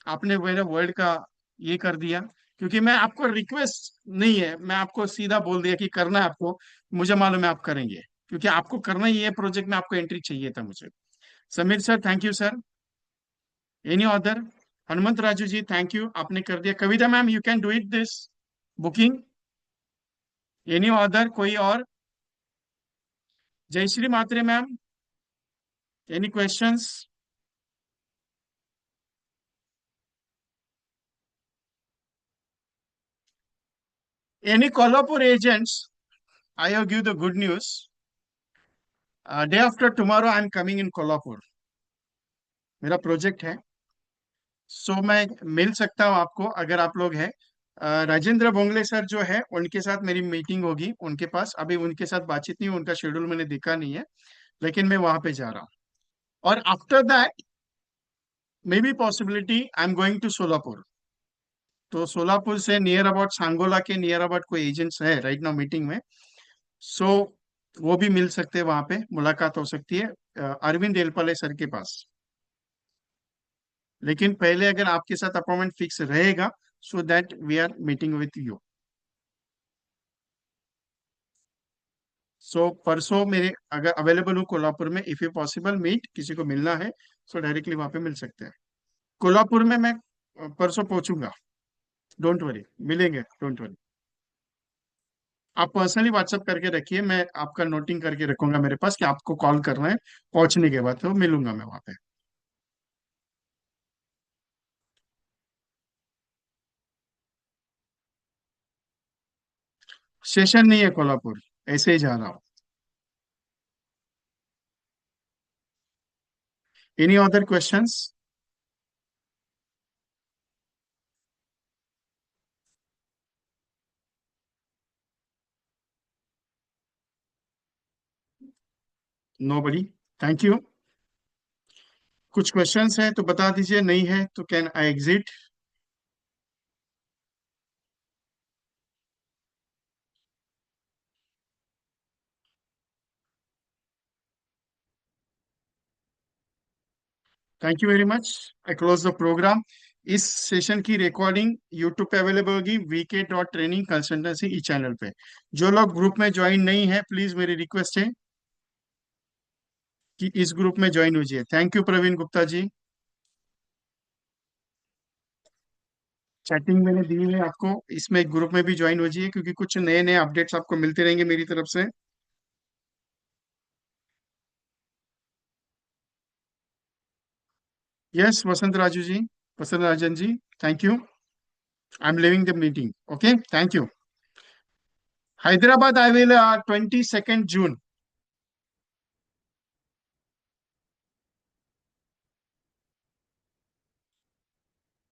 आपने मेरे वर्ड का ये कर दिया, क्योंकि मैं आपको रिक्वेस्ट नहीं है, मैं आपको सीधा बोल दिया कि करना है आपको। मुझे मालूम है आप करेंगे, क्योंकि आपको करना ही है प्रोजेक्ट में, आपको एंट्री चाहिए था मुझे। Sameer sir thank you sir. Any other? Hanumant Raju ji thank you, आपने कर दिया। Kavita ma'am you can do it this booking. Any other, कोई और? Jayashree Matre ma'am, any questions? Any Kolhapur agents? I have give the good news. Day after tomorrow I am coming in Kolhapur. मेरा project है, सो मैं मिल सकता हूँ आपको अगर आप लोग हैं। राजेंद्र बोंगले सर जो है उनके साथ मेरी मीटिंग होगी, उनके पास अभी उनके साथ बातचीत नहीं, उनका शेड्यूल मैंने देखा नहीं है, लेकिन मैं वहां पे जा रहा हूँ। और after that may be possibility I am going to Solapur. तो सोलापुर से नियर अबाउट सांगोला के नियर अबाउट कोई एजेंट्स है राइट नाउ मीटिंग में, सो वो भी मिल सकते हैं, वहां पे मुलाकात हो सकती है अरविंद एलपले सर के पास। लेकिन पहले अगर आपके साथ अपॉइंटमेंट फिक्स रहेगा, so that we are meeting with you. So परसों मेरे अगर अवेलेबल हूँ कोल्हापुर में, इफ यू पॉसिबल मीट, किसी को मिलना है सो डायरेक्टली वहां पे मिल सकते हैं। कोल्हापुर में मैं परसों पहुंचूंगा, डोंट वरी, मिलेंगे, डोंट वरी। आप पर्सनली व्हाट्सअप करके रखिए, मैं आपका नोटिंग करके रखूंगा मेरे पास कि आपको कॉल करना है, पहुंचने के बाद तो मिलूंगा मैं वहां पे। सेशन नहीं है कोल्हापुर, ऐसे ही जा रहा हूँ। Any other questions? Nobody, thank you. कुछ क्वेश्चंस है तो बता दीजिए, नहीं है तो can I exit? Thank you very much, I close the program. इस सेशन की रिकॉर्डिंग यूट्यूब पे अवेलेबल होगी, VK.Training कंसल्टेंसी ई चैनल पे। जो लोग ग्रुप में ज्वाइन नहीं है, प्लीज मेरी रिक्वेस्ट है कि इस ग्रुप में ज्वाइन होइए। Thank you Praveen Gupta ji. Chatting मैंने दी है आपको, इसमें ग्रुप में भी ज्वाइन हो जाइए, क्योंकि कुछ नए नए अपडेट्स आपको मिलते रहेंगे मेरी तरफ से। Yes Vasant Raju ji, Vasant Rajan ji, thank you. I am living the meeting, okay, thank you. Hyderabad I will 22nd June।